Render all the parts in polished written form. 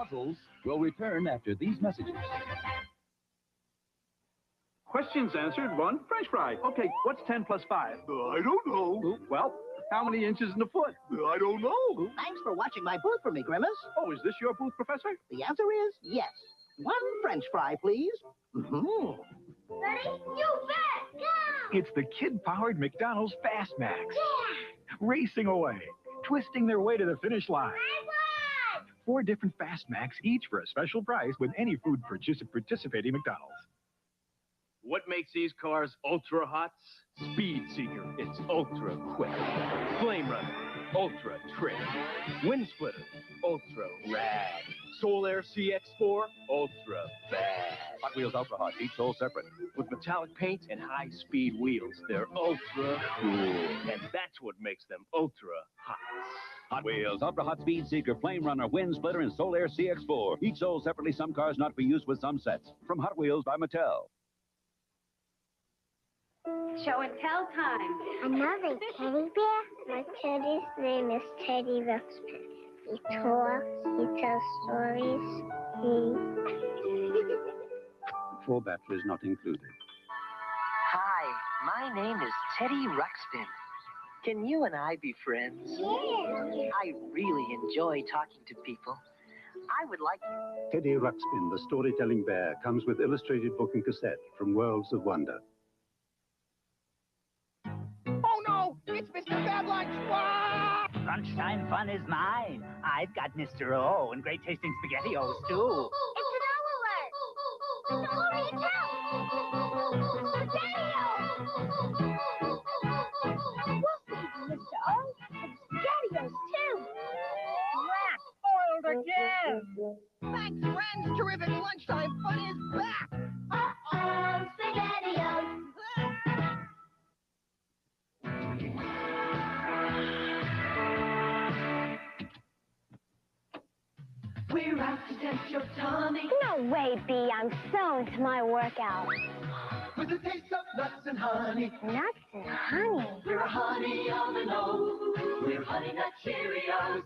Puzzles will return after these messages. Questions answered, 1 French fry. Okay, what's 10 plus 5? I don't know. Well, how many inches in a foot? I don't know. Thanks for watching my booth for me, Grimace. Oh, is this your booth, Professor? The answer is yes. 1 French fry, please. Ready? You bet! Go! It's the kid-powered McDonald's Fast Max. Yeah! Racing away, twisting their way to the finish line. High five! 4 different Fast Max, each for a special price with any food participating McDonald's. What makes these cars ultra hot? Speed Seeker, it's ultra quick. Flame Runner, ultra trick. Wind Splitter, ultra rad. Soul Air CX4, ultra bad. Hot Wheels Ultra Hot, each sold separate. With metallic paint and high-speed wheels, they're ultra cool. And that's what makes them ultra hot. Hot Wheels Ultra Hot Speed Seeker, Flame Runner, Wind Splitter, and Soul Air CX4. Each sold separately, some cars not for use with some sets. From Hot Wheels by Mattel. Show and tell time. Another teddy bear? My teddy's name is Teddy Ruxpin. He talks, he tells stories, he... 4 batteries not included. Hi, my name is Teddy Ruxpin. Can you and I be friends? Yeah. I really enjoy talking to people. I would like you. Teddy Ruxpin, the storytelling bear, comes with illustrated book and cassette from Worlds of Wonder. Oh, no! It's Mr. Bad Lunch! Ah! Lunchtime fun is mine. I've got Mr. O and great tasting SpaghettiOs, too. It's an O alert! It's a hurry and tell! SpaghettiOs! Mr. O, it's SpaghettiOs, too! Spoiled again! Thanks, friends! Terrific lunchtime fun is back! Uh-oh, SpaghettiOs! We're out to test your tummy. No way, B. I'm so into my workout. With a taste of nuts and honey. Nuts and honey? We're a honey on the nose. We're Honey Nut Cheerios.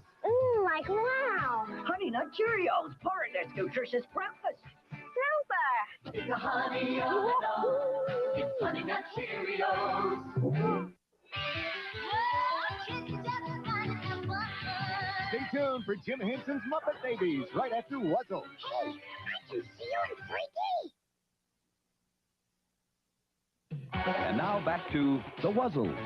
Like wow. Honey Nut Cheerios, part of this nutritious breakfast. Super. It's a honey on the nose. It's Honey Nut Cheerios. Stay tuned for Jim Henson's Muppet Babies right after Wuzzle. Hey, I can see you in 3D. And now back to the Wuzzles.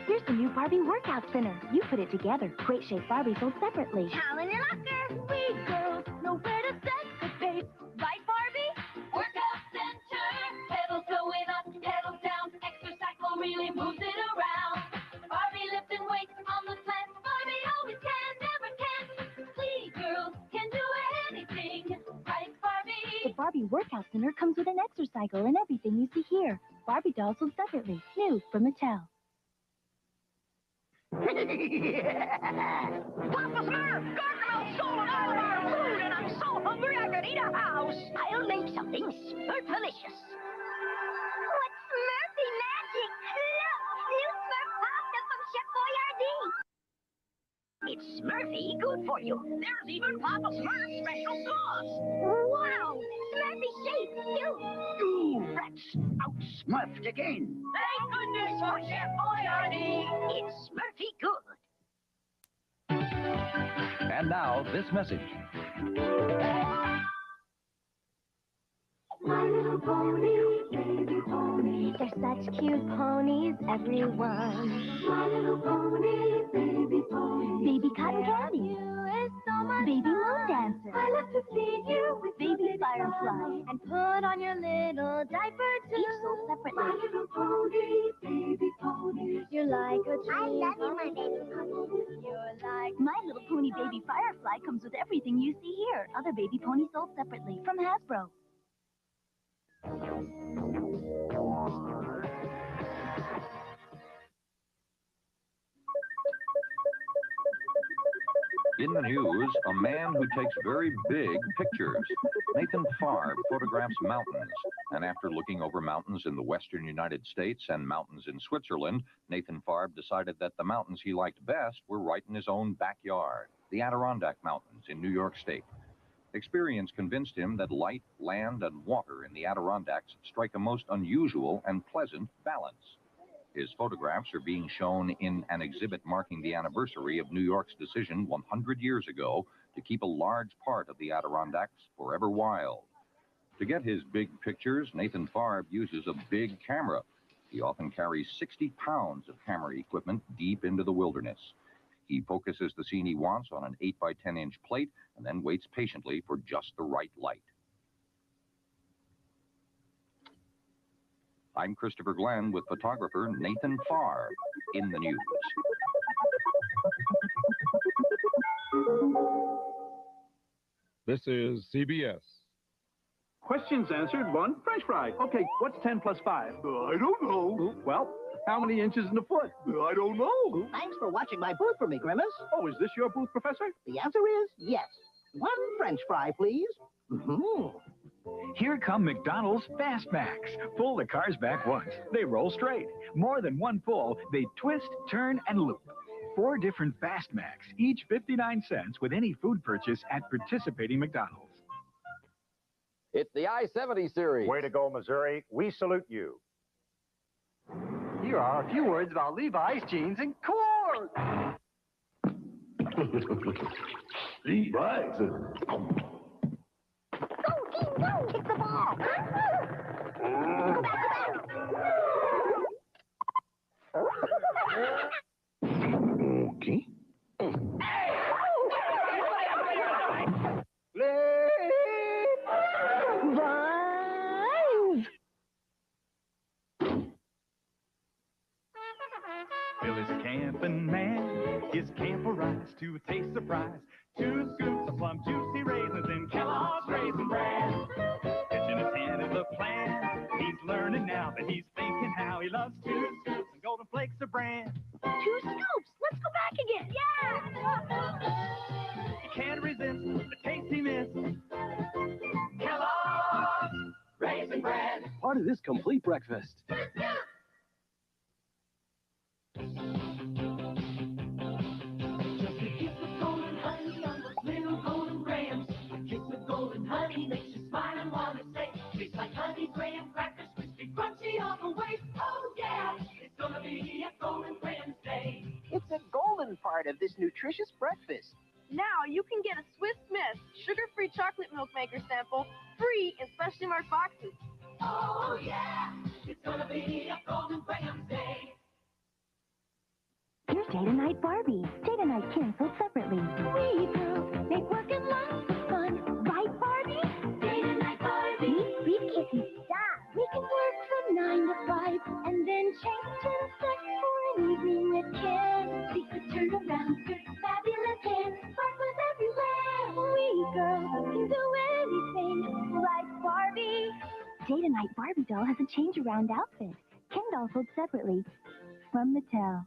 Here's the new Barbie workout spinner. You put it together. Great shape Barbie sold separately. How in your locker? We girls know where to set the pace. Right, Barbie? Workout center. Pedals going up, pedals down. Extra cycle really moves it around. Barbie lifting weights on the sled. Barbie always can, never can. We girls can do anything. Right, Barbie? The Barbie workout center comes with an exercycle and everything you see here. Barbie dolls sold separately. New from Mattel. Papa Smurf! Gargamel's stolen all of our food, and I'm so hungry I could eat a house! I'll make something Smurfalicious. What's Smurfy magic? Look, new Smurf pasta from Chef Boyardee. It's Smurfy good for you. There's even Papa Smurf's special sauce. Wow, Smurfy shape, too. Ooh, that's out-Smurfed again. Thank goodness for Chef Boyardee. It's Smurfy good. And now, this message. My little pony, baby pony. They're such cute ponies, everyone. My little pony, baby pony. Baby Cotton Candy. Baby Moon Dancer. I love to feed you with Baby Firefly. And put on your little diaper too. Each sold separately. my little pony, baby pony. You're like a tree. I love you, my baby pony. You're like My Little Pony Baby Firefly comes with everything you see here. Other baby ponies sold separately from Hasbro. In the news, a man who takes very big pictures. Nathan Farb photographs mountains. And after looking over mountains in the western United States and mountains in Switzerland, Nathan Farb decided that the mountains he liked best were right in his own backyard, the Adirondack Mountains in New York State. Experience convinced him that light, land, and water in the Adirondacks strike a most unusual and pleasant balance. His photographs are being shown in an exhibit marking the anniversary of New York's decision 100 years ago to keep a large part of the Adirondacks forever wild. To get his big pictures, Nathan Farb uses a big camera. He often carries 60 pounds of camera equipment deep into the wilderness. He focuses the scene he wants on an 8 by 10-inch plate and then waits patiently for just the right light. I'm Christopher Glenn with photographer Nathan Farb in the news. This is CBS. Questions answered, 1 French fry. Okay, what's 10 plus 5? I don't know. Well, how many inches in a foot? I don't know. Thanks for watching my booth for me, Grimace. Oh, is this your booth, Professor? The answer is yes. 1 French fry, please. Here come McDonald's Fastbacks. Pull the cars back once. They roll straight. More than one pull, they twist, turn, and loop. 4 different Fastbacks, each 59 cents with any food purchase at participating McDonald's. It's the I-70 series. Way to go, Missouri. We salute you. Here are a few words about Levi's jeans and cord. Levi's. Go, kick the ball. Okay. Billy's camping man, his camper rise to a taste surprise. 2 scoops of plum juicy raisins in Kellogg's Raisin Bran. Pitching his hand is the plan. He's learning now that he's thinking how he loves 2 scoops and Golden Flakes of bran. 2 scoops. Let's go back again. Yeah. You can't resist the taste he missed. Kellogg's Raisin Bran. Part of this complete breakfast. Honey makes you smile and want to say, tastes like honey graham crackers, crispy, crunchy all the way. Oh yeah, it's gonna be a Golden Graham day. It's a golden part of this nutritious breakfast. Now you can get a Swiss Miss sugar-free chocolate milk maker sample free in specially marked boxes. Oh yeah, it's gonna be a Golden Graham day. Here's Day to Night Barbie. Day to Night canceled separately. We girls make work and lots of fun. Right, Barbie? Day to Night Barbie. Briefcases stop. We can work from 9 to 5 and then change in a sec for an evening with kids. Secret turnaround, good fabulous hair, sparkles everywhere. We girls can do anything. Right, Barbie? Day to Night Barbie doll has a change around outfit. Ken doll sold separately from Mattel.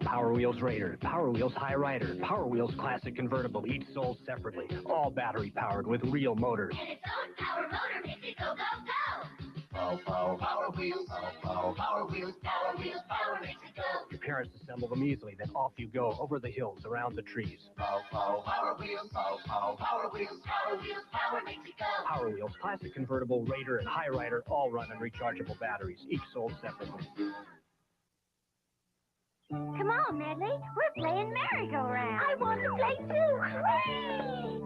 Power Wheels Raider, Power Wheels High Rider, Power Wheels Classic Convertible, each sold separately. All battery powered with real motors. And its own power motor makes it go, go, go. Power Wheels. Power Wheels, power makes it go. Your parents assemble them easily, then off you go over the hills, around the trees. Power Wheels, power makes it go. Power Wheels Classic Convertible, Raider, and High Rider all run on rechargeable batteries, each sold separately. Come on, Medley. We're playing merry-go-round. I want to play too. Hooray!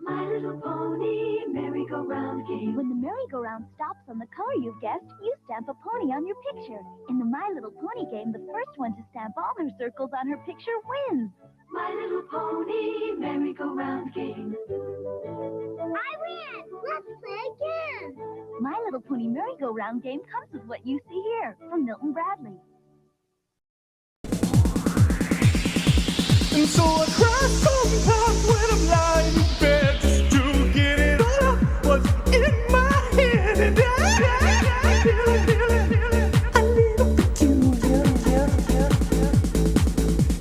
My Little Pony merry-go-round game. When the merry-go-round stops on the color you've guessed, you stamp a pony on your picture. In the My Little Pony game, the first one to stamp all her circles on her picture wins. My Little Pony merry-go-round game. I win! Let's play again! My Little Pony merry-go-round game comes with what you see here from Milton Bradley. And so I cry sometimes when I'm lying in bed just to get it all out what's in my head. And I feel it a little peculiar.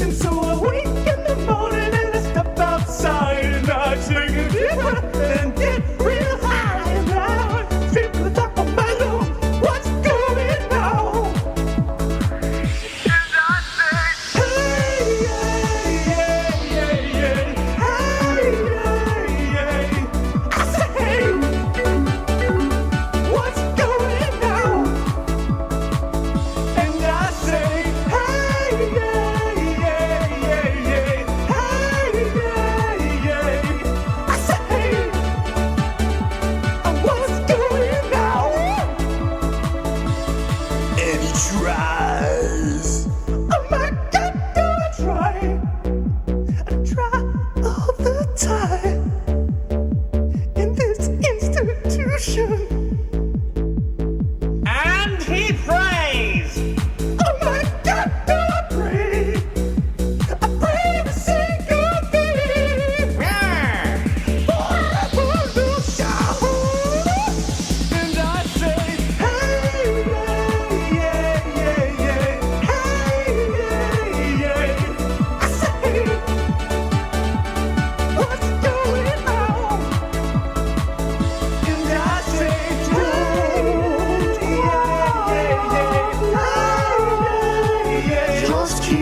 And so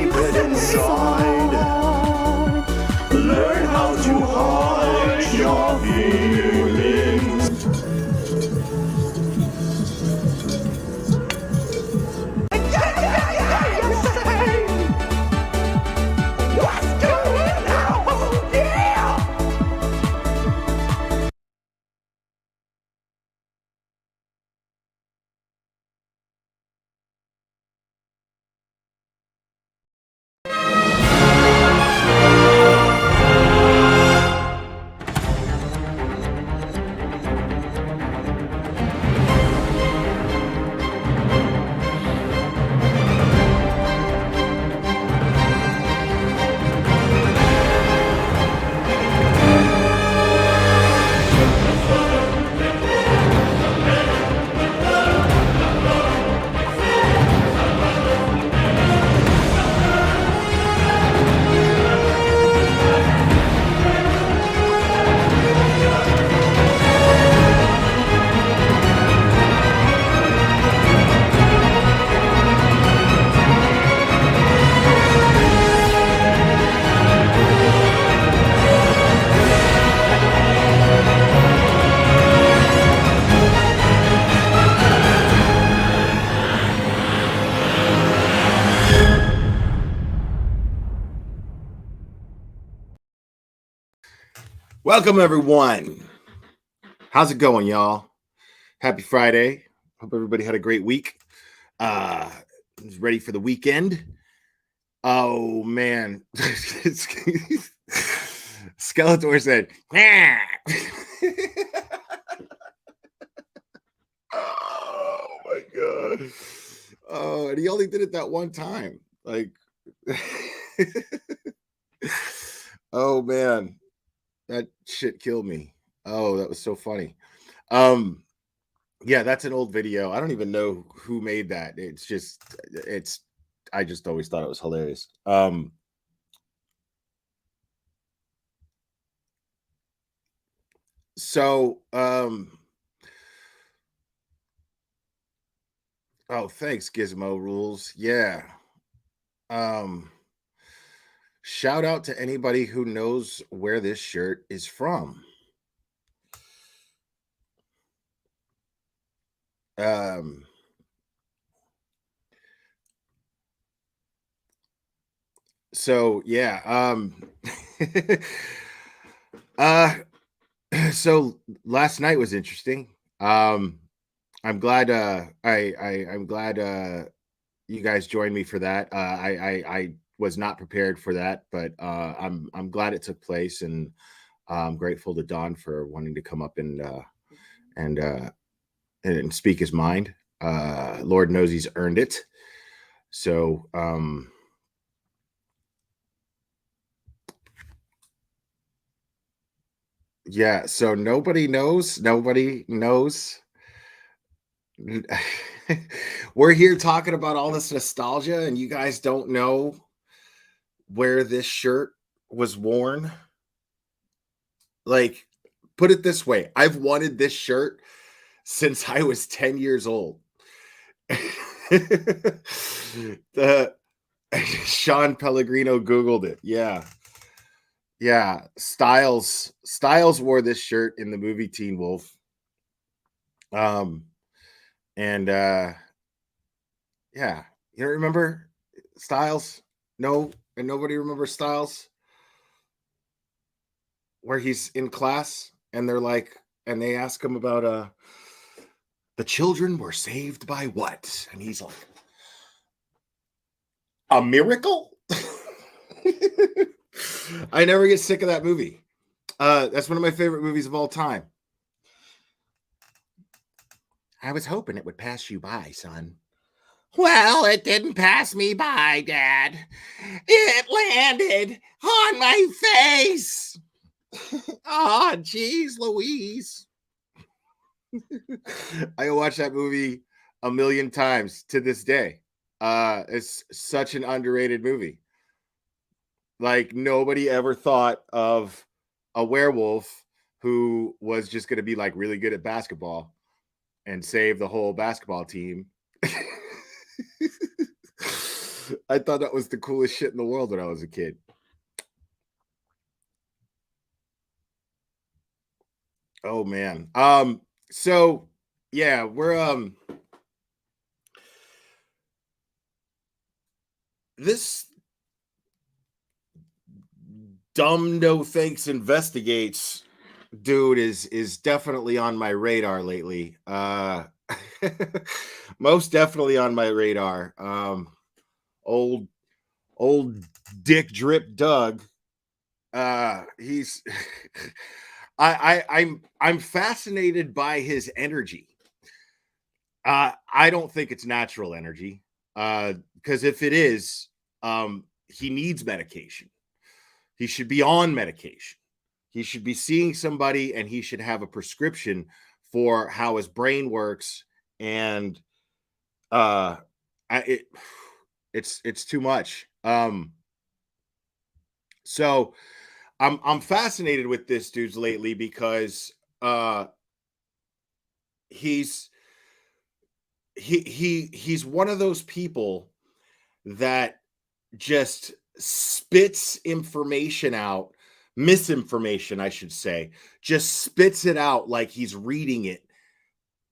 keep it inside. Learn how to hide your feelings. What's going on? Yeah! Welcome, everyone. How's it going, y'all? Happy Friday. Hope everybody had a great week. Ready for the weekend. Oh, man. Skeletor said, nah. Oh, my God. Oh, and he only did it that one time. Like, oh, man. That shit killed me. Oh, that was so funny. Yeah, that's an old video. I don't even know who made that. I just always thought it was hilarious. Oh, thanks, Gizmo Rules. Yeah. Shout out to anybody who knows where this shirt is from. So yeah, so last night was interesting. I'm glad I'm glad you guys joined me for that. I was not prepared for that, but I'm glad it took place, and I'm grateful to Don for wanting to come up and speak his mind. Lord knows he's earned it. So yeah, so nobody knows. We're here talking about all this nostalgia, and you guys don't know where this shirt was worn. Like, put it this way, I've wanted this shirt since I was 10 years old. Sean Pellegrino Googled it. Yeah. Styles wore this shirt in the movie Teen Wolf. Yeah, you don't remember Styles? No, and nobody remembers Styles, where he's in class and they're like, and they ask him about the children were saved by what? And he's like, a miracle? I never get sick of that movie. That's one of my favorite movies of all time. I was hoping it would pass you by, son. Well, it didn't pass me by, Dad. It landed on my face. Oh, geez, Louise. I watched that movie a million times to this day. It's such an underrated movie. Like, nobody ever thought of a werewolf who was just going to be like really good at basketball and save the whole basketball team. I thought that was the coolest shit in the world when I was a kid. Oh man. So yeah, we're this dumb no thanks investigates dude is definitely on my radar lately. Most definitely on my radar. Old Dick Drip Doug. He's I'm fascinated by his energy. I don't think it's natural energy. Because if it is, he needs medication. He should be on medication. He should be seeing somebody, and he should have a prescription for how his brain works. And it's too much. So I'm fascinated with this dude's lately because he's one of those people that just spits information out, misinformation, I should say, just spits it out like he's reading it,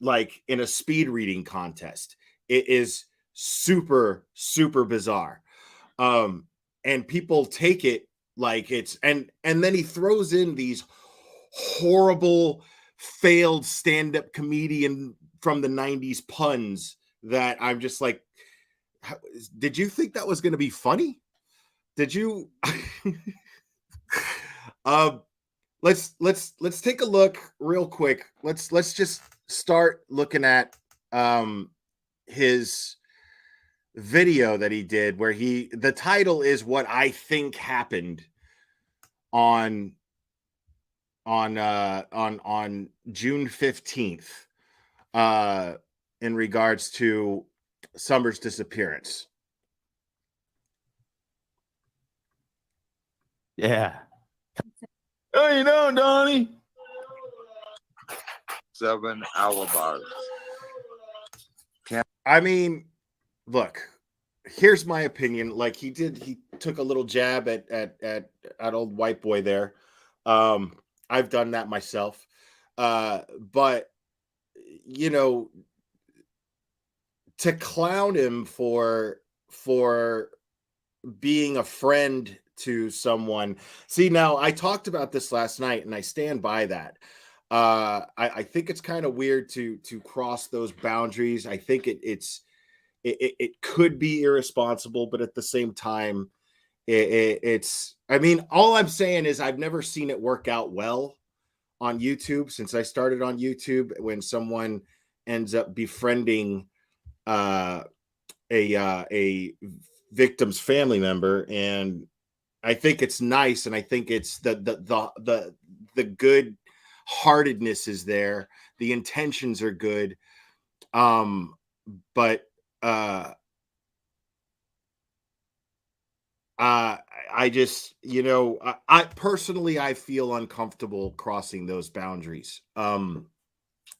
like in a speed reading contest. It is super, super bizarre. And people take it like it's, and then he throws in these horrible failed stand-up comedian from the 90s puns that I'm just like, did you think that was going to be funny? Did you? Let's take a look real quick. Let's just start looking at his video that he did, where the title is "What I Think Happened" on June 15th, in regards to Summer's disappearance. Yeah. Oh, you know, Donnie. 7-hour bars. I mean, look, here's my opinion. Like he took a little jab at old white boy there. I've done that myself. But you know, to clown him for being a friend to someone. See, now I talked about this last night and I stand by that. I think it's kind of weird to cross those boundaries. I think it could be irresponsible, but at the same time, it's, I mean, all I'm saying is I've never seen it work out well on YouTube since I started on YouTube, when someone ends up befriending a victim's family member. And I think it's nice, and I think it's the good heartedness is there, the intentions are good, but I just, you know, I personally, I feel uncomfortable crossing those boundaries.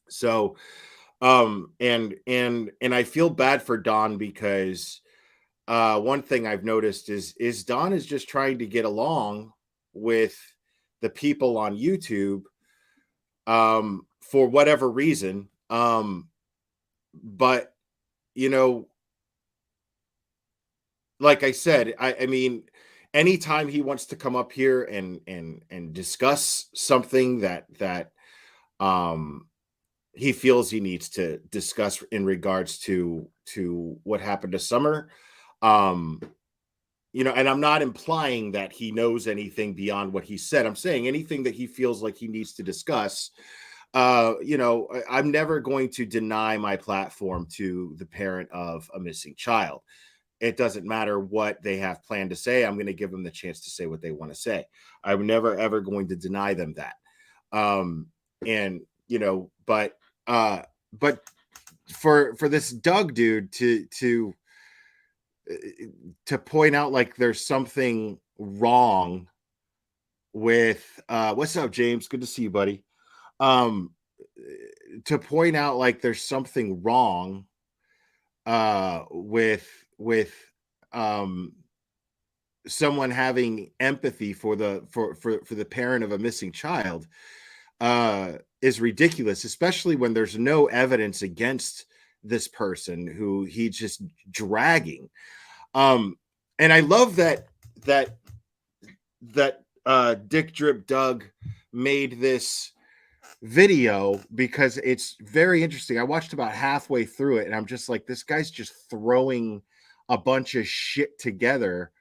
So and I feel bad for Don, because one thing I've noticed is Don is just trying to get along with the people on YouTube for whatever reason. But you know, like I said, I mean, anytime he wants to come up here and discuss something that he feels he needs to discuss in regards to what happened to Summer, you know, and I'm not implying that he knows anything beyond what he said. I'm saying anything that he feels like he needs to discuss. You know, I'm never going to deny my platform to the parent of a missing child. It doesn't matter what they have planned to say. I'm going to give them the chance to say what they want to say. I'm never, ever going to deny them that. And, you know, but for this Doug dude to point out like there's something wrong with, what's up, James? Good to see you, buddy. To point out like there's something wrong with someone having empathy for the parent of a missing child is ridiculous, especially when there's no evidence against this person who he's just dragging. And I love that Dick Drip Doug made this video because it's very interesting. I watched about halfway through it and I'm just like, this guy's just throwing a bunch of shit together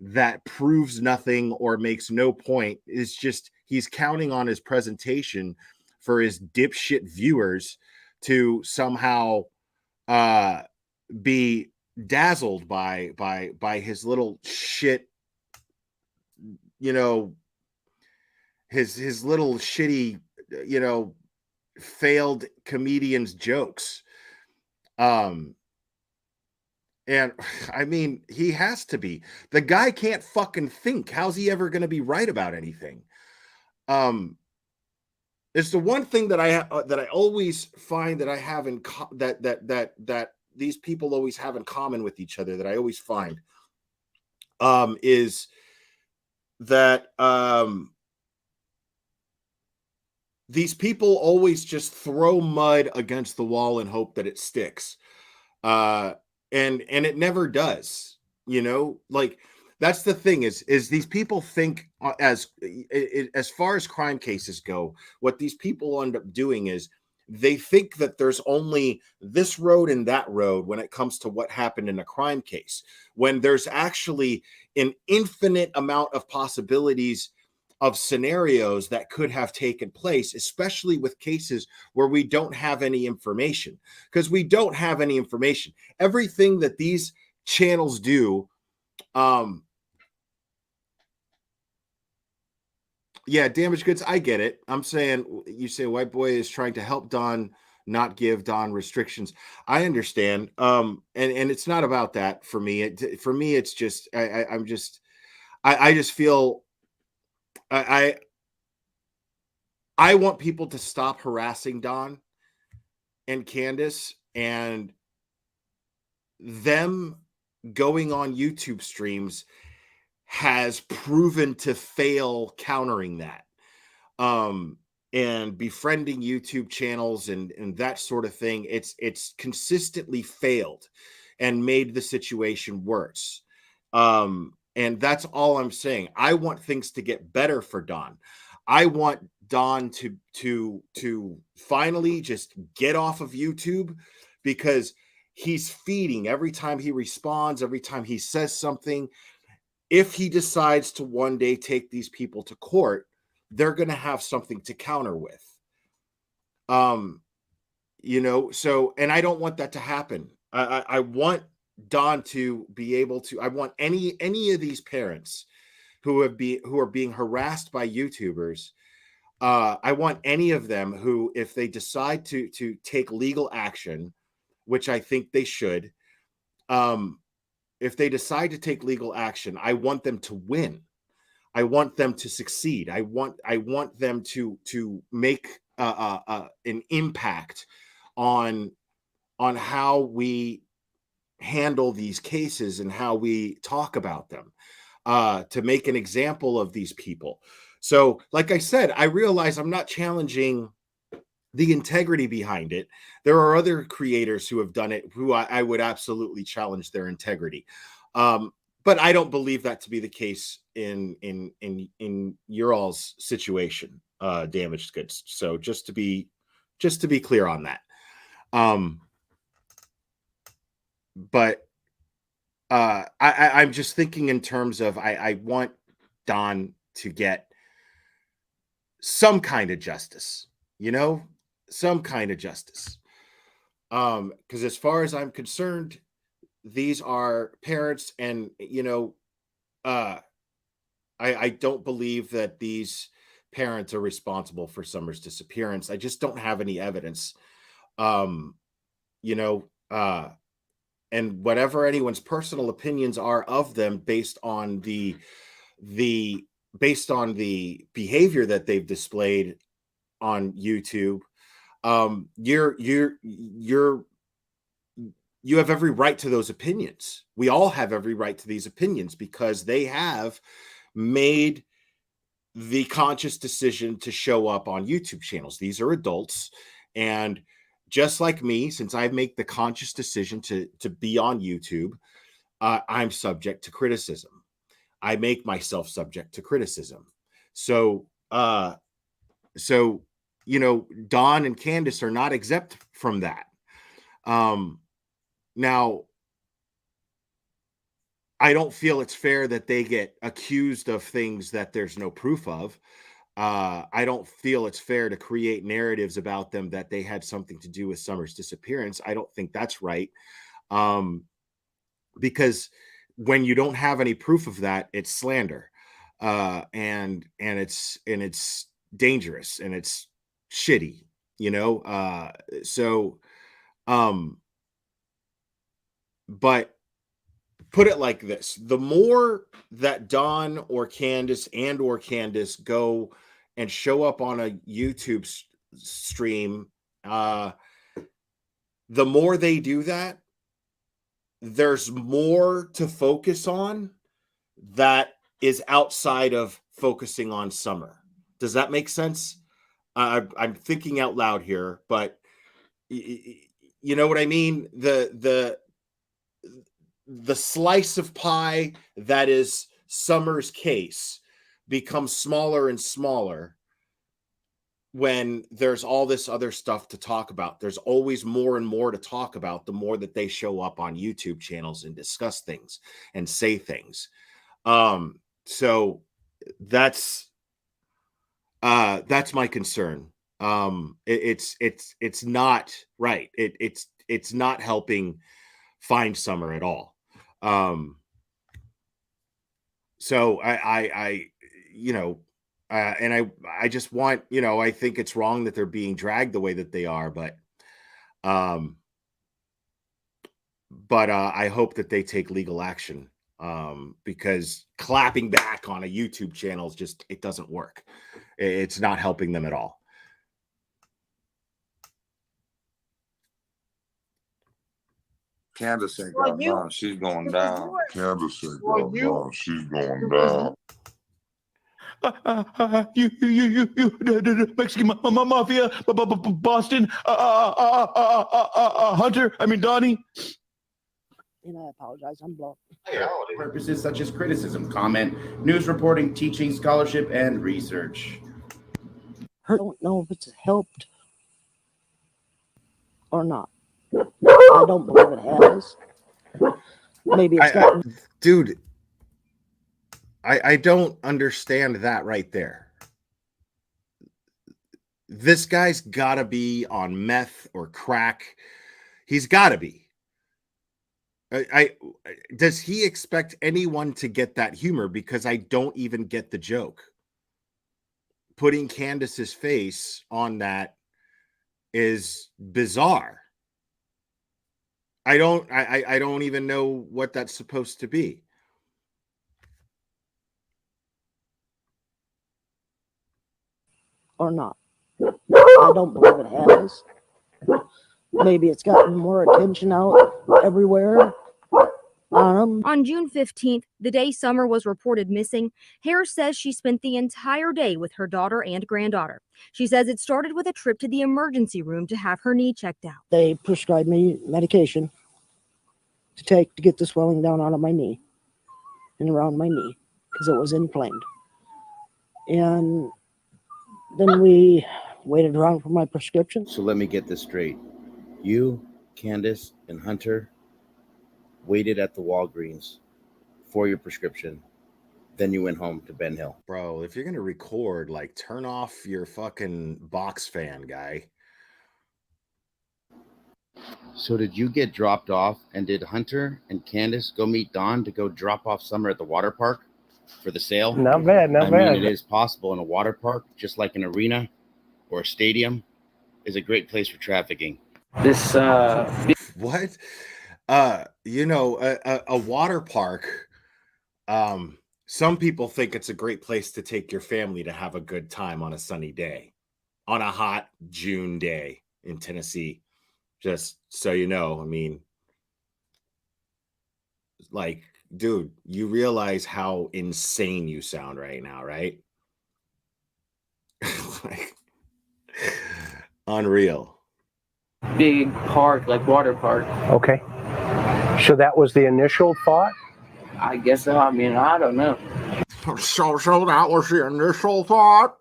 that proves nothing or makes no point. It's just he's counting on his presentation for his dipshit viewers to somehow be dazzled by his little shit, you know, his little shitty, you know, failed comedians jokes. And I mean, he has to be. The guy can't fucking think. How's he ever going to be right about anything? It's the one thing that I always find that I have in that these people always have in common with each other, that I always find is that these people always just throw mud against the wall and hope that it sticks. And it never does, you know, like that's the thing is these people think as far as crime cases go, what these people end up doing is they think that there's only this road and that road when it comes to what happened in a crime case, when there's actually an infinite amount of possibilities of scenarios that could have taken place, especially with cases where we don't have any information, because we don't have any information. Everything that these channels do, yeah, Damaged Goods, I get it. I'm saying, you say White Boy is trying to help Don not give Don restrictions. I understand. And it's not about that for me. For me, it's just, I just feel, I want people to stop harassing Don and Candace, and them going on YouTube streams has proven to fail countering that. And befriending YouTube channels and that sort of thing, it's consistently failed and made the situation worse. And that's all I'm saying. I want things to get better for Don. I want Don to finally just get off of YouTube, because he's feeding every time he responds, every time he says something. If he decides to one day take these people to court, they're going to have something to counter with. You know, so, and I don't want that to happen. I want Don to be able to, I want any of these parents who are being harassed by YouTubers, I want any of them who, if they decide to take legal action, which I think they should, if they decide to take legal action, I want them to win. I want them to succeed. I want them to make an impact on how we handle these cases and how we talk about them, to make an example of these people. So, like I said, I realize I'm not challenging the integrity behind it. There are other creators who have done it who I would absolutely challenge their integrity. But I don't believe that to be the case in your all's situation, Damaged Goods. So just to be clear on that. But I'm just thinking in terms of I want Don to get some kind of justice, you know, some kind of justice. Because as far as I'm concerned, these are parents, and you know, I don't believe that these parents are responsible for Summer's disappearance. I just don't have any evidence. You know, and whatever anyone's personal opinions are of them based on the behavior that they've displayed on YouTube, you have every right to those opinions. We all have every right to these opinions because they have made the conscious decision to show up on YouTube channels. These are adults. And just like me, since I make the conscious decision to be on YouTube, I'm subject to criticism. I make myself subject to criticism. So, you know, Don and Candace are not exempt from that. Now, I don't feel it's fair that they get accused of things that there's no proof of. I don't feel it's fair to create narratives about them that they had something to do with Summer's disappearance. I don't think that's right. Because when you don't have any proof of that, it's slander. And it's dangerous and it's shitty, you know? But put it like this: the more that Don or Candace go and show up on a YouTube stream, the more they do that, there's more to focus on that is outside of focusing on Summer. Does that make sense? I'm thinking out loud here, but you know what I mean? The slice of pie that is Summer's case becomes smaller and smaller when there's all this other stuff to talk about. There's always more and more to talk about the more that they show up on YouTube channels and discuss things and say things. So that's my concern. It's not right. It's not helping find Summer at all. So I you know, and I just want, you know, I think it's wrong that they're being dragged the way that they are, but I hope that they take legal action, because clapping back on a YouTube channel is just, it doesn't work. It's not helping them at all. Candace ain't got none. She's going down. Candace ain't got none. She's going down. The Mexican mafia, Boston, Hunter, Donnie. And I apologize, I'm blocked. Purposes such as criticism, comment, news reporting, teaching, scholarship, and research. I don't know if it's helped or not. I don't believe it has. Maybe it's gotten... Dude, I don't understand that right there. This guy's got to be on meth or crack. He's got to be. Does he expect anyone to get that humor? Because I don't even get the joke. Putting Candace's face on that is bizarre. I don't even know what that's supposed to be. Or not. I don't believe it has. Maybe it's gotten more attention out everywhere. On June 15th, the day Summer was reported missing, Harris says she spent the entire day with her daughter and granddaughter. She says it started with a trip to the emergency room to have her knee checked out. They prescribed me medication to take to get the swelling down out of my knee and around my knee because it was inflamed. And then we waited around for my prescription. So let me get this straight. You, Candace, and Hunter waited at the Walgreens for your prescription. Then you went home to Ben Hill. Bro, if you're going to record, like, turn off your fucking box fan, guy. So did you get dropped off, and did Hunter and Candace go meet Don to go drop off Summer at the water park for the sale? Not bad, not bad. I mean, it is possible in a water park, just like an arena or a stadium, is a great place for trafficking. What? You know, a water park, some people think it's a great place to take your family to have a good time on a sunny day, on a hot June day in Tennessee. Just so you know, I mean, like, dude, you realize how insane you sound right now, right? Like, unreal. Big park, like water park. Okay. So that was the initial thought? I guess so. I mean, I don't know. So that was the initial thought.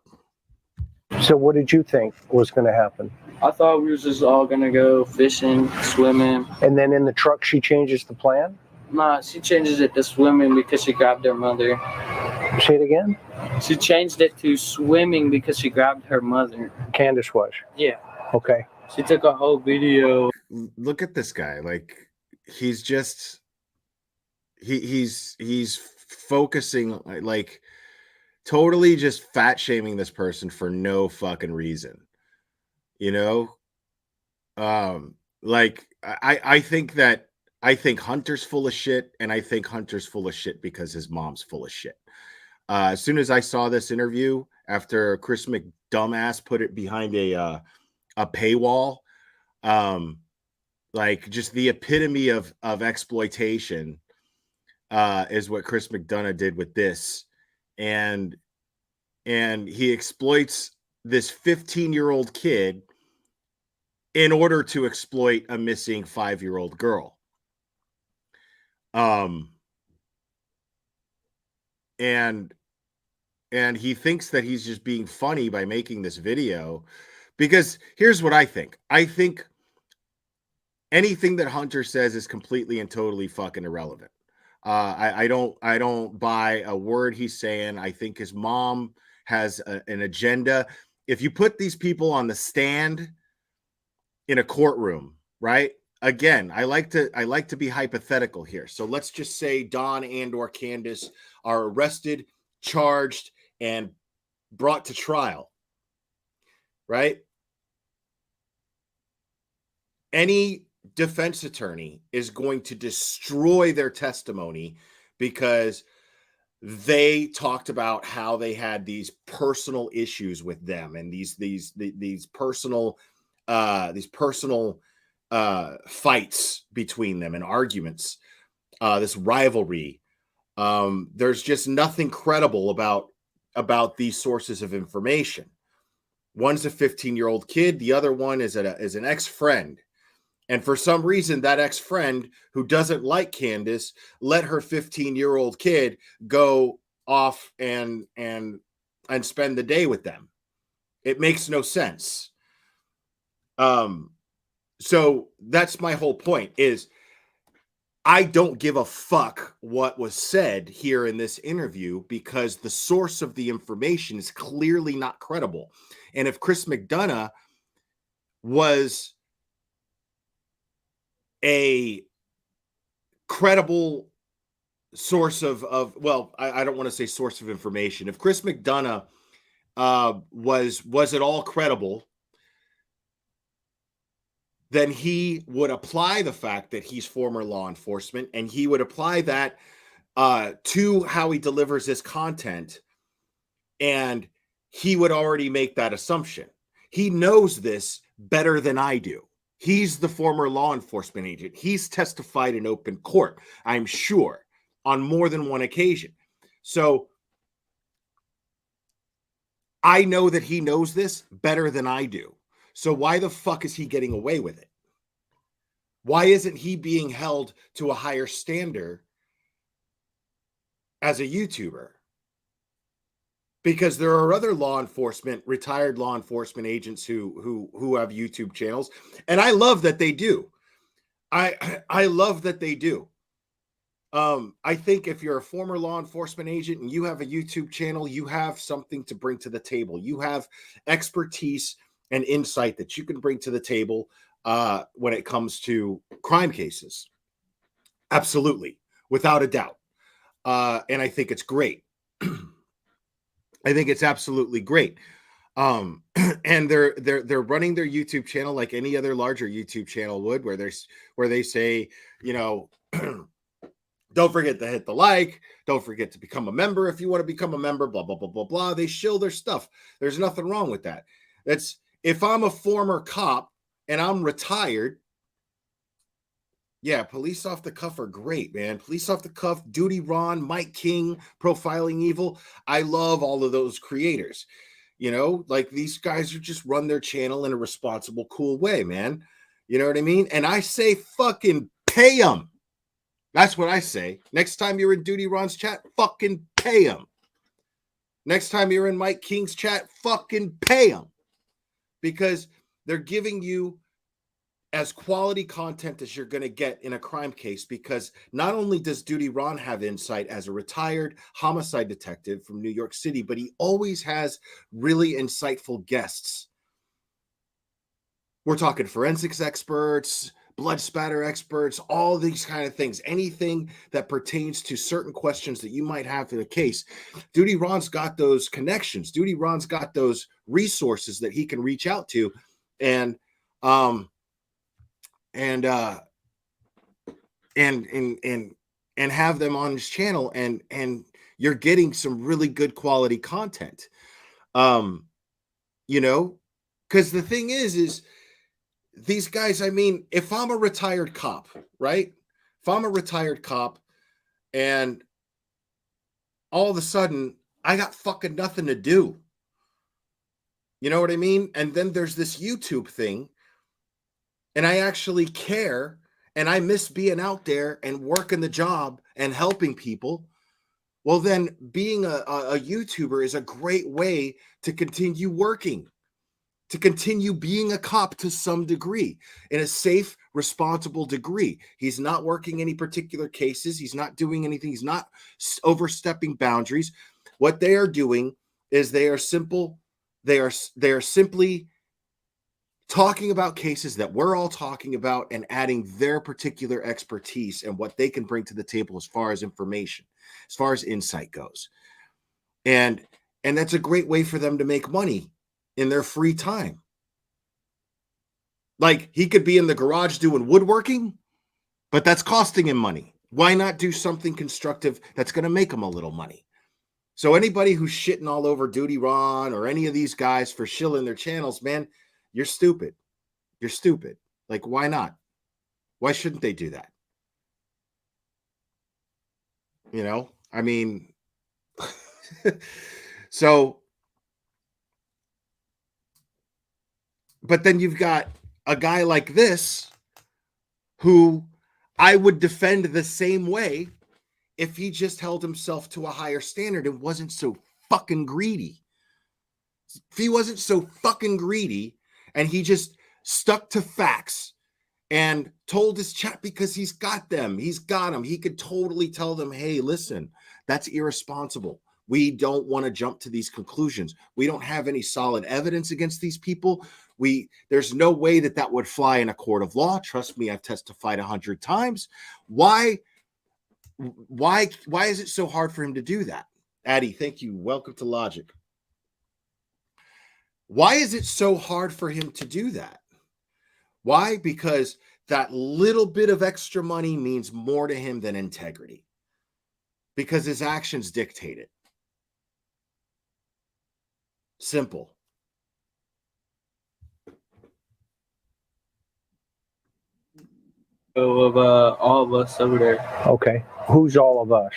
So what did you think was going to happen? I thought we was just all gonna go fishing, swimming. And then in the truck, she changes the plan? Nah, she changes it to swimming because she grabbed her mother. Say it again? She changed it to swimming because she grabbed her mother. Candace was? Yeah. Okay. She took a whole video. Look at this guy. Like, he's just he's focusing, like, totally just fat shaming this person for no fucking reason. You know? Like, I think Hunter's full of shit, and I think Hunter's full of shit because his mom's full of shit. As soon as I saw this interview, after Chris McDumbass put it behind a paywall, like, just the epitome of exploitation is what Chris McDonough did with this. And he exploits this 15-year-old kid in order to exploit a missing 5-year-old girl. And he thinks that he's just being funny by making this video, because here's what I think. I think anything that Hunter says is completely and totally fucking irrelevant. I don't buy a word he's saying. I think his mom has an agenda. If you put these people on the stand in a courtroom, right? Again, I like to be hypothetical here. So let's just say Don and or Candace are arrested, charged, and brought to trial, right? Any defense attorney is going to destroy their testimony because they talked about how they had these personal issues with them, and these personal fights between them and arguments, this rivalry. There's just nothing credible about these sources of information. One's a 15-year-old kid. The other one is an ex-friend. And for some reason, that ex-friend who doesn't like Candace let her 15-year-old kid go off and spend the day with them. It makes no sense. So that's my whole point, is I don't give a fuck what was said here in this interview, because the source of the information is clearly not credible. And if Chris McDonough was a credible source of well, I don't want to say source of information. If Chris McDonough was at all credible, then he would apply the fact that he's former law enforcement, and he would apply that to how he delivers his content, and he would already make that assumption. He knows this better than I do. He's the former law enforcement agent. He's testified in open court, I'm sure, on more than one occasion. So I know that he knows this better than I do. So why the fuck is he getting away with it? Why isn't he being held to a higher standard as a YouTuber? Because there are other retired law enforcement agents who have YouTube channels, and I love that they do. I love that they do. I think if you're a former law enforcement agent and you have a YouTube channel, you have something to bring to the table. You have expertise and insight that you can bring to the table when it comes to crime cases. Absolutely, without a doubt. And I think it's great. I think it's absolutely great. And they're running their YouTube channel like any other larger YouTube channel would, where they say, you know, don't forget to hit the like, don't forget to become a member if you want to become a member, blah, blah, blah, blah, blah. They shill their stuff. There's nothing wrong with that. If I'm a former cop and I'm retired, Yeah, Police Off the Cuff are great, man. Police Off the Cuff, Duty Ron, Mike King, Profiling Evil. I love all of those creators. You know, like these guys are just run their channel in a responsible, cool way, man. You know what I mean? And I say fucking pay them. That's what I say. Next time you're in Duty Ron's chat, fucking pay them. Next time you're in Mike King's chat, fucking pay them. Because they're giving you as quality content as you're going to get in a crime case, because not only does Duty Ron have insight as a retired homicide detective from New York City, but he always has really insightful guests. We're talking forensics experts, blood spatter experts, all these kind of things, anything that pertains to certain questions that you might have in a case. Duty Ron's got those connections. Duty Ron's got those resources that he can reach out to and have them on his channel, and you're getting some really good quality content. You know, because the thing is these guys, I mean, if I'm a retired cop, right? If I'm a retired cop and all of a sudden I got fucking nothing to do, you know what I mean? And then there's this YouTube thing, and I actually care, and I miss being out there and working the job and helping people. Well, then being a YouTuber is a great way to continue working, to continue being a cop to some degree, in a safe, responsible degree. He's not working any particular cases. He's not doing anything. He's not overstepping boundaries. What they are doing is they are simply talking about cases that we're all talking about and adding their particular expertise and what they can bring to the table as far as information, as far as insight goes. And that's a great way for them to make money in their free time. Like, he could be in the garage doing woodworking, but that's costing him money. Why not do something constructive that's going to make him a little money? So anybody who's shitting all over Duty Ron or any of these guys for shilling their channels, man, you're stupid. You're stupid. Like, why not? Why shouldn't they do that? You know, I mean, so, but then you've got a guy like this who I would defend the same way if he just held himself to a higher standard and wasn't so fucking greedy. If he wasn't so fucking greedy and he just stuck to facts and told his chat, because he's got them, he's got them, he could totally tell them, hey, listen, that's irresponsible. We don't want to jump to these conclusions. We don't have any solid evidence against these people. There's no way that would fly in a court of law. Trust me, I've testified 100 times. Why is it so hard for him to do that? Addie, thank you. Welcome to Logic. Why is it so hard for him to do that? Why? Because that little bit of extra money means more to him than integrity, because his actions dictate it. Simple. Of all of us over there. Okay. Who's all of us?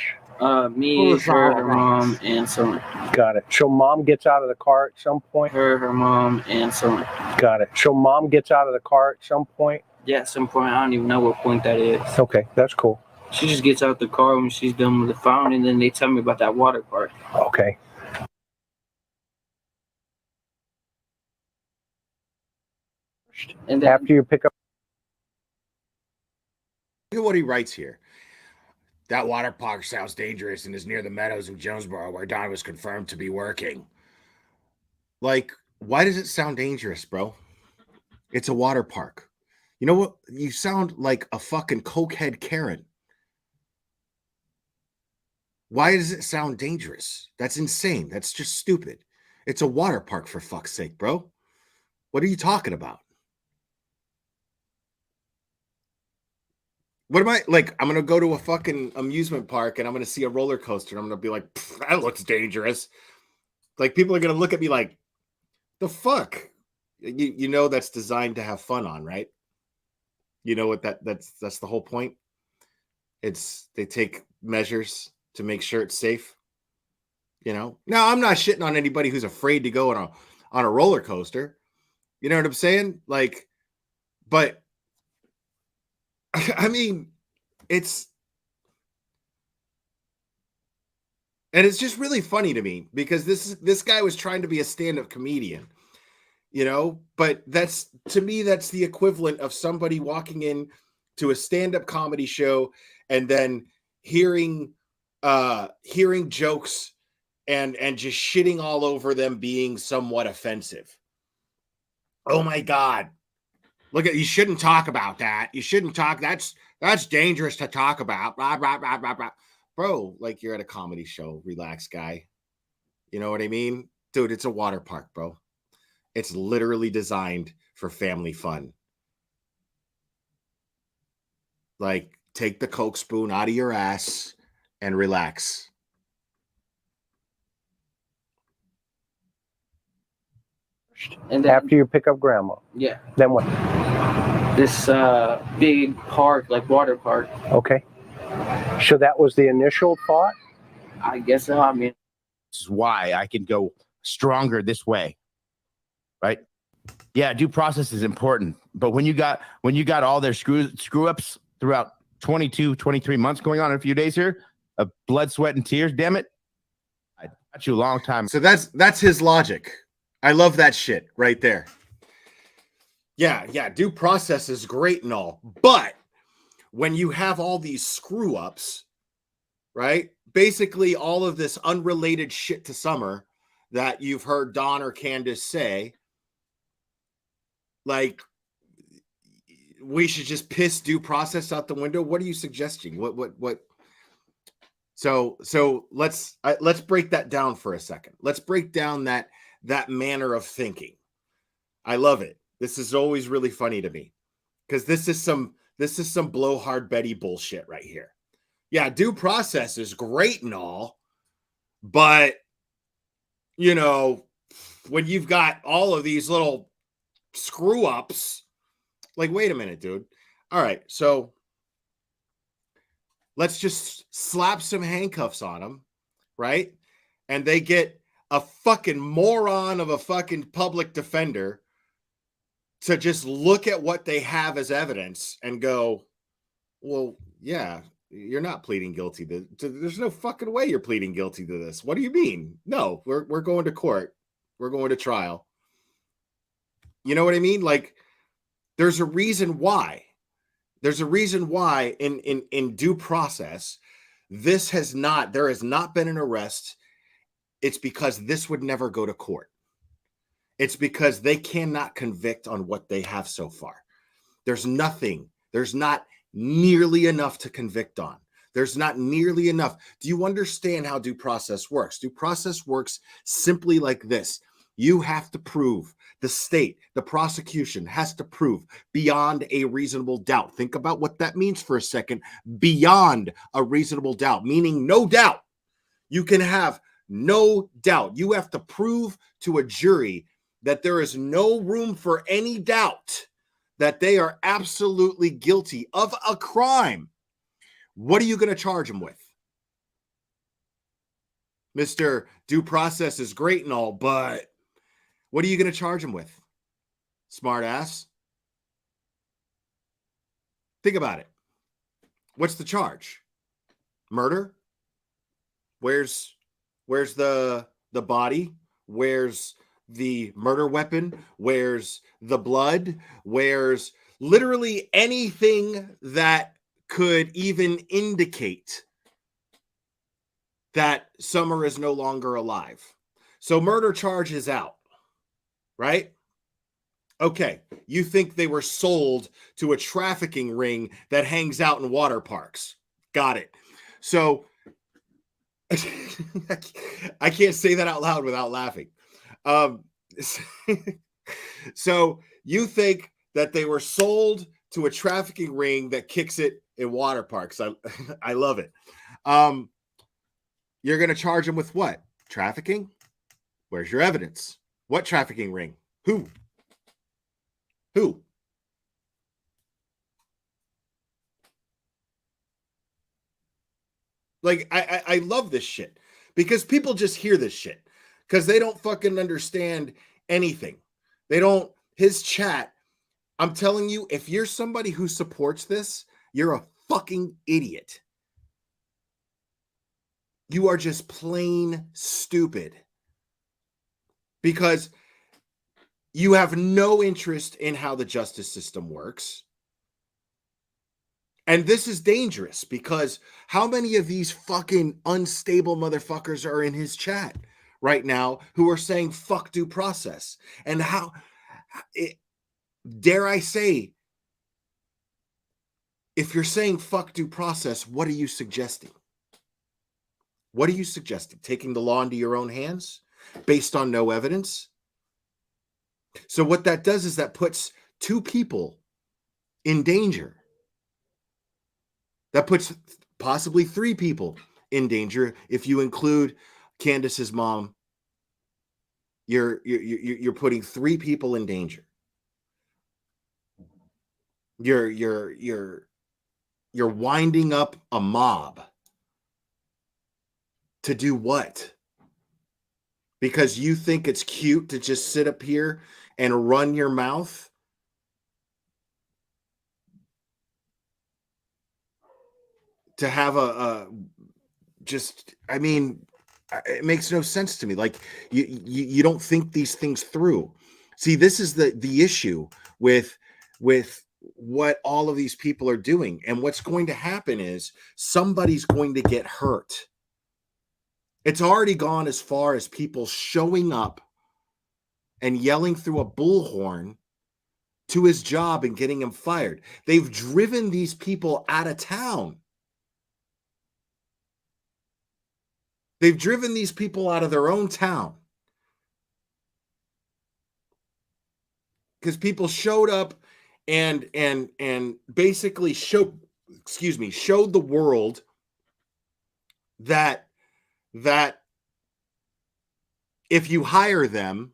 Me, Who's all her, of her us? mom, and someone. Got it. So mom gets out of the car at some point? Her mom, and someone. Got it. So mom gets out of the car at some point? Yeah, at some point. I don't even know what point that is. Okay, that's cool. She just gets out the car when she's done with the phone, and then they tell me about that water park. Okay. And then, after you pick up. Look at what he writes here. That water park sounds dangerous and is near the meadows in Jonesboro, where Don was confirmed to be working. Like, why does it sound dangerous, bro? It's a water park. You know what? You sound like a fucking cokehead Karen. Why does it sound dangerous? That's insane. That's just stupid. It's a water park, for fuck's sake, bro. What are you talking about? What am I like? I'm gonna go to a fucking amusement park and I'm gonna see a roller coaster and I'm gonna be like, that looks dangerous. Like, people are gonna look at me like, the fuck? You know that's designed to have fun on, right? You know what that's the whole point. It's they take measures to make sure it's safe. You know. Now I'm not shitting on anybody who's afraid to go on a roller coaster. You know what I'm saying? Like, but I mean, it's just really funny to me because this guy was trying to be a stand-up comedian, you know, but to me that's the equivalent of somebody walking in to a stand-up comedy show and then hearing jokes and just shitting all over them being somewhat offensive. Oh my God. Look at, you shouldn't talk about that. You shouldn't talk. That's dangerous to talk about. Blah, blah, blah, blah, blah. Bro, like you're at a comedy show. Relax, guy. You know what I mean? Dude, it's a water park, bro. It's literally designed for family fun. Like, take the Coke spoon out of your ass and relax. And then, After you pick up grandma. yeah, Then what? this big park, like water park. Okay. So that was the initial thought? I guess so. I mean, This is why I can go stronger this way. Right? Yeah, due process is important. But when you got all their screw ups throughout 22, 23 months going on in a few days here of blood, sweat, and tears, damn it. I got you a long time. So that's his logic. I love that shit right there. Yeah, due process is great and all. But when you have all these screw ups, right? Basically all of this unrelated shit to Summer that you've heard Don or Candace say, like, we should just piss due process out the window. What are you suggesting? What? So let's break that down for a second. Let's break down that manner of thinking. I love it. This is always really funny to me because this is some blowhard Betty bullshit right here. Yeah, due process is great and all, but you know, when you've got all of these little screw ups, like, wait a minute, dude. All right, so let's just slap some handcuffs on them, right? And they get a fucking moron of a fucking public defender to just look at what they have as evidence and go, well, yeah, you're not pleading guilty. There's no fucking way you're pleading guilty to this. What do you mean? No, we're going to court. We're going to trial. You know what I mean? Like, there's a reason why. There's a reason why in due process, there has not been an arrest. It's because this would never go to court. It's because they cannot convict on what they have so far. There's not nearly enough to convict on. There's not nearly enough. Do you understand how due process works? Due process works simply like this. You have to prove, the state, the prosecution has to prove beyond a reasonable doubt. Think about what that means for a second. Beyond a reasonable doubt, meaning no doubt. You can have no doubt. You have to prove to a jury that there is no room for any doubt that they are absolutely guilty of a crime. What are you going to charge them with? Mr. Due process is great and all, but what are you going to charge them with? Smart ass. Think about it. What's the charge? Murder? Where's the body? Where's the murder weapon? Where's the blood? Where's literally anything that could even indicate that Summer is no longer alive? So murder charge is out, right? Okay, you think they were sold to a trafficking ring that hangs out in water parks. Got it. So I can't say that out loud without laughing. So you think that they were sold to a trafficking ring that kicks it in water parks. I love it. You're going to charge them with what? Trafficking? Where's your evidence? What trafficking ring? Who? Like, I love this shit because people just hear this shit because they don't fucking understand anything. They don't, his chat, I'm telling you, if you're somebody who supports this, you're a fucking idiot. You are just plain stupid because you have no interest in how the justice system works. And this is dangerous because how many of these fucking unstable motherfuckers are in his chat right now who are saying fuck due process? And how, dare I say, if you're saying fuck due process, what are you suggesting? What are you suggesting? Taking the law into your own hands based on no evidence? So what that does is that puts two people in danger. That puts possibly three people in danger if you include Candace's mom. You're putting three people in danger. You're winding up a mob to do what? Because you think it's cute to just sit up here and run your mouth? To have I mean, it makes no sense to me. Like you don't think these things through. See, this is the issue with what all of these people are doing. And what's going to happen is somebody's going to get hurt. It's already gone as far as people showing up and yelling through a bullhorn to his job and getting him fired. They've driven these people out of town. They've driven these people out of their own town because people showed up and basically showed the world that if you hire them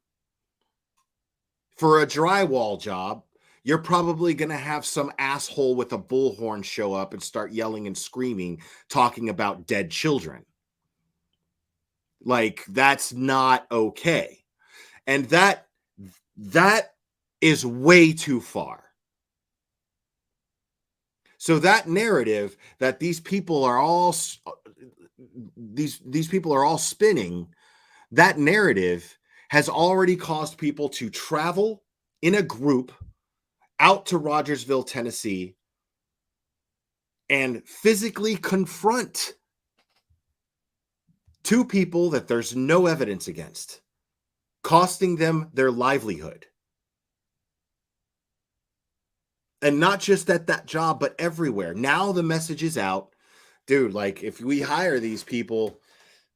for a drywall job, you're probably going to have some asshole with a bullhorn show up and start yelling and screaming, talking about dead children. Like, that's not okay. And that is way too far. So that narrative that these people are all spinning, that narrative has already caused people to travel in a group out to Rogersville, Tennessee, and physically confront two people that there's no evidence against, costing them their livelihood. And not just at that job, but everywhere. Now the message is out. Dude, like, if we hire these people,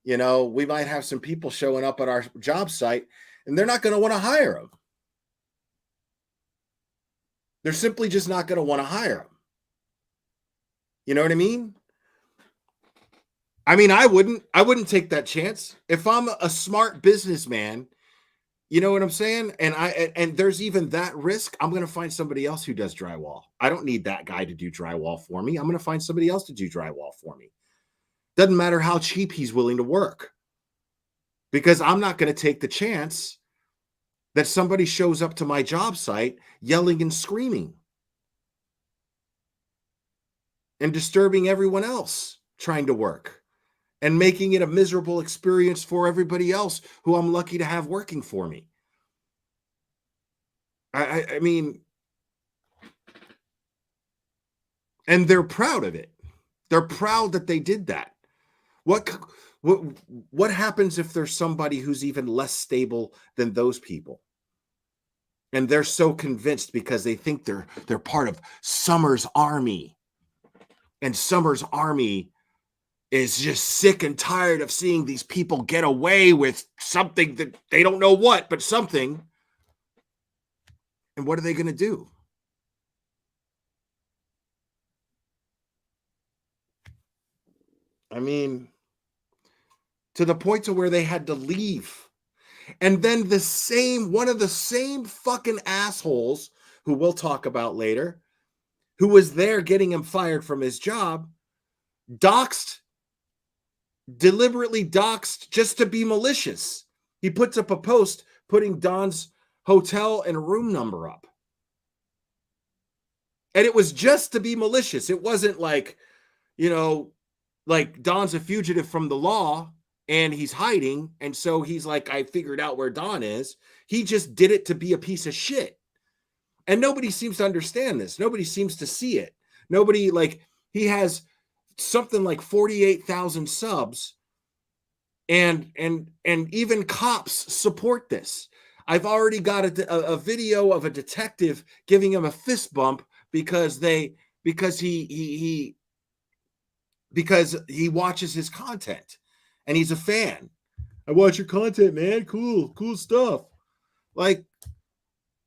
you know, we might have some people showing up at our job site and they're not going to want to hire them. They're simply just not going to want to hire them. You know what I mean? I mean, I wouldn't take that chance. If I'm a smart businessman, you know what I'm saying? And there's even that risk, I'm going to find somebody else who does drywall. I don't need that guy to do drywall for me. I'm going to find somebody else to do drywall for me. Doesn't matter how cheap he's willing to work. Because I'm not going to take the chance that somebody shows up to my job site yelling and screaming and disturbing everyone else trying to work and making it a miserable experience for everybody else who I'm lucky to have working for me. I mean, and they're proud of it. They're proud that they did that. What happens if there's somebody who's even less stable than those people? And they're so convinced because they think they're part of Summer's army. And Summer's army is just sick and tired of seeing these people get away with something that they don't know what, but something. And what are they going to do? I mean, to the point to where they had to leave. And then one of the same fucking assholes who we'll talk about later, who was there getting him fired from his job, doxed deliberately doxed just to be malicious. He puts up a post putting Don's hotel and room number up. And it was just to be malicious. It wasn't like, you know, like Don's a fugitive from the law and he's hiding. And so he's like, I figured out where Don is. He just did it to be a piece of shit. And nobody seems to understand this. Nobody seems to see it. Nobody, like, he has something like 48,000 subs. And even cops support this. I've already got a video of a detective giving him a fist bump because he watches his content and he's a fan. I watch your content, man. Cool stuff. Like,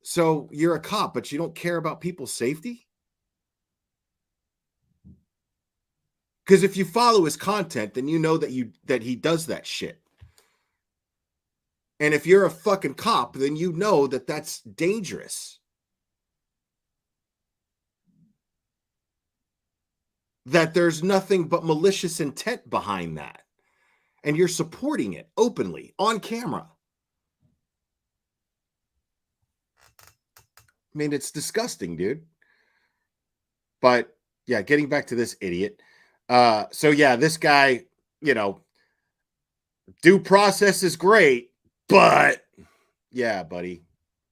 so you're a cop, but you don't care about people's safety? Because if you follow his content, then you know that he does that shit. And if you're a fucking cop, then you know that that's dangerous. That there's nothing but malicious intent behind that. And you're supporting it openly on camera. I mean, it's disgusting, dude. But yeah, getting back to this idiot. So yeah, this guy, you know, due process is great, but yeah, buddy.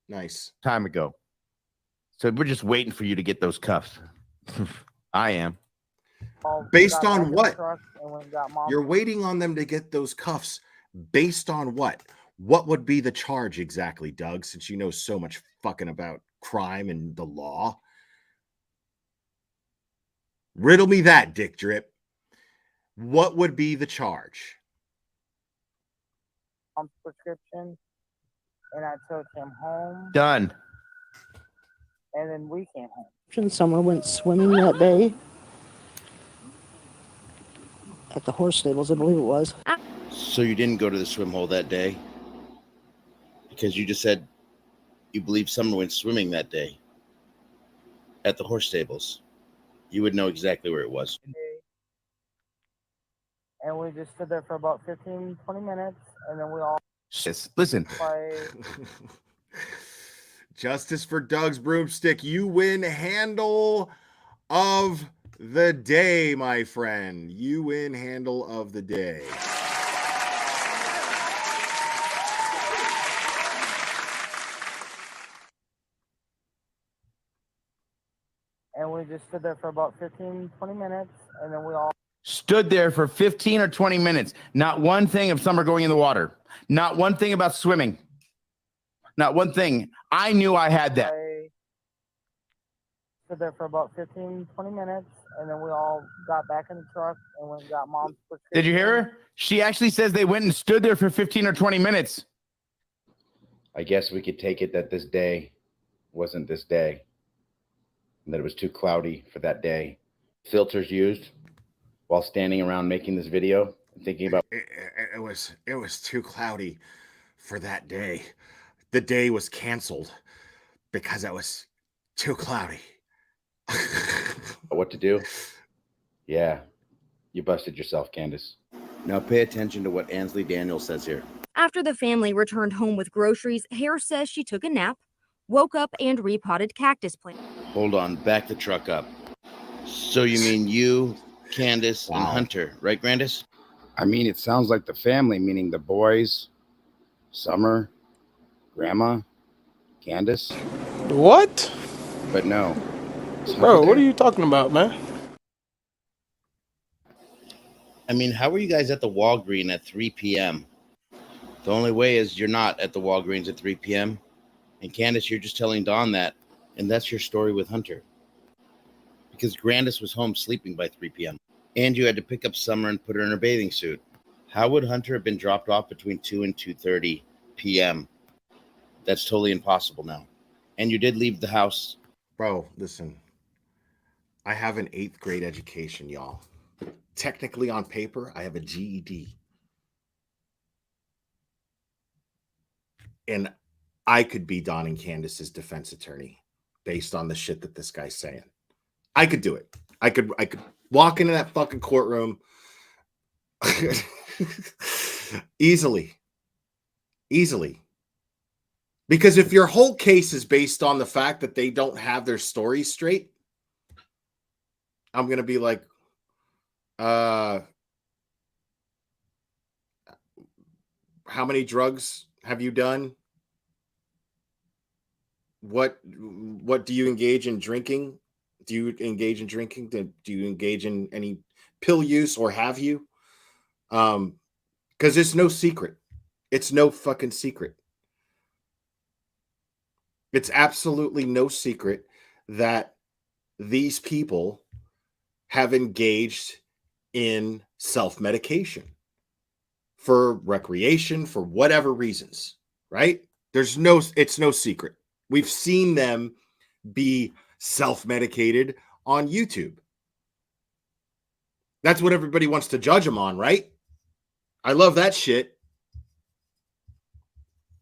Nice. Time ago. So we're just waiting for you to get those cuffs. I am. Based on what? You're waiting on them to get those cuffs. Based on what? What would be the charge exactly, Doug, since you know so much fucking about crime and the law? Riddle me that, Dick Drip. What would be the charge? Prescription, and I took him home. Done. And then we came home. Summer went swimming that day at the horse stables, I believe it was. So you didn't go to the swim hole that day? Because you just said you believe Summer went swimming that day at the horse stables. You would know exactly where it was. And we just stood there for about 15, 20 minutes, and then we all... Listen. Justice for Doug's broomstick. You win handle of the day, my friend. You win handle of the day. And we just stood there for about 15, 20 minutes, and then we all... Stood there for 15 or 20 minutes. Not one thing of Summer going in the water. Not one thing about swimming. Not one thing. I knew I had that. I stood there for about 15, 20 minutes, and then we all got back in the truck and went and got Mom's prescription. Did you hear her? She actually says they went and stood there for 15 or 20 minutes. I guess we could take it that this day wasn't this day. And that it was too cloudy for that day. Filters used while standing around making this video and thinking about it was too cloudy for that day. The day was canceled because it was too cloudy. what to do. Yeah, you busted yourself, Candace. Now pay attention to what Ansley Daniels says here. After the family returned home with groceries, Hare says she took a nap, woke up, and repotted cactus plants. Hold on, back the truck up. So you mean you, Candace, and Hunter, right, Grandis? I mean, it sounds like the family, meaning the boys, Summer, Grandma, Candace. What? But no. Bro, what are you talking about, man? I mean, how were you guys at the Walgreens at 3 p.m.? The only way is you're not at the Walgreens at 3 p.m. And Candace, you're just telling Dawn that, and that's your story with Hunter. Because Grandis was home sleeping by 3 p.m. And you had to pick up Summer and put her in her bathing suit. How would Hunter have been dropped off between 2 and 2:30 p.m.? That's totally impossible now. And you did leave the house. Bro, listen. I have an 8th grade education, y'all. Technically on paper, I have a GED. And I could be Dawn and Candace's defense attorney based on the shit that this guy's saying. I could do it. I could walk into that fucking courtroom. Easily. Because if your whole case is based on the fact that they don't have their story straight, I'm going to be like, how many drugs have you done? What do you engage in drinking? Do you engage in drinking? Do you engage in any pill use, or have you? Because it's no secret. It's no fucking secret. It's absolutely no secret that these people have engaged in self-medication for recreation, for whatever reasons, right? It's no secret. We've seen them be self-medicated on YouTube. That's what everybody wants to judge them on, right? I love that shit.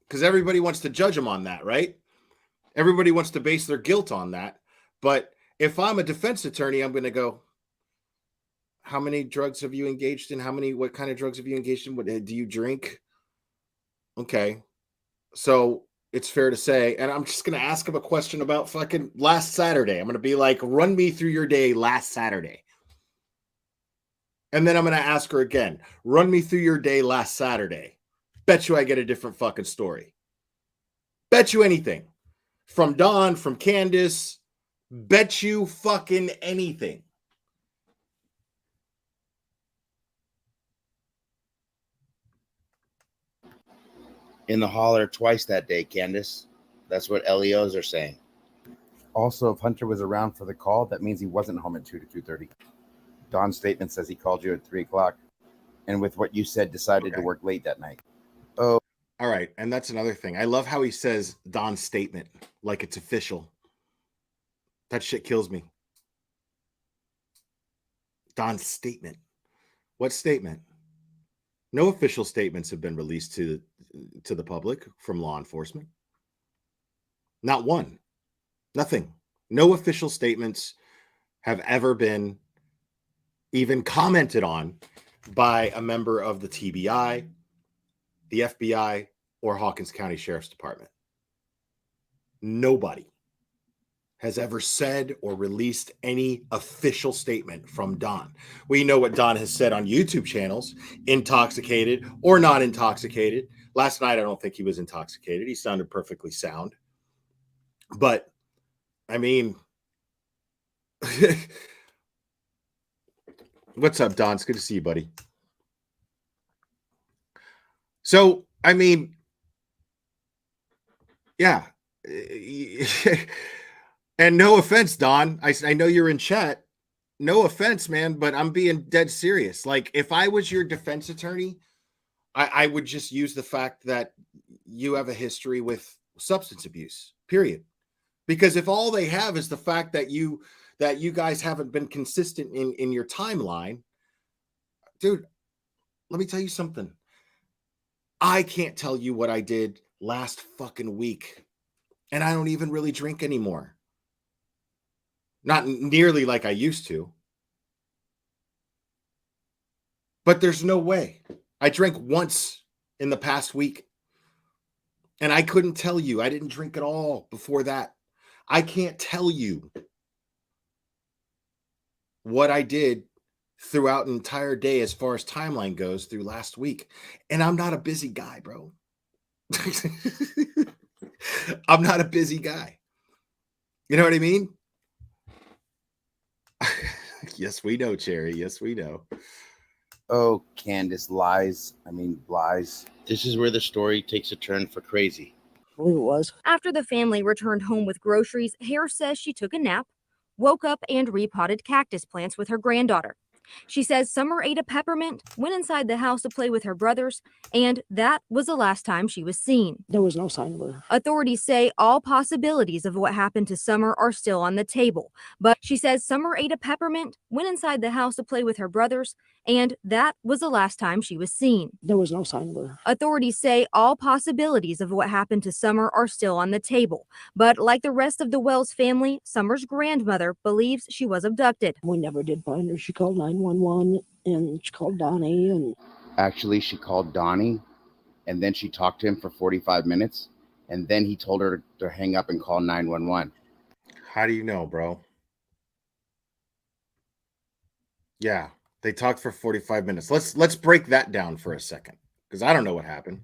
Because everybody wants to judge them on that, right? Everybody wants to base their guilt on that. But if I'm a defense attorney, I'm going to go, how many drugs have you engaged in? What kind of drugs have you engaged in? What do you drink? Okay. So it's fair to say, and I'm just going to ask him a question about fucking last Saturday. I'm going to be like, run me through your day last Saturday. And then I'm going to ask her again, run me through your day last Saturday. Bet you I get a different fucking story. Bet you anything. From Dawn, from Candace, bet you fucking anything. In the holler twice that day, Candace. That's what LEOs are saying. Also, if Hunter was around for the call, that means he wasn't home at 2 to 2:30. Don's statement says he called you at 3 o'clock. And with what you said, decided to work late that night. Oh, all right. And that's another thing. I love how he says Don's statement like it's official. That shit kills me. Don's statement. What statement? No official statements have been released to the public from law enforcement. Not one. Nothing. No official statements have ever been even commented on by a member of the TBI, the FBI, or Hawkins County Sheriff's Department. Nobody has ever said or released any official statement from Don. We know what Don has said on YouTube channels, intoxicated or not intoxicated. Last night, I don't think he was intoxicated. He sounded perfectly sound. But, I mean, what's up, Don? It's good to see you, buddy. So, I mean, yeah. And no offense, Don. I know you're in chat. No offense, man, but I'm being dead serious. Like, if I was your defense attorney, I would just use the fact that you have a history with substance abuse, period. Because if all they have is the fact that you guys haven't been consistent in your timeline, dude, let me tell you something. I can't tell you what I did last fucking week. And I don't even really drink anymore. Not nearly like I used to. But there's no way. I drank once in the past week. And I couldn't tell you. I didn't drink at all before that. I can't tell you what I did throughout an entire day as far as timeline goes through last week. And I'm not a busy guy, bro. I'm not a busy guy. You know what I mean? Yes, we know, Cherry. Yes, we know. Oh, Candace, lies. I mean, lies. This is where the story takes a turn for crazy. I believe it was. After the family returned home with groceries, Hare says she took a nap, woke up, and repotted cactus plants with her granddaughter. She says Summer ate a peppermint, went inside the house to play with her brothers, and that was the last time she was seen. There was no sign of her. Authorities say all possibilities of what happened to Summer are still on the table, but she says Summer ate a peppermint, went inside the house to play with her brothers, and that was the last time she was seen. There was no sign of her. Authorities say all possibilities of what happened to Summer are still on the table, but like the rest of the Wells family, Summer's grandmother believes she was abducted. We never did find her. She called 911 and she called Donnie, and Actually, she called Donnie, and then she talked to him for 45 minutes, and then he told her to hang up and call 911. How do you know, bro? Yeah, they talked for 45 minutes. Let's break that down for a second, because I don't know what happened.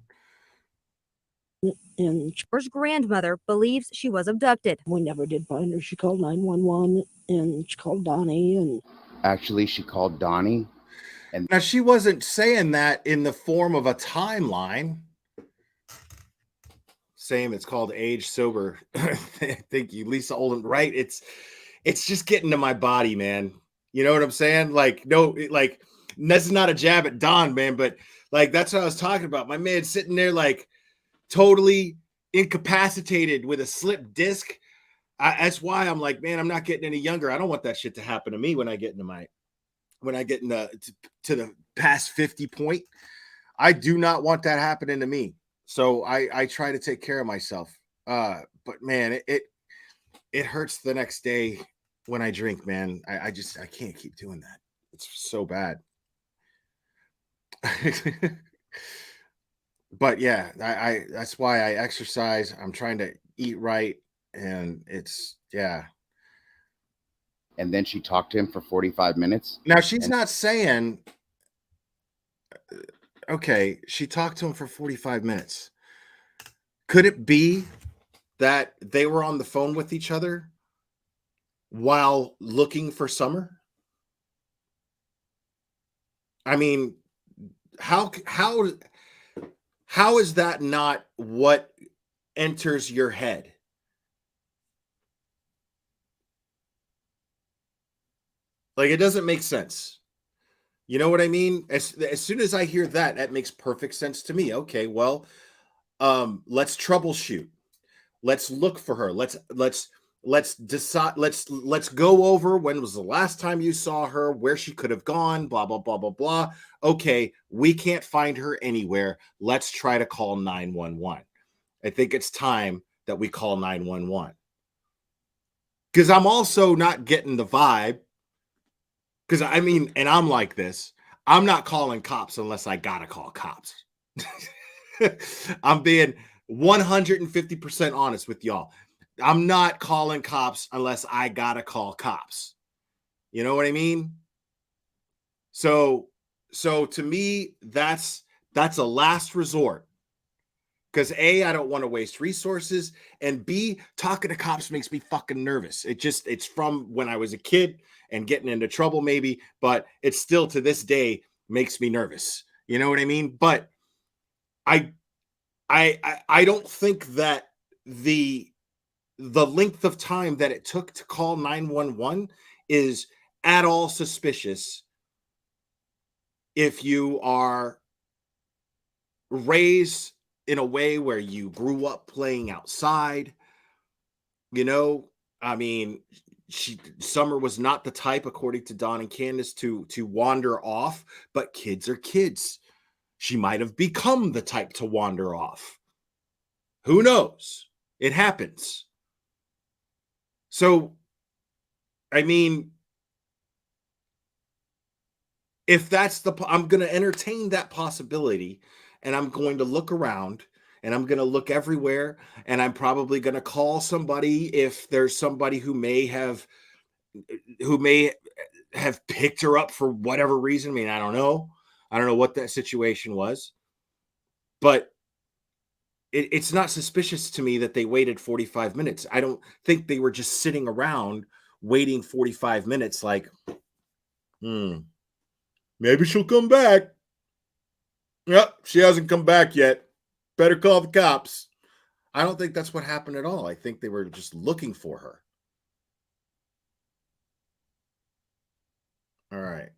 and Her grandmother believes she was abducted. we never did find her. She called 911, and she called Donnie, and Actually, she called Donnie, and Now, she wasn't saying that in the form of a timeline. Same, it's called age sober. Thank you, Lisa Olin. Right? It's just getting to my body, man. You know what I'm saying? Like, no, like this is not a jab at Don, man, but like that's what I was talking about. My man sitting there like totally incapacitated with a slip disc. That's why I'm like, man, I'm not getting any younger. I don't want that shit to happen to me when I get into to the past 50 point. I do not want that happening to me. So I try to take care of myself. But man, it hurts the next day when I drink, man. I can't keep doing that. It's so bad. But yeah, I that's why I exercise. I'm trying to eat right, and it's yeah. and then she talked to him for 45 minutes. Now she's And- not saying okay, she talked to him for 45 minutes. Could it be that they were on the phone with each other while looking for Summer? I mean, how is that not what enters your head? Like, it doesn't make sense. You know what I mean? As soon as I hear that, that makes perfect sense to me. Okay, well, let's troubleshoot. Let's look for her. Let's decide. Let's go over when was the last time you saw her, where she could have gone, blah blah blah blah blah. Okay, we can't find her anywhere. Let's try to call 911. I think it's time that we call 911. Because I'm also not getting the vibe. Because I mean, and I'm like this, I'm not calling cops unless I gotta call cops. I'm being 150% honest with y'all. I'm not calling cops unless I gotta call cops. You know what I mean? So to me, that's a last resort. Because A, I don't want to waste resources, and B, talking to cops makes me fucking nervous. It's from when I was a kid and getting into trouble maybe, but it still to this day makes me nervous. You know what I mean? But I don't think that the length of time that it took to call 911 is at all suspicious if you are raised in a way where you grew up playing outside. You know, I mean, Summer was not the type, according to Don and Candace, to wander off, but kids are kids. She might have become the type to wander off. Who knows? It happens. So, I mean, if that's I'm going to entertain that possibility, and I'm going to look around, and I'm going to look everywhere, and I'm probably going to call somebody if there's somebody who may have picked her up for whatever reason. I mean, I don't know what that situation was, but it's not suspicious to me that they waited 45 minutes. I don't think they were just sitting around waiting 45 minutes like, maybe she'll come back. Yep, she hasn't come back yet. Better call the cops. I don't think that's what happened at all. I think they were just looking for her. All right.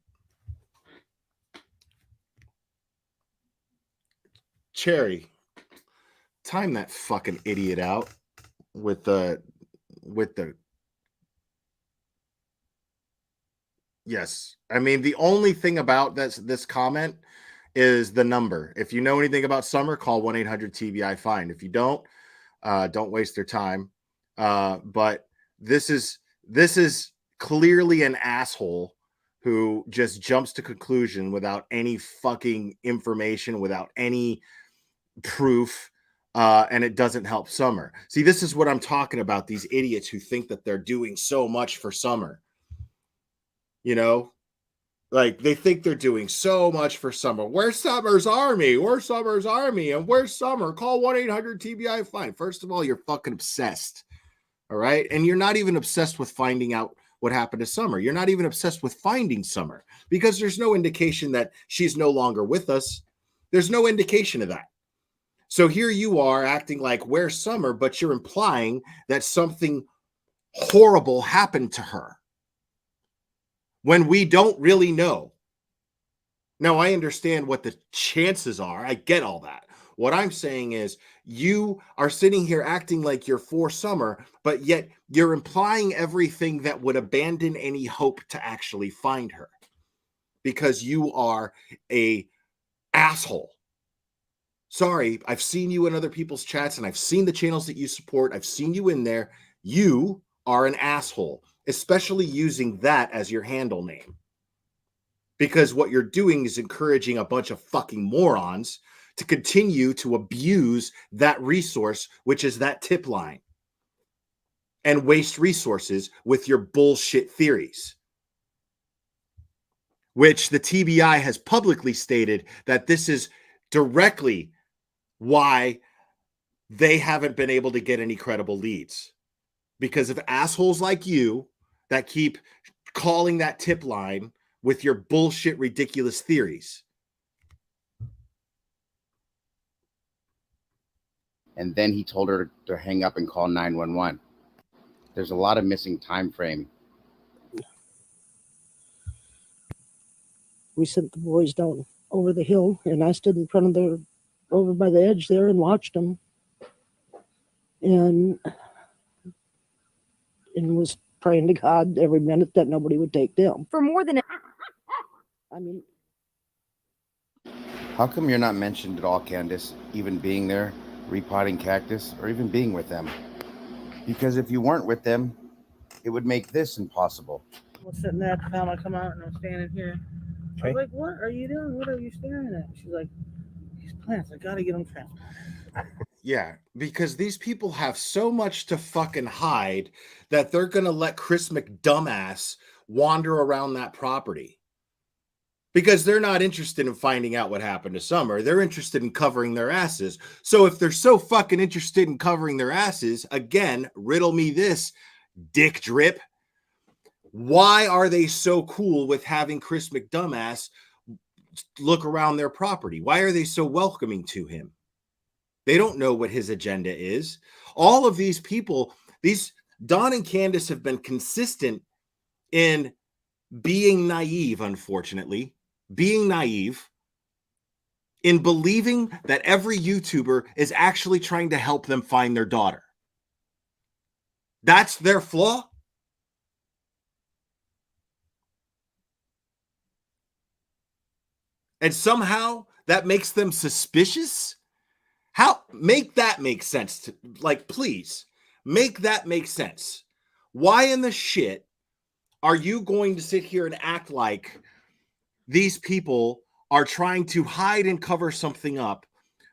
Cherry, time that fucking idiot out with the yes. I mean, the only thing about this comment is the number. If you know anything about Summer, call 1-800-TBI-FIND. If you don't waste their time. But this is clearly an asshole who just jumps to conclusion without any fucking information, without any proof, and it doesn't help Summer. See, this is what I'm talking about. These idiots who think that they're doing so much for Summer. You know, like they think they're doing so much for Summer. Where's Summer's army? Where's Summer's army? And where's Summer? Call 1-800-TBI fine. First of all, you're fucking obsessed. All right. And you're not even obsessed with finding out what happened to Summer. You're not even obsessed with finding Summer because there's no indication that she's no longer with us. There's no indication of that. So here you are acting like where's Summer, but you're implying that something horrible happened to her when we don't really know. Now, I understand what the chances are. I get all that. What I'm saying is you are sitting here acting like you're for Summer, but yet you're implying everything that would abandon any hope to actually find her because you are a asshole. Sorry, I've seen you in other people's chats and I've seen the channels that you support. I've seen you in there. You are an asshole, especially using that as your handle name. Because what you're doing is encouraging a bunch of fucking morons to continue to abuse that resource, which is that tip line, and waste resources with your bullshit theories. Which the TBI has publicly stated that this is directly why they haven't been able to get any credible leads. Because of assholes like you that keep calling that tip line with your bullshit, ridiculous theories. And then he told her to hang up and call 911. There's a lot of missing time frame. We sent the boys down over the hill, and I stood in front of the, over by the edge there and watched them. And was praying to God every minute that nobody would take them. For more than I mean, How come you're not mentioned at all, Candace, even being there, repotting cactus, or even being with them? Because if you weren't with them, it would make this impossible. I was sitting there at the time I come out and I'm standing here. I was like, what are you doing? What are you staring at? She's like, these plants, I gotta get them transplanted. Yeah, because these people have so much to fucking hide that they're going to let Chris McDumbass wander around that property. Because they're not interested in finding out what happened to Summer. They're interested in covering their asses. So if they're so fucking interested in covering their asses, again, riddle me this, dick drip. Why are they so cool with having Chris McDumbass look around their property? Why are they so welcoming to him? They don't know what his agenda is. All of these people, these Don and Candace have been consistent in being naive, unfortunately, being naive in believing that every YouTuber is actually trying to help them find their daughter. That's their flaw. And somehow that makes them suspicious. How make that make sense? To, like, please make that make sense. Why in the shit are you going to sit here and act like these people are trying to hide and cover something up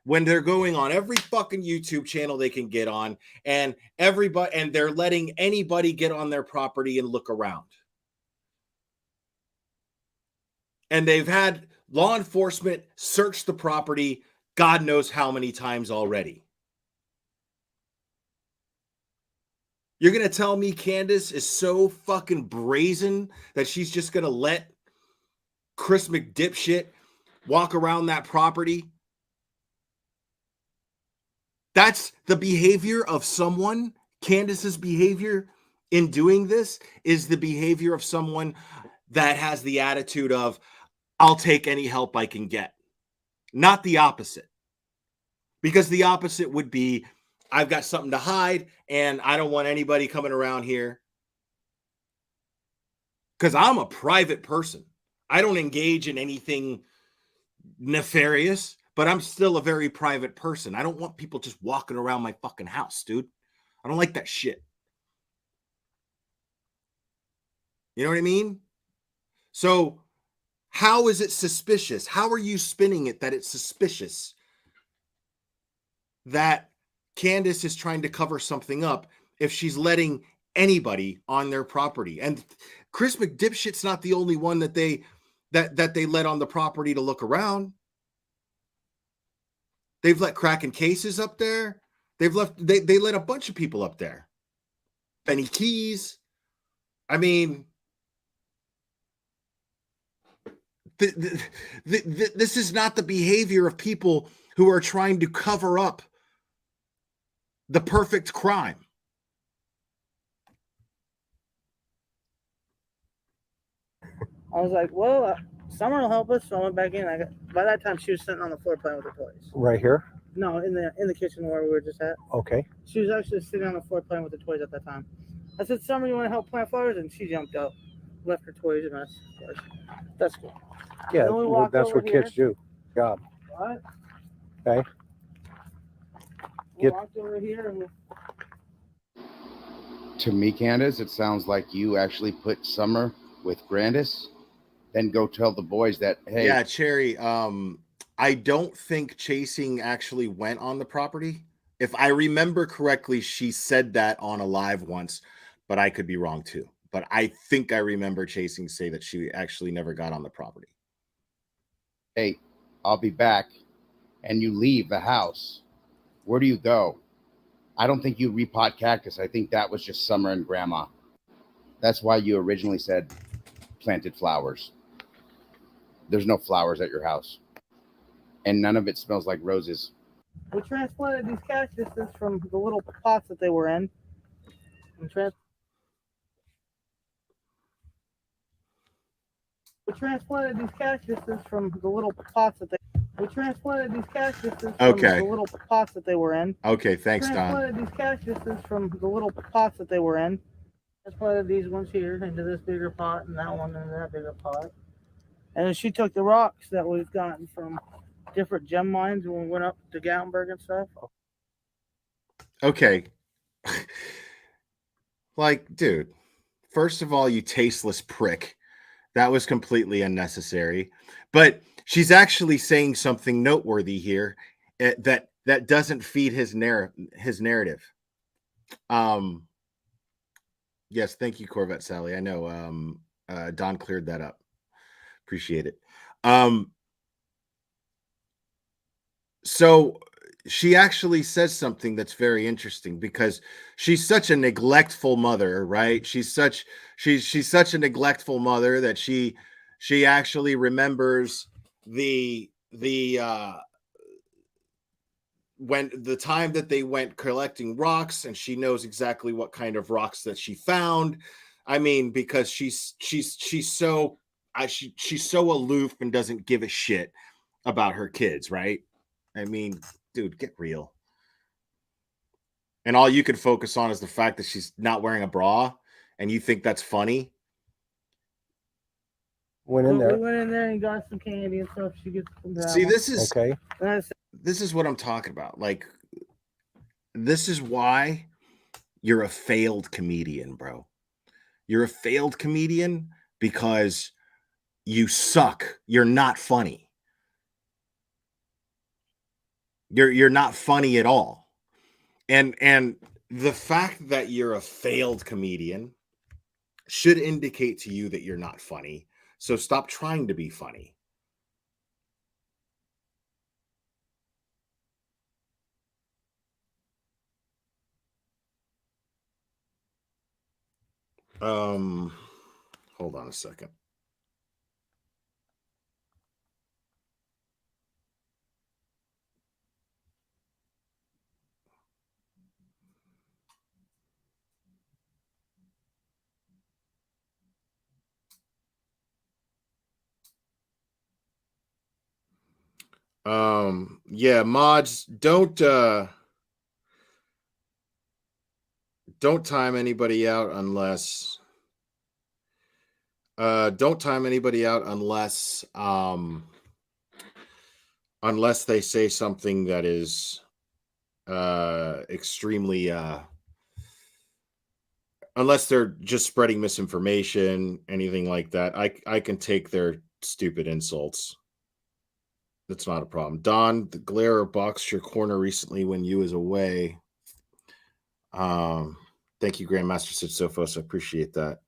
when they're going on every fucking YouTube channel they can get on, and everybody, and they're letting anybody get on their property and look around? And they've had law enforcement search the property God knows how many times already. You're going to tell me Candace is so fucking brazen that she's just going to let Chris McDipshit walk around that property? That's the behavior of someone. Candace's behavior in doing this is the behavior of someone that has the attitude of, I'll take any help I can get. Not the opposite. Because the opposite would be, I've got something to hide and I don't want anybody coming around here. Because I'm a private person. I don't engage in anything nefarious, but I'm still a very private person. I don't want people just walking around my fucking house, dude. I don't like that shit. You know what I mean? So how is it suspicious? How are you spinning it that it's suspicious that Candace is trying to cover something up if she's letting anybody on their property? And Chris McDipshit's not the only one that they let on the property to look around. They've let Kraken Cases up there. They let a bunch of people up there. Benny Keys. I mean, this is not the behavior of people who are trying to cover up the perfect crime. I was like, well, Summer will help us. So I went back in. By that time, she was sitting on the floor playing with her toys. Right here? No, in the kitchen where we were just at. Okay. She was actually sitting on the floor playing with the toys at that time. I said, Summer, you want to help plant flowers? And she jumped up, left her toys and us. That's cool. Yeah, Then we well, walked that's over what kids do. Job. What? Okay. We walked over here and To me, Candace, it sounds like you actually put Summer with Grandis, then go tell the boys that, hey. Yeah, Cherry, I don't think Chasing actually went on the property. If I remember correctly, she said that on a live once, but I could be wrong too. But I think I remember Chasing say that she actually never got on the property. Hey, I'll be back, and you leave the house. Where do you go? I don't think you repot cactus. I think that was just Summer and Grandma. That's why you originally said planted flowers. There's no flowers at your house, and none of it smells like roses. we transplanted these cactuses from the little pots that they were in. We transplanted these cactuses from the little pots that they. We transplanted these cactuses from the little pots that they were in. Okay, thanks, Don. Transplanted these cactuses from the little pots that they were in. Transplanted these ones here into this bigger pot and that one into that bigger pot. And then she took the rocks that we've gotten from different gem mines when we went up to Gatlinburg and stuff. Okay. Like, dude, first of all, you tasteless prick. That was completely unnecessary. But she's actually saying something noteworthy here that doesn't feed his narrative. Yes, thank you, Corvette Sally. I know Don cleared that up. Appreciate it. So she actually says something that's very interesting because she's such a neglectful mother, right? She's such a neglectful mother that she actually remembers when the time that they went collecting rocks, and she knows exactly what kind of rocks that she found. I mean, because she's so aloof and doesn't give a shit about her kids, right? I mean, dude, get real. And all you can focus on is the fact that she's not wearing a bra, and you think that's funny. Went in there. We went in there and got some candy and stuff. She gets some grandma. See, this is okay. This is what I'm talking about. Like, this is why you're a failed comedian, bro. You're a failed comedian because you suck. You're not funny. You're not funny at all. And the fact that you're a failed comedian should indicate to you that you're not funny. So stop trying to be funny. Hold on a second. Yeah, mods, don't time anybody out unless unless they say something that is extremely unless they're just spreading misinformation, anything like that, I can take their stupid insults. That's not a problem. Don, the glare boxed your corner recently when you was away. Thank you, Grandmaster Sid Sophos. I appreciate that.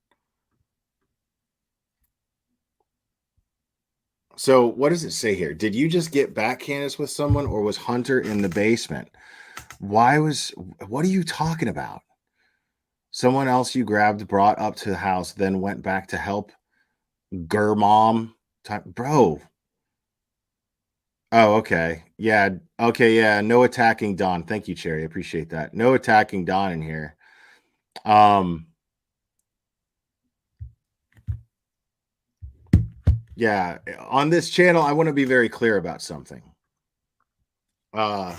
So what does it say here? Did you just get back, Candace, with someone, or was Hunter in the basement? What are you talking about? Someone else you grabbed, brought up to the house, then went back to help Mom. Bro. Oh, okay. Yeah. Okay. Yeah. No attacking Don. Thank you, Cherry. I appreciate that. No attacking Don in here. Yeah. On this channel, I want to be very clear about something. Oh,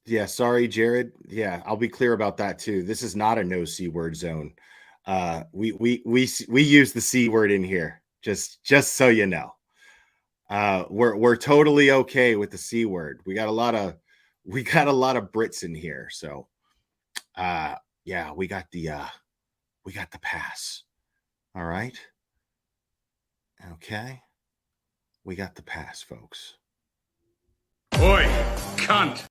yeah. Sorry, Jared. Yeah, I'll be clear about that too. This is not a no C word zone. We use the C word in here. Just so you know. We're totally okay with the C word. We got a lot of Brits in here. So yeah, we got the pass. All right. Okay. We got the pass, folks. Oi, cunt.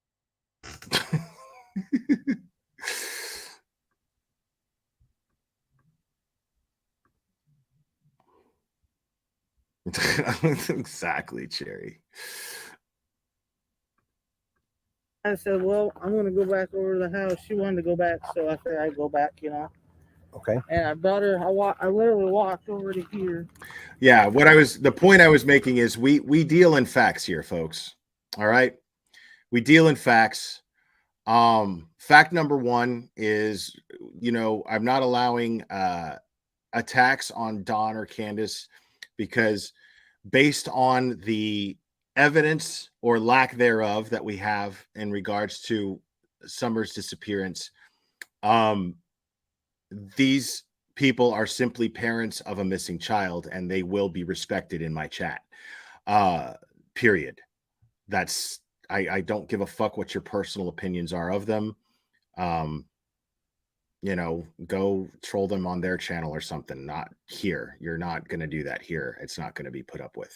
Exactly, Cherry. I said, well, I'm going to go back over to the house. She wanted to go back, so I said I'd go back, you know. Okay. And I brought her, I literally walked over to here. Yeah, the point I was making is we deal in facts here, folks. All right. We deal in facts. Fact number one is, I'm not allowing attacks on Don or Candace because based on the evidence or lack thereof that we have in regards to Summer's disappearance, these people are simply parents of a missing child and they will be respected in my chat. Period. I don't give a fuck what your personal opinions are of them. Go troll them on their channel or something, not here. You're not going to do that here. It's not going to be put up with.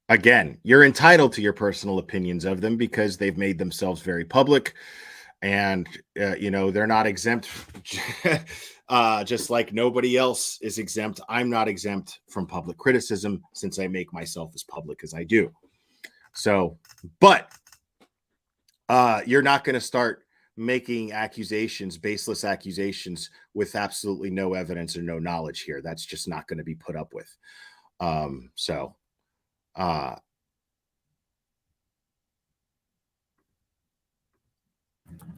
Again, you're entitled to your personal opinions of them because they've made themselves very public and, they're not exempt. Just like nobody else is exempt. I'm not exempt from public criticism since I make myself as public as I do. So, but you're not going to start making accusations, baseless accusations with absolutely no evidence or no knowledge here. That's just not going to be put up with.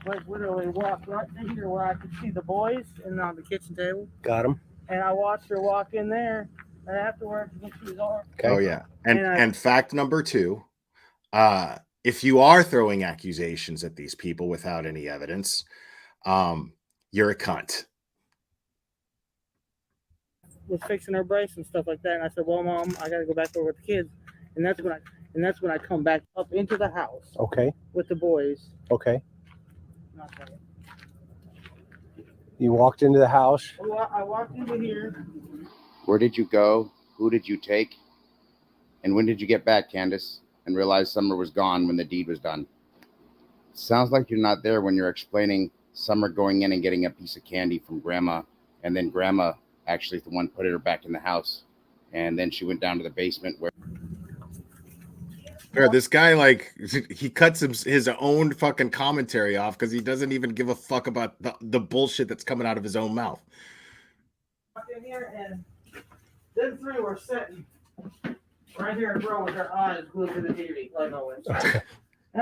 Like literally walked right in here where I could see the boys and on the kitchen table. Got them. And I watched her walk in there, and afterwards when she was on. Okay. Oh yeah, and fact number two, if you are throwing accusations at these people without any evidence, you're a cunt. Was fixing her brace and stuff like that, and I said, "Well, Mom, I got to go back over with the kids," and that's when I come back up into the house. Okay. With the boys. Okay. You walked into the house. I walked into here. Where did you go? Who did you take? And when did you get back, Candace, and realize Summer was gone when the deed was done? Sounds like you're not there when you're explaining Summer going in and getting a piece of candy from Grandma, and then Grandma actually the one put her back in the house, and then she went down to the basement where. This guy, he cuts his own fucking commentary off because he doesn't even give a fuck about the bullshit that's coming out of his own mouth. In here, and them three were sitting right here in row with their eyes glued to the TV. Like always. And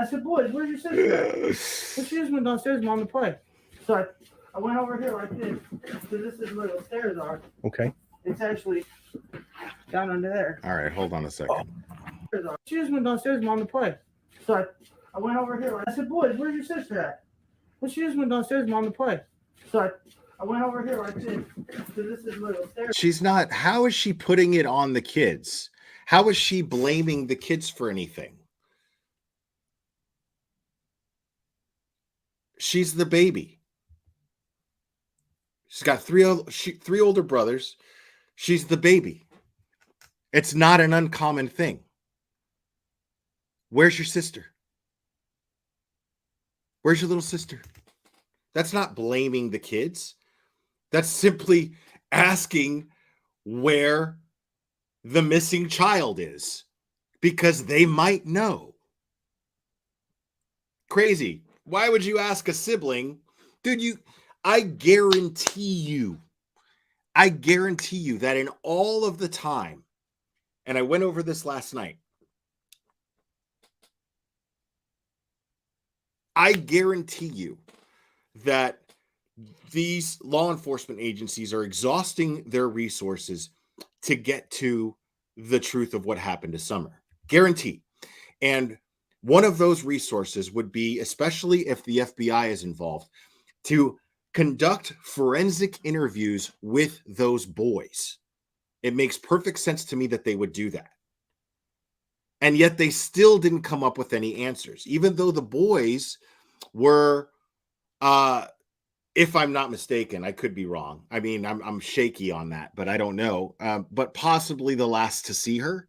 I said, "Boys, where's your sister at?" Well, she just went downstairs, Mom, to play. So I went over here like this. So this is where the stairs are. Okay. It's actually down under there. All right, hold on a second. She just went downstairs, Mom, to play. So I went over here. I said, "Boys, where's your sister at?" Well, she just went downstairs, Mom, to play. So I went over here like this. So this is where the stairs. She's not. How is she putting it on the kids? How is she blaming the kids for anything? She's the baby. She's got three older brothers. She's the baby. It's not an uncommon thing. Where's your sister? Where's your little sister? That's not blaming the kids. That's simply asking where the missing child is, because they might know. Crazy. Why would you ask a sibling? Dude, I guarantee you that in all of the time, and I went over this last night, I guarantee you that these law enforcement agencies are exhausting their resources to get to the truth of what happened to Summer. Guarantee. And one of those resources would be, especially if the FBI is involved, to conduct forensic interviews with those boys. It makes perfect sense to me that they would do that. And yet they still didn't come up with any answers, even though the boys were, if I'm not mistaken, I could be wrong. I mean, I'm shaky on that, but I don't know. But possibly the last to see her.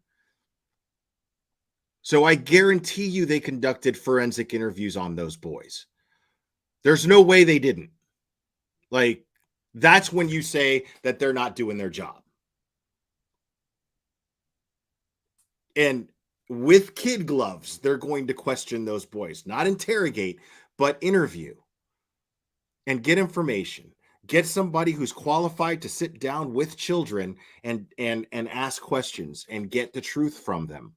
So I guarantee you they conducted forensic interviews on those boys. There's no way they didn't. Like, that's when you say that they're not doing their job. And with kid gloves, they're going to question those boys, not interrogate, but interview and get information. Get somebody who's qualified to sit down with children and ask questions and get the truth from them.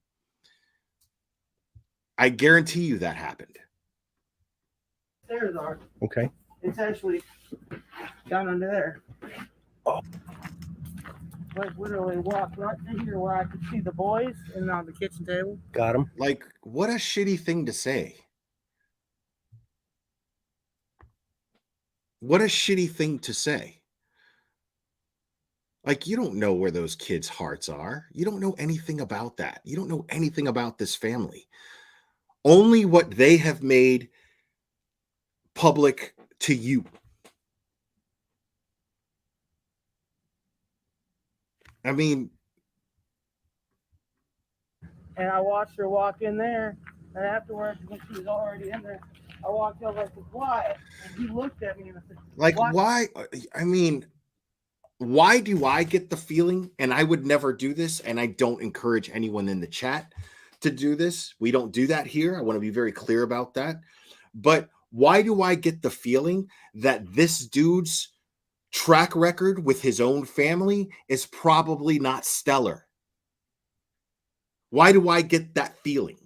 I guarantee you that happened. Stairs are. Okay. It's actually down under there. Oh. Like literally walk right in here where I could see the boys and on the kitchen table. Got him. Like, what a shitty thing to say. What a shitty thing to say. Like, you don't know where those kids' hearts are. You don't know anything about that. You don't know anything about this family. Only what they have made public to you. I mean, And I watched her walk in there, and afterwards, when she was already in there, I walked over to Wyatt, and he looked at me and I said, like, "Why?" why? I mean, why do I get the feeling, and I would never do this, and I don't encourage anyone in the chat to do this. We don't do that here. I want to be very clear about that. But why do I get the feeling that this dude's track record with his own family is probably not stellar? Why do I get that feeling?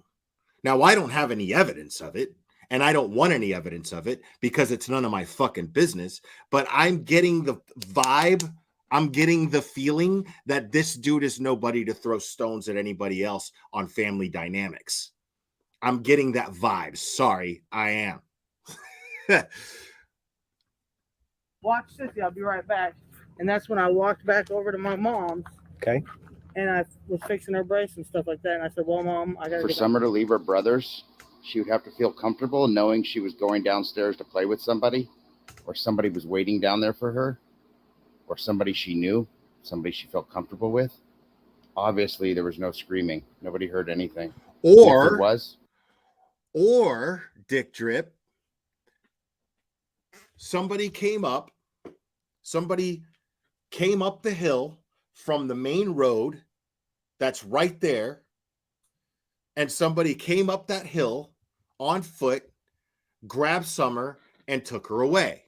Now, I don't have any evidence of it, and I don't want any evidence of it because it's none of my fucking business, but I'm getting the vibe, I'm getting the feeling that this dude is nobody to throw stones at anybody else on family dynamics. I'm getting that vibe. Sorry, I am. "Watch Sissy, I'll be right back." And that's when I walked back over to my mom's. Okay. And I was fixing her brace and stuff like that. And I said, "Well, Mom, I got to For get Summer to leave her brothers, she would have to feel comfortable knowing she was going downstairs to play with somebody, or somebody was waiting down there for her, or somebody she knew, somebody she felt comfortable with. Obviously, there was no screaming. Nobody heard anything. Or if there was, or Dick Drip, somebody came up the hill from the main road that's right there, and somebody came up that hill on foot, grabbed Summer, and took her away.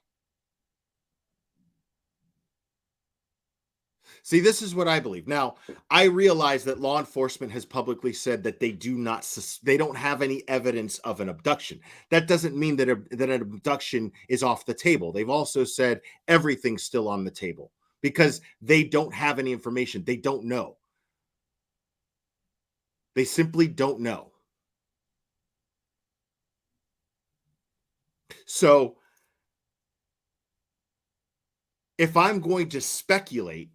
See, this is what I believe. Now, I realize that law enforcement has publicly said that they don't have any evidence of an abduction. That doesn't mean that an abduction is off the table. They've also said everything's still on the table because they don't have any information. They don't know. They simply don't know. So, if I'm going to speculate,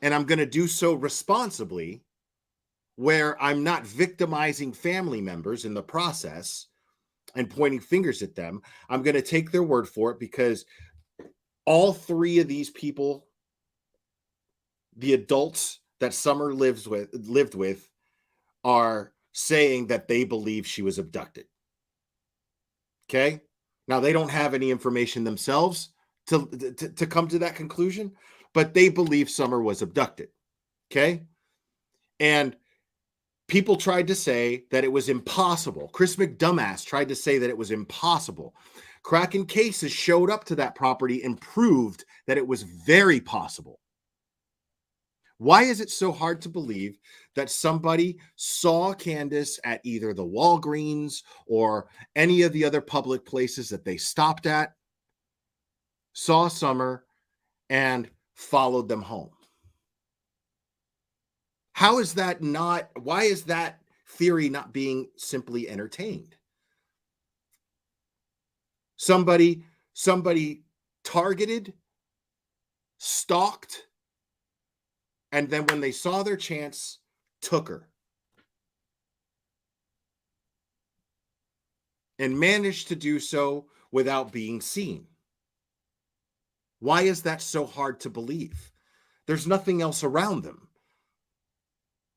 and I'm going to do so responsibly, where I'm not victimizing family members in the process, and pointing fingers at them. I'm going to take their word for it because all three of these people, the adults that Summer lived with, are saying that they believe she was abducted. Okay? Now, they don't have any information themselves to come to that conclusion, but they believe Summer was abducted. Okay? And people tried to say that it was impossible. Chris McDumbass tried to say that it was impossible. Kraken cases showed up to that property and proved that it was very possible. Why is it so hard to believe that somebody saw Candace at either the Walgreens or any of the other public places that they stopped at, saw Summer, and followed them home? How is that not? Why is that theory not being simply entertained? Somebody targeted, stalked, and then when they saw their chance, took her. And managed to do so without being seen. Why is that so hard to believe? There's nothing else around them.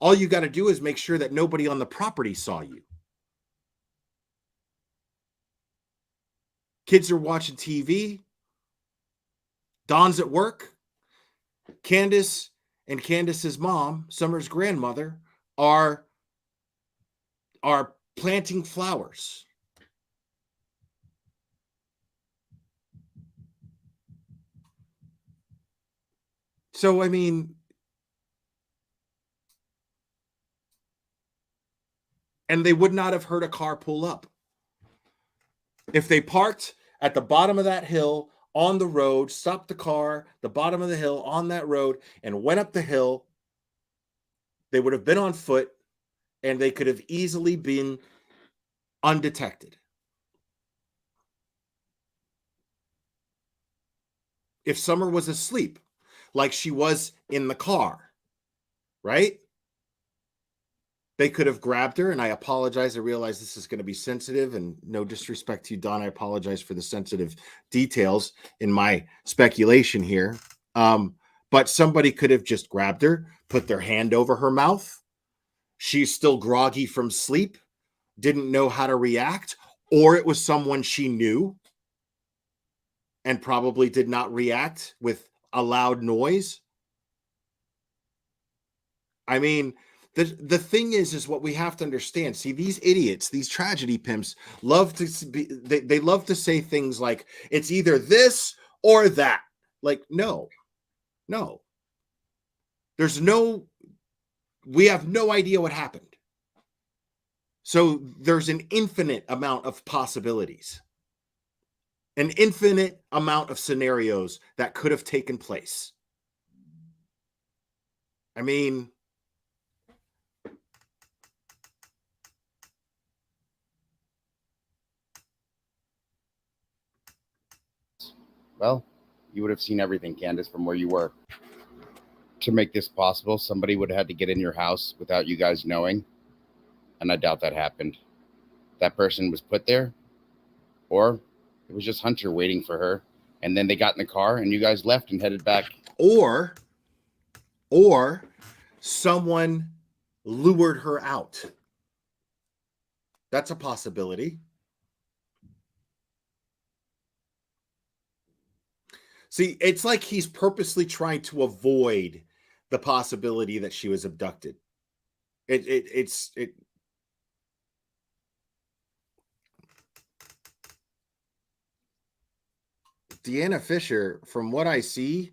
All you got to do is make sure that nobody on the property saw you. Kids are watching TV. Don's at work. Candace and Candace's mom, Summer's grandmother, are planting flowers. So, I mean, and they would not have heard a car pull up. If they parked at the bottom of that hill on the road, stopped the car, the bottom of the hill on that road, and went up the hill, they would have been on foot and they could have easily been undetected. If Summer was asleep, like she was in the car, right? They could have grabbed her, and I apologize. I realize this is going to be sensitive, and no disrespect to you, Don. I apologize for the sensitive details in my speculation here. But somebody could have just grabbed her, put their hand over her mouth. She's still groggy from sleep, didn't know how to react, or it was someone she knew and probably did not react with a loud noise. I mean, the thing is what we have to understand. See, these idiots, these tragedy pimps, love to be, they love to say things like, it's either this or that. Like, no. We have no idea what happened. So there's an infinite amount of possibilities, an infinite amount of scenarios that could have taken place. I mean, well, you would have seen everything, Candace, from where you were. To make this possible, somebody would have had to get in your house without you guys knowing, and I doubt that happened. That person was put there, or it was just Hunter waiting for her, and then they got in the car, and you guys left and headed back. Or someone lured her out. That's a possibility. See, it's like he's purposely trying to avoid the possibility that she was abducted. Deanna Fisher, from what I see,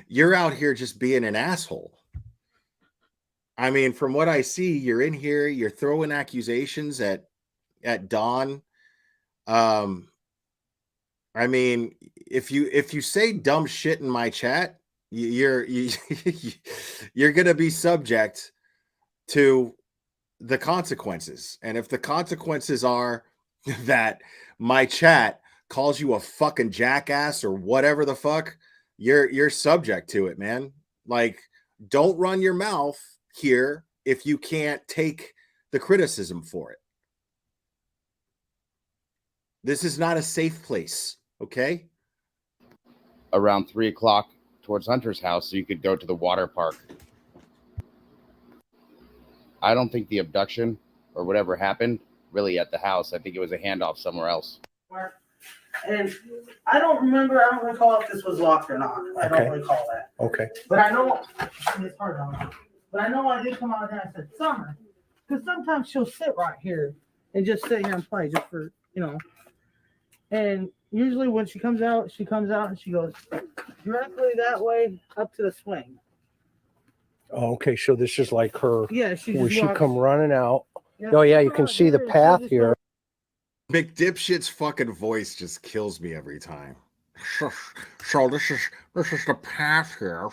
you're out here just being an asshole. I mean, from what I see, you're in here, you're throwing accusations at Don. I mean, if you say dumb shit in my chat, you're going to be subject to the consequences. And if the consequences are that my chat calls you a fucking jackass or whatever the fuck, you're subject to it, man. Like, don't run your mouth here if you can't take the criticism for it. This is not a safe place. Okay. Around 3 o'clock towards Hunter's house so you could go to the water park. I don't think the abduction or whatever happened really at the house. I think it was a handoff somewhere else. And I don't recall if this was locked or not. I don't recall that. Okay. But I know it's hard on me. But I know I did come out here and I said, Summer, because sometimes she'll sit right here and just sit here and play just for, And usually when she comes out and she goes directly that way up to the swing. Oh, okay, so this is like her. Yeah, she Where just she walks- come running out. Yeah, Oh yeah, she you can come see out the here, she path just here. McDipshit's fucking voice just kills me every time. So this is the path here.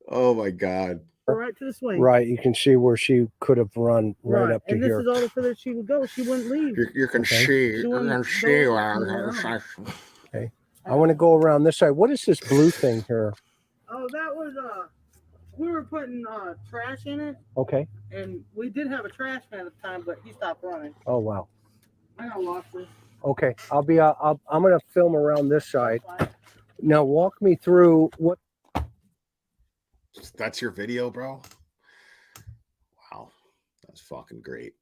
Oh my god. right to the swing. Right, you can see where she could have run right up to and here. this is all the further she would go. She wouldn't leave. You can Okay. see. She You wouldn't can go see around around. here. Okay, I want to go around this side. What is this blue thing here? Oh, that was we were putting trash in it, Okay. and we did have a trash man at the time, but he stopped running. Oh wow. I got lost this. Okay, I'm gonna film around this side. Now walk me through what. That's your video, bro? Wow. That's fucking great.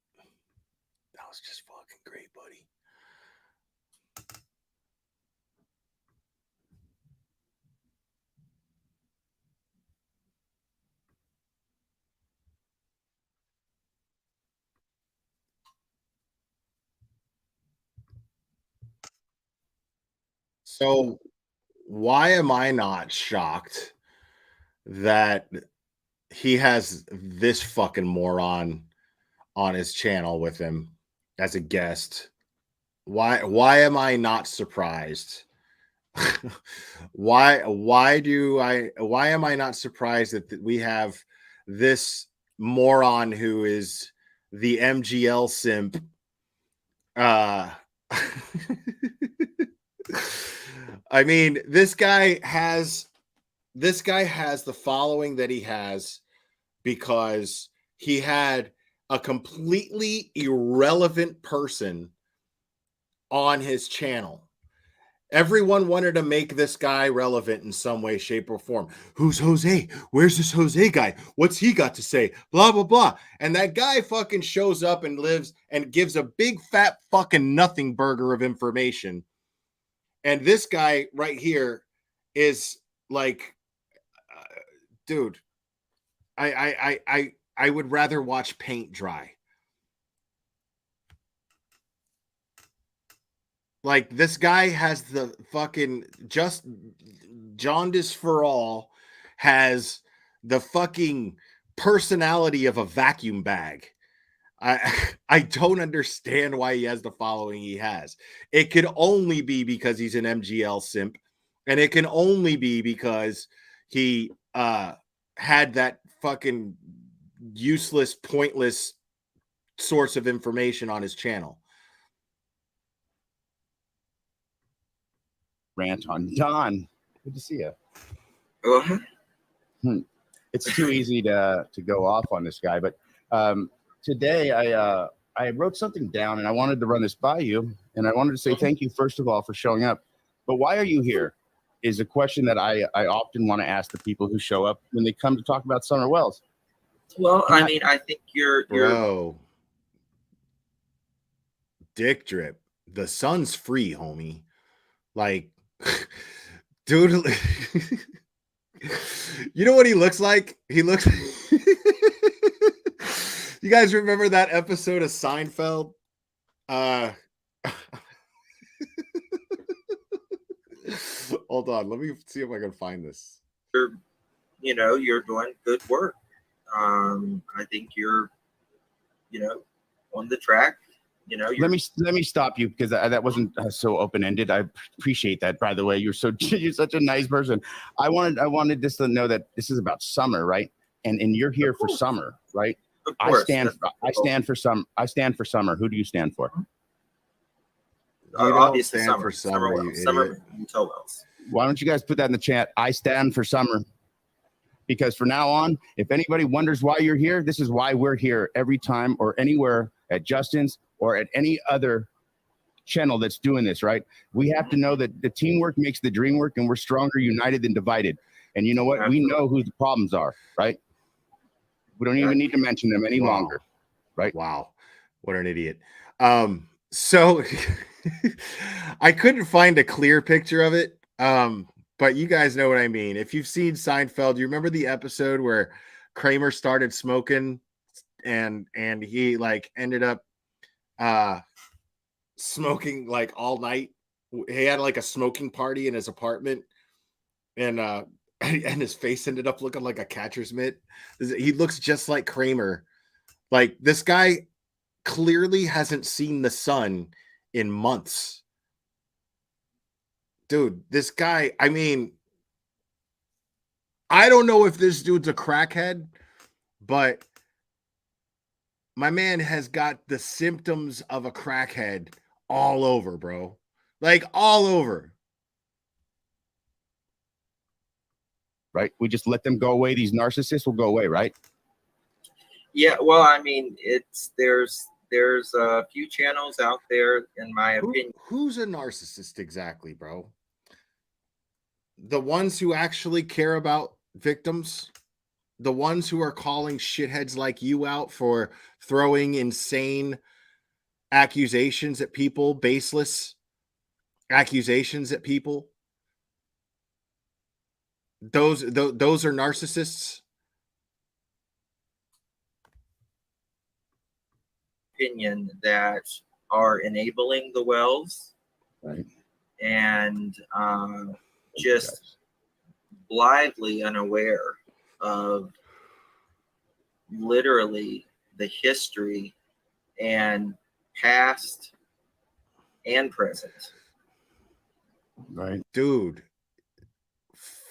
That was just fucking great, buddy. So why am I not shocked that he has this fucking moron on his channel with him as a guest? Why am I not surprised? why am I not surprised that we have this moron who is the MGL simp I mean, this guy has the following that he has because he had a completely irrelevant person on his channel. Everyone wanted to make this guy relevant in some way, shape, or form. Who's Jose? Where's this Jose guy? What's he got to say? Blah, blah, blah. And that guy fucking shows up and lives and gives a big fat fucking nothing burger of information. And this guy right here is like, dude, I would rather watch paint dry. Like, this guy has the fucking just jaundice for all, has the fucking personality of a vacuum bag. I don't understand why he has the following he has. It could only be because he's an MGL simp, and it can only be because he had that fucking useless, pointless source of information on his channel. Rant on Don. Good to see you. It's too easy to go off on this guy, but today I wrote something down and I wanted to run this by you, and I wanted to say thank you first of all for showing up. But why are you here is a question that I often want to ask the people who show up when they come to talk about Summer Wells. Well, I mean, I think you're Bro. Dick drip. The sun's free, homie. Like, dude, you know what he looks like? He looks. You guys remember that episode of Seinfeld? Hold on, let me see if I can find this. you're doing good work. I think you're, on the track. Let me stop you because that wasn't so open-ended. I appreciate that, by the way. You're such a nice person. I wanted just to know that this is about Summer, right? And you're here for Summer, right? Of course. I stand for Summer. Who do you stand for? Obviously, stand Summer. for Summer, you Summer idiot. Wells. Why don't you guys put that in the chat? I stand for Summer. Because from now on, if anybody wonders why you're here, this is why we're here every time or anywhere at Justin's or at any other channel that's doing this, right? We have to know that the teamwork makes the dream work, and we're stronger united than divided. And you know what? We know who the problems are, right? We don't even need to mention them any longer, right? Wow. What an idiot. So I couldn't find a clear picture of it. But you guys know what I mean. If you've seen Seinfeld, you remember the episode where Kramer started smoking and he like ended up smoking like all night. He had like a smoking party in his apartment, and his face ended up looking like a catcher's mitt. He looks just like Kramer. Like, this guy clearly hasn't seen the sun in months. Dude, this guy, I mean, I don't know if this dude's a crackhead, but my man has got the symptoms of a crackhead all over, bro. Like, all over. Right? We just let them go away. These narcissists will go away, right? Yeah, well, I mean, there's a few channels out there, in my opinion. Who's a narcissist exactly, bro? The ones who actually care about victims? The ones who are calling shitheads like you out for throwing insane accusations at people, baseless accusations at people? Those are narcissists? Opinion that are enabling the Wells, right, and just blithely unaware of literally the history and past and present. Right, dude.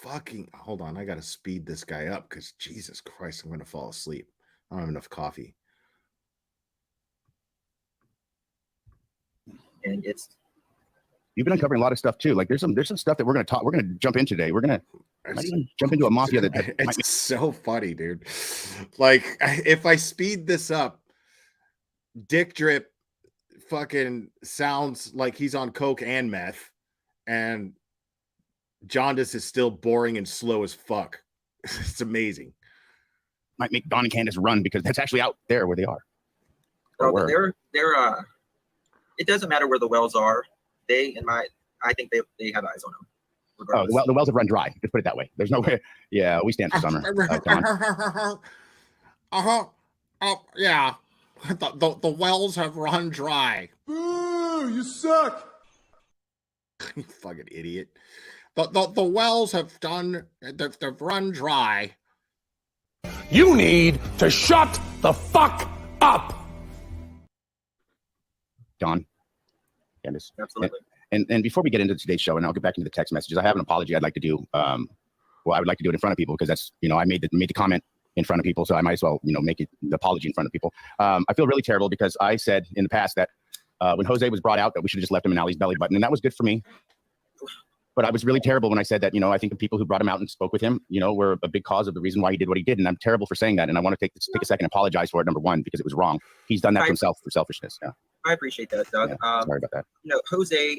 Fucking hold on, I gotta speed this guy up because Jesus Christ, I'm gonna fall asleep. I don't have enough coffee. And you've been uncovering a lot of stuff too. Like there's some stuff that we're gonna jump in today. We're gonna might even jump into a mafia that it's so funny, dude. Like, if I speed this up, Dick Drip fucking sounds like he's on coke and meth, and Jaundice is still boring and slow as fuck. It's amazing. Might make Don and Candace run because that's actually out there where they are. Oh, but they're it doesn't matter where the Wells are. I think they have eyes on them. Oh, the wells have run dry. Let's put it that way. There's no way. Yeah, we stand for summer. Yeah. The wells have run dry. Boo, you suck. You fucking idiot. The wells have they've run dry. You need to shut the fuck up. Don, Candace. Absolutely. And before we get into today's show, and I'll get back into the text messages, I have an apology I'd like to do. Well, I would like to do it in front of people because that's, I made the comment in front of people, so I might as well, make it the apology in front of people. I feel really terrible because I said in the past that when Jose was brought out that we should have just left him in Ali's belly button, and that was good for me. But I was really terrible when I said that, I think the people who brought him out and spoke with him, were a big cause of the reason why he did what he did. And I'm terrible for saying that. And I want to take a second and apologize for it, number one, because it was wrong. He's done that to himself for selfishness. Yeah. I appreciate that, Doug. Yeah, sorry about that. Jose,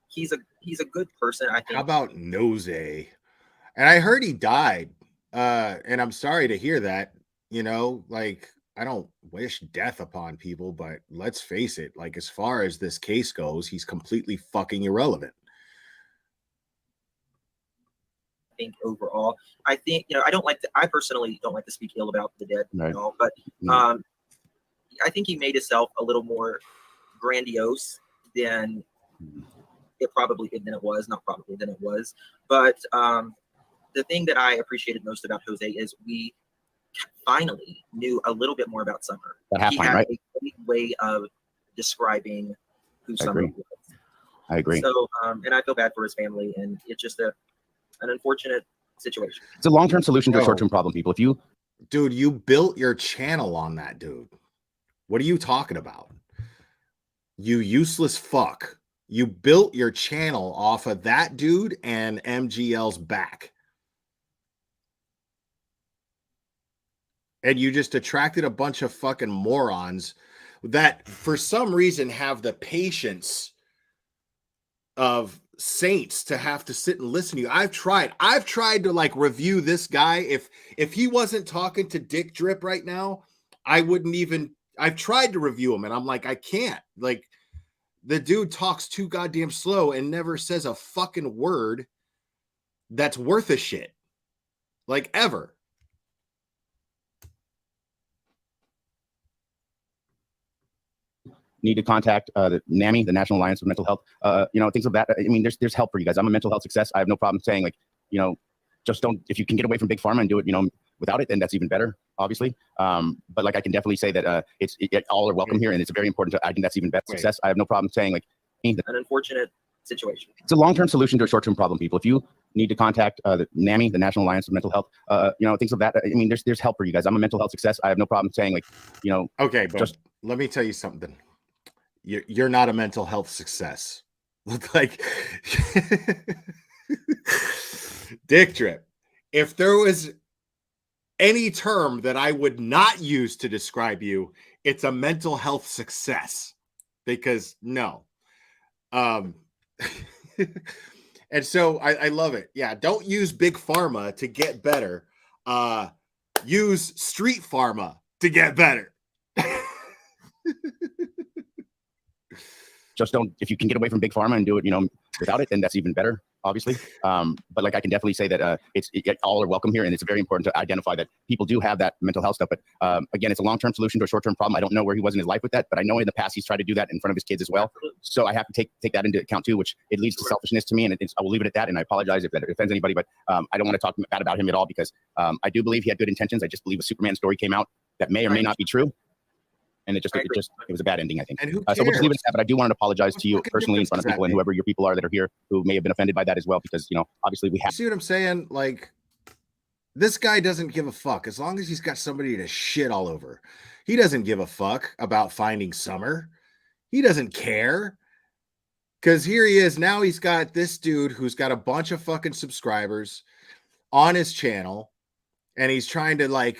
he's a good person, I think. How about Nose? And I heard he died. And I'm sorry to hear that. Like, I don't wish death upon people, but let's face it, like, as far as this case goes, he's completely fucking irrelevant. Think overall, I think I personally don't like to speak ill about the dead, right. At all, but I think he made himself a little more grandiose than it was. But the thing that I appreciated most about Jose is we finally knew a little bit more about Summer. He had a great way of describing who Summer was. I agree. So, and I feel bad for his family, and it's just an unfortunate situation. It's a long-term solution to a short-term problem, people. Dude, you built your channel on that dude. What are you talking about? You useless fuck. You built your channel off of that dude and MGL's back. and you just attracted a bunch of fucking morons that for some reason have the patience of saints to have to sit and listen to you. I've tried to like review this guy. If he wasn't talking to Dick Drip right now, I wouldn't even. I've tried to review him and I'm like, I can't. Like, the dude talks too goddamn slow and never says a fucking word that's worth a shit. Like, ever. Need to contact the NAMI, the National Alliance for Mental Health. Things of that. I mean, there's help for you guys. I'm a mental health success. I have no problem saying, like, just don't. If you can get away from big pharma and do it, without it, then that's even better, obviously. But like, I can definitely say that all are welcome here, and it's very important. I think that's even better success. I have no problem saying, like, An unfortunate situation. it's a long-term solution to a short-term problem, people. If you need to contact the NAMI, the National Alliance for Mental Health, things of that. I mean, there's help for you guys. I'm a mental health success. I have no problem saying, like, okay, but just let me tell you something. You're not a mental health success. Like, Dick Drip. If there was any term that I would not use to describe you, it's a mental health success. Because no. And so I love it. Yeah, don't use big pharma to get better. Use street pharma to get better. Just don't. If you can get away from big pharma and do it, without it, then that's even better, obviously. But like, I can definitely say that all are welcome here, and it's very important to identify that people do have that mental health stuff. But again, it's a long-term solution to a short-term problem. I don't know where he was in his life with that, but I know in the past he's tried to do that in front of his kids as well. So I have to take that into account too, which it leads to selfishness to me, and I will leave it at that. And I apologize if that offends anybody, but I don't want to talk bad about him at all, because I do believe he had good intentions. I just believe a Superman story came out that may or may not be true. And it was a bad ending, I think. And who so we'll just leave it at that. But I do want to apologize to you fucking personally in front of people and whoever your people are that are here who may have been offended by that as well, because obviously we have. See what I'm saying? Like, this guy doesn't give a fuck as long as he's got somebody to shit all over. He doesn't give a fuck about finding Summer. He doesn't care, because here he is now. He's got this dude who's got a bunch of fucking subscribers on his channel, and he's trying to like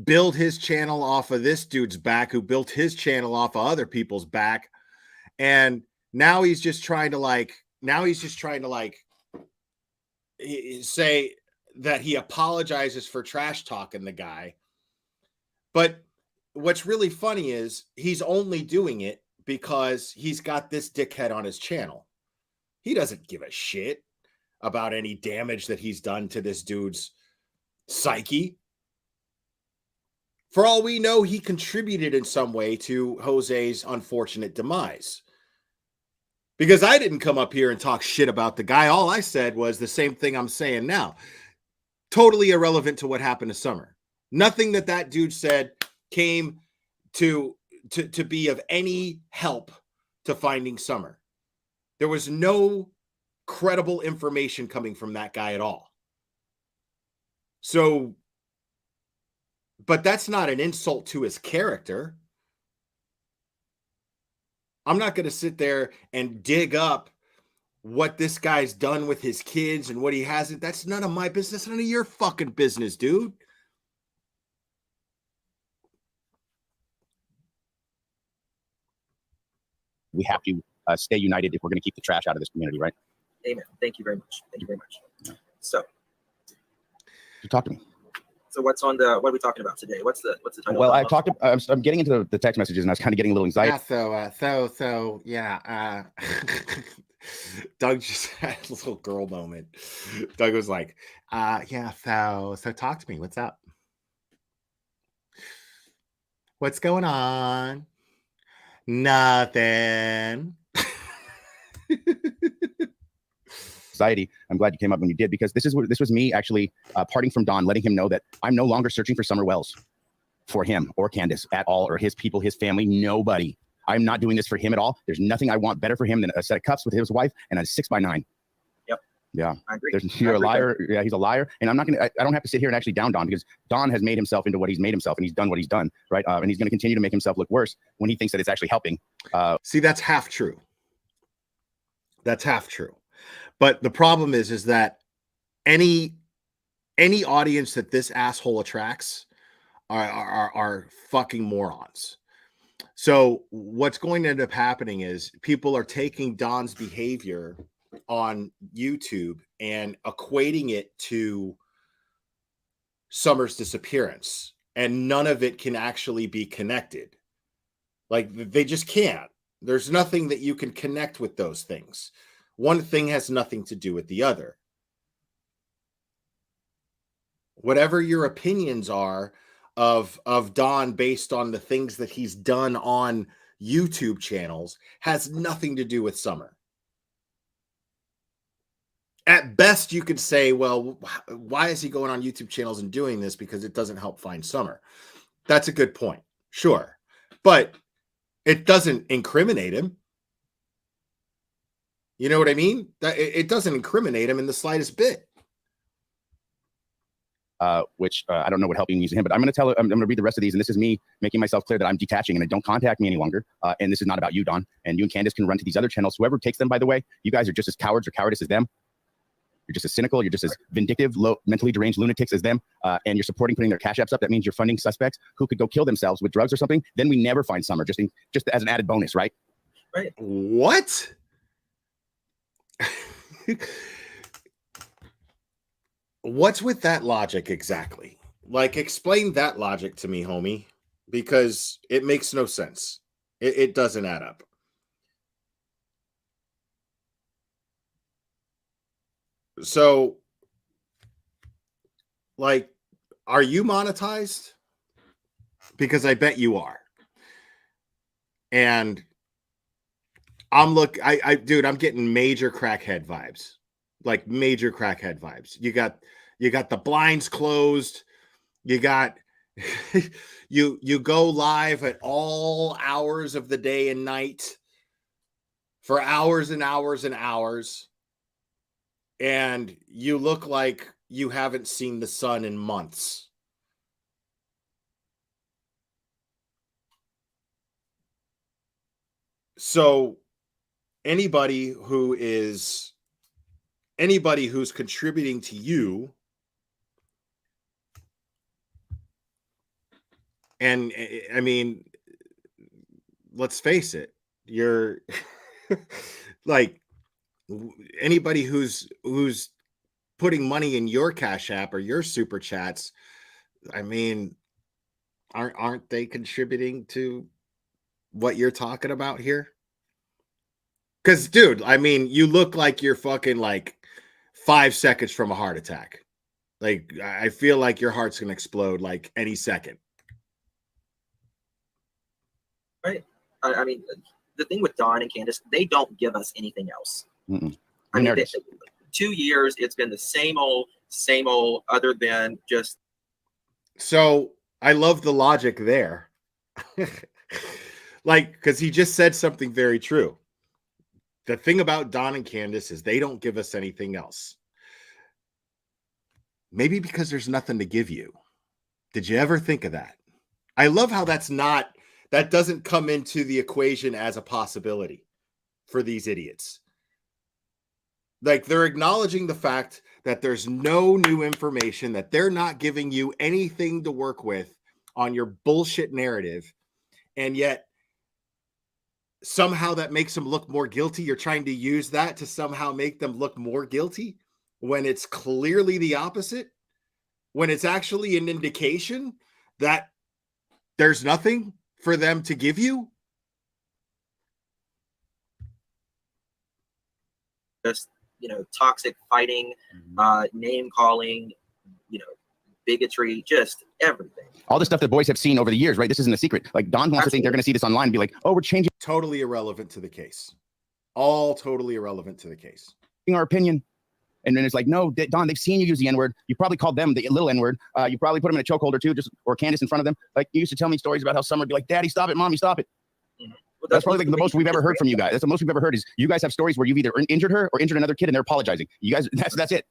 build his channel off of this dude's back, who built his channel off of other people's back. And now he's just trying to say that he apologizes for trash talking the guy. But what's really funny is he's only doing it because he's got this dickhead on his channel. He doesn't give a shit about any damage that he's done to this dude's psyche. For all we know, he contributed in some way to Jose's unfortunate demise. Because I didn't come up here and talk shit about the guy. All I said was the same thing I'm saying now. Totally irrelevant to what happened to Summer. Nothing that dude said came to be of any help to finding Summer. There was no credible information coming from that guy at all. So, but that's not an insult to his character. I'm not going to sit there and dig up what this guy's done with his kids and what he hasn't. That's none of my business. None of your fucking business, dude. We have to stay united if we're going to keep the trash out of this community, right? Amen. Thank you very much. Thank you very much. So, talk to me. So what are we talking about today? What's the title? Well, I'm getting into the text messages, and I was kind of getting a little anxiety. Yeah, Doug just had a little girl moment. Doug was like, so talk to me. What's up? What's going on? Nothing. Anxiety. I'm glad you came up when you did, because this was me actually parting from Don, letting him know that I'm no longer searching for Summer Wells for him or Candace at all, or his people, his family, nobody. I'm not doing this for him at all. There's nothing I want better for him than a set of cuffs with his wife and a 6x9. Yep. Yeah. I agree. You're a liar. Yeah, he's a liar. And I don't have to sit here and actually down Don, because Don has made himself into what he's made himself, and he's done what he's done, right? And he's going to continue to make himself look worse when he thinks that it's actually helping. See, that's half true. That's half true. But the problem is that any audience that this asshole attracts are fucking morons. So what's going to end up happening is people are taking Don's behavior on YouTube and equating it to Summer's disappearance, and none of it can actually be connected. Like, they just can't. There's nothing that you can connect with those things. One thing has nothing to do with the other. Whatever your opinions are of Don based on the things that he's done on YouTube channels has nothing to do with Summer. At best, you could say, well, why is he going on YouTube channels and doing this? Because it doesn't help find Summer. That's a good point. Sure. But it doesn't incriminate him. You know what I mean? It doesn't incriminate him in the slightest bit. Which I don't know what helping using him, but I'm going to read the rest of these. And this is me making myself clear that I'm detaching and don't contact me any longer. And this is not about you, Don. And you and Candace can run to these other channels. Whoever takes them, by the way, you guys are just as cowards or cowardice as them. You're just as cynical. You're just as vindictive, mentally deranged lunatics as them. And you're supporting putting their cash apps up. That means you're funding suspects who could go kill themselves with drugs or something. Then we never find Summer, just as an added bonus, right? Right. What? What's with that logic exactly? Like, explain that logic to me, homie, because it makes no sense. It doesn't add up. So, like, are you monetized? Because I bet you are. And I'm dude, I'm getting major crackhead vibes. Like, major crackhead vibes. You got the blinds closed. You got you go live at all hours of the day and night for hours and hours and hours. And you look like you haven't seen the sun in months. So anybody who's contributing to you, and I mean, let's face it, you're like, anybody who's putting money in your Cash App or your super chats, I mean, aren't they contributing to what you're talking about here? Because, dude, I mean, you look like you're fucking like 5 seconds from a heart attack. Like, I feel like your heart's gonna explode like any second. Right. I mean, the thing with Don and Candace, they don't give us anything else. I mean, 2 years, it's been the same old, other than just. So I love the logic there. Like, because he just said something very true. The thing about Don and Candace is they don't give us anything else. Maybe because there's nothing to give you. Did you ever think of that? I love how that doesn't come into the equation as a possibility for these idiots. Like, they're acknowledging the fact that there's no new information, that they're not giving you anything to work with on your bullshit narrative. And yet somehow that makes them look more guilty. You're trying to use that to somehow make them look more guilty when it's clearly the opposite, when it's actually an indication that there's nothing for them to give you. Just, toxic fighting, name calling, bigotry, just everything. All the stuff that boys have seen over the years, right? This isn't a secret. Like, Don wants to think they're going to see this online and be like, oh, we're changing. Totally irrelevant to the case. All totally irrelevant to the case. Our opinion. And then it's like, no, Don, they've seen you use the N-word. You probably called them the little N-word. You probably put them in a chokehold or two, or Candace in front of them. Like, you used to tell me stories about how Summer would be like, Daddy, stop it. Mommy, stop it. Well, that's probably like the most we've ever heard from you guys. That's the most we've ever heard is you guys have stories where you've either injured her or injured another kid and they're apologizing. You guys, that's it.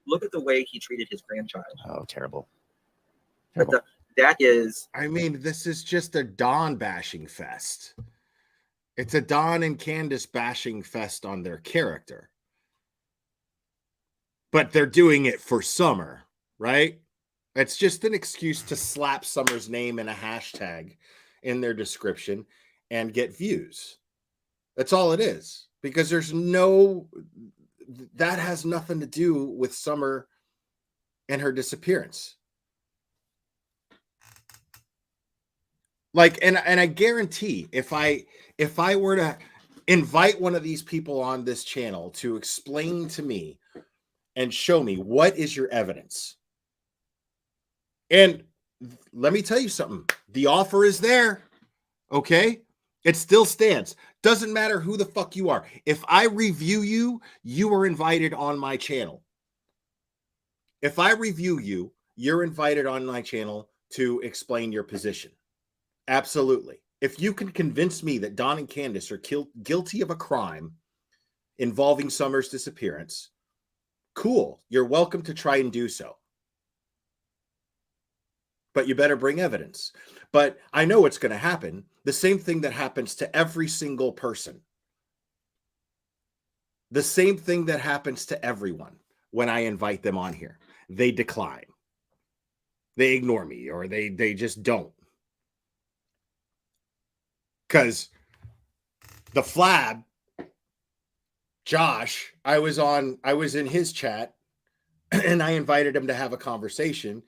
Look at the way he treated his grandchild. Oh, terrible. But that is. I mean, this is just a Don bashing fest. It's a Don and Candace bashing fest on their character. But they're doing it for Summer, right? It's just an excuse to slap Summer's name and a hashtag in their description and get views. That's all it is. Because that has nothing to do with Summer and her disappearance. Like, and I guarantee if I were to invite one of these people on this channel to explain to me and show me what is your evidence. And let me tell you something. The offer is there. Okay? It still stands. Doesn't matter who the fuck you are. If I review you, you are invited on my channel. If I review you, you're invited on my channel to explain your position. Absolutely. If you can convince me that Don and Candace are guilty of a crime involving Summer's disappearance, cool. You're welcome to try and do so. But you better bring evidence. But I know what's going to happen. The same thing that happens to every single person. The same thing that happens to everyone when I invite them on here. They decline. They ignore me, or they just don't. Because the Flab, Josh, I was in his chat and I invited him to have a conversation.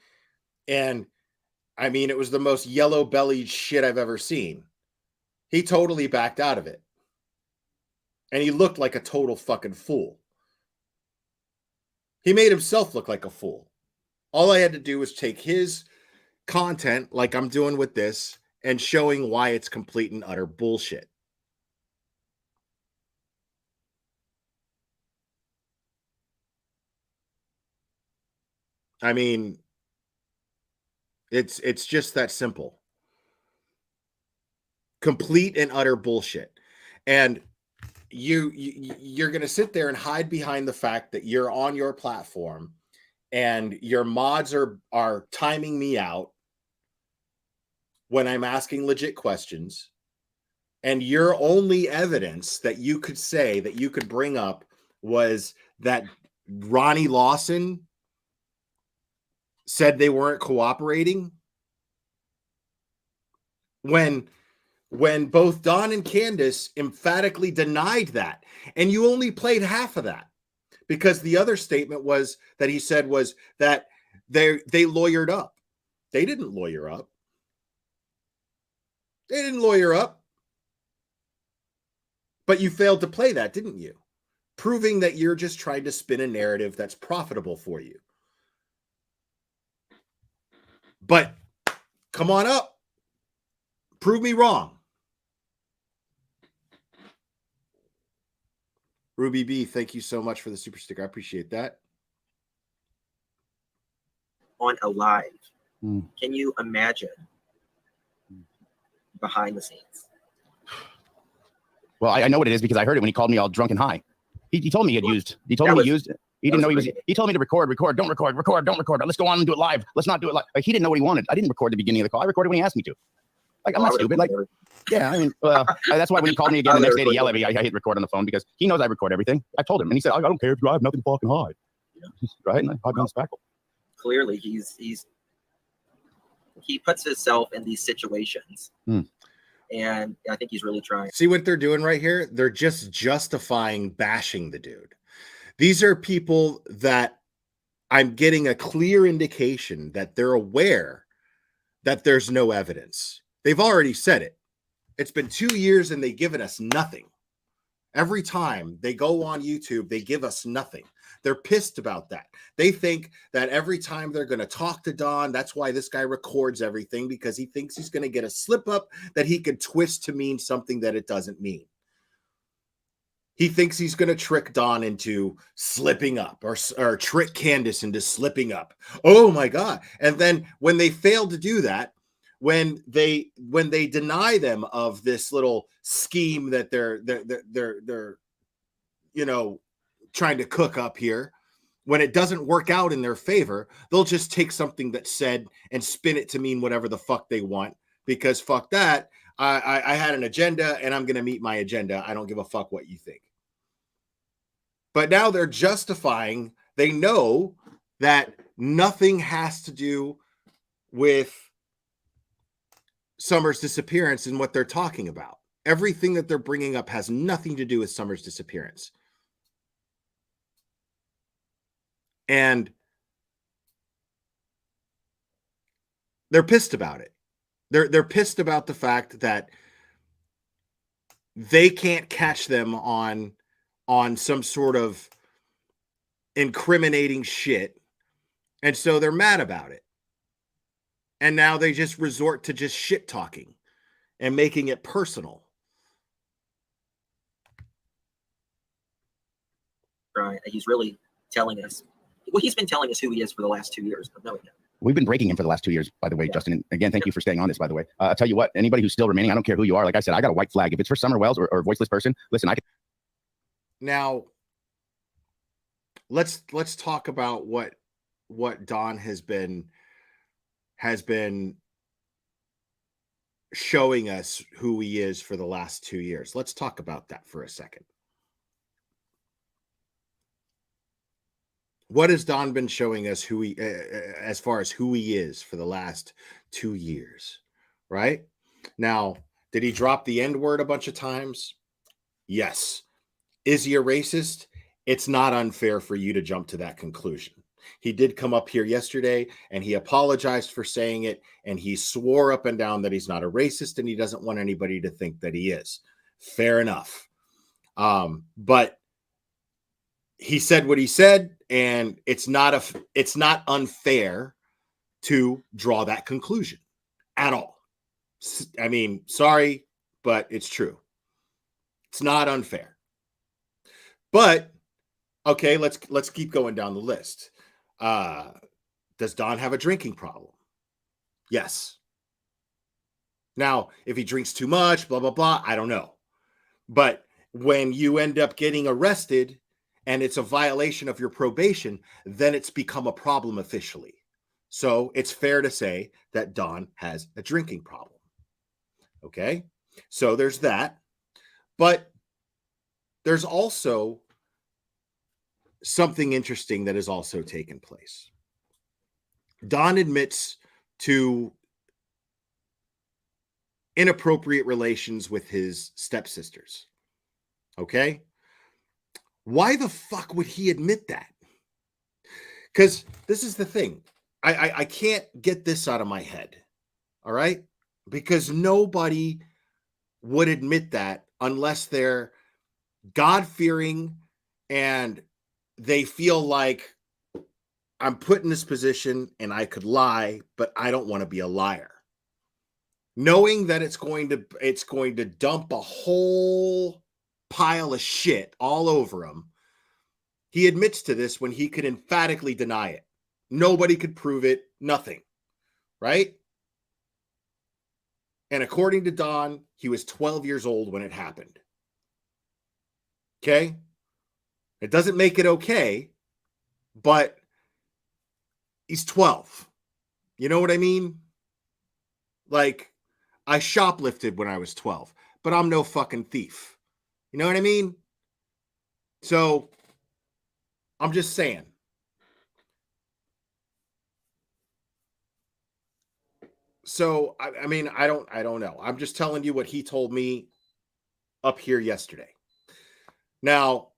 And I mean, it was the most yellow-bellied shit I've ever seen. He totally backed out of it. And he looked like a total fucking fool. He made himself look like a fool. All I had to do was take his content, like I'm doing with this, and showing why it's complete and utter bullshit. I mean, it's just that simple. Complete and utter bullshit. And you're going to sit there and hide behind the fact that you're on your platform and your mods are timing me out when I'm asking legit questions, and your only evidence that you could say, that you could bring up, was that Ronnie Lawson said they weren't cooperating, when both Don and Candace emphatically denied that. And you only played half of that, because the other statement was that he said was that they lawyered up. They didn't lawyer up. They didn't lawyer up. But you failed to play that, didn't you? Proving that you're just trying to spin a narrative that's profitable for you. But come on up. Prove me wrong. Ruby B, thank you so much for the super sticker. I appreciate that. On a live, can you imagine behind the scenes? Well, I know what it is because I heard it when he called me all drunk and high. He told me he had used. He told me he used it. He didn't know he was. He told me to record. Don't record. Let's go on and do it live. Let's not do it live. Like, he didn't know what he wanted. I didn't record the beginning of the call. I recorded when he asked me to. Like, I'm not stupid. Like, yeah, I mean, that's why when he called me again the next day to yell at me, I hit record on the phone because he knows I record everything. I told him, and he said, I don't care if you have nothing to fucking hide. Yeah. Right? And I hide on spackle. Clearly, he puts himself in these situations. And I think he's really trying. See what they're doing right here? They're just justifying bashing the dude. These are people that I'm getting a clear indication that they're aware that there's no evidence. They've already said it. It's been 2 years and they've given us nothing. Every time they go on YouTube, they give us nothing. They're pissed about that. They think that every time they're going to talk to Don, that's why this guy records everything, because he thinks he's going to get a slip up that he can twist to mean something that it doesn't mean. He thinks he's going to trick Don into slipping up, or trick Candace into slipping up. Oh my God. And then when they fail to do that, when they deny them of this little scheme that they're trying to cook up here, when it doesn't work out in their favor, they'll just take something that's said and spin it to mean whatever the fuck they want, because fuck that. I had an agenda and I'm going to meet my agenda. I don't give a fuck what you think. But now they're justifying. They know that nothing has to do with Summer's disappearance and what they're talking about. Everything that they're bringing up has nothing to do with Summer's disappearance. And they're pissed about it. They're pissed about the fact that they can't catch them on some sort of incriminating shit. And so they're mad about it. And now they just resort to just shit talking and making it personal. Right. He's really telling us. Well, he's been telling us who he is for the last 2 years of knowing him. We've been breaking him for the last 2 years, by the way, Justin. And again, thank you for staying on this, by the way. I'll tell you what, anybody who's still remaining, I don't care who you are. Like I said, I got a white flag. If it's for Summer Wells or a voiceless person, listen, I can. Now, let's talk about what Don has been showing us who he is for the last 2 years. Let's talk about that for a second. What has Don been showing us who he, as far as who he is for the last 2 years, right? Now, did he drop the N word a bunch of times? Yes. Is he a racist? It's not unfair for you to jump to that conclusion. He did come up here yesterday and he apologized for saying it, and he swore up and down that he's not a racist and he doesn't want anybody to think that he is. Fair enough. But he said what he said, and it's not unfair to draw that conclusion at all. I mean, sorry, but it's true. It's not unfair. But okay, let's keep going down the list. Does Don have a drinking problem? Yes. Now, if he drinks too much, blah, blah, blah, I don't know. But when you end up getting arrested and it's a violation of your probation, then it's become a problem officially. So it's fair to say that Don has a drinking problem. Okay? So there's that. But there's also something interesting that has also taken place. Don admits to inappropriate relations with his stepsisters. Okay? Why the fuck would he admit that? Because this is the thing. I can't get this out of my head. All right? Because nobody would admit that unless they're God-fearing and they feel like, I'm put in this position and I could lie, but I don't want to be a liar. Knowing that it's going to dump a whole pile of shit all over him, he admits to this when he could emphatically deny it. Nobody could prove it, nothing, right? And according to Don, he was 12 years old when it happened. Okay? It doesn't make it okay, but he's 12. You know what I mean? Like, I shoplifted when I was 12, but I'm no fucking thief. You know what I mean? So, I'm just saying. So, I mean, I don't know. I'm just telling you what he told me up here yesterday. Now,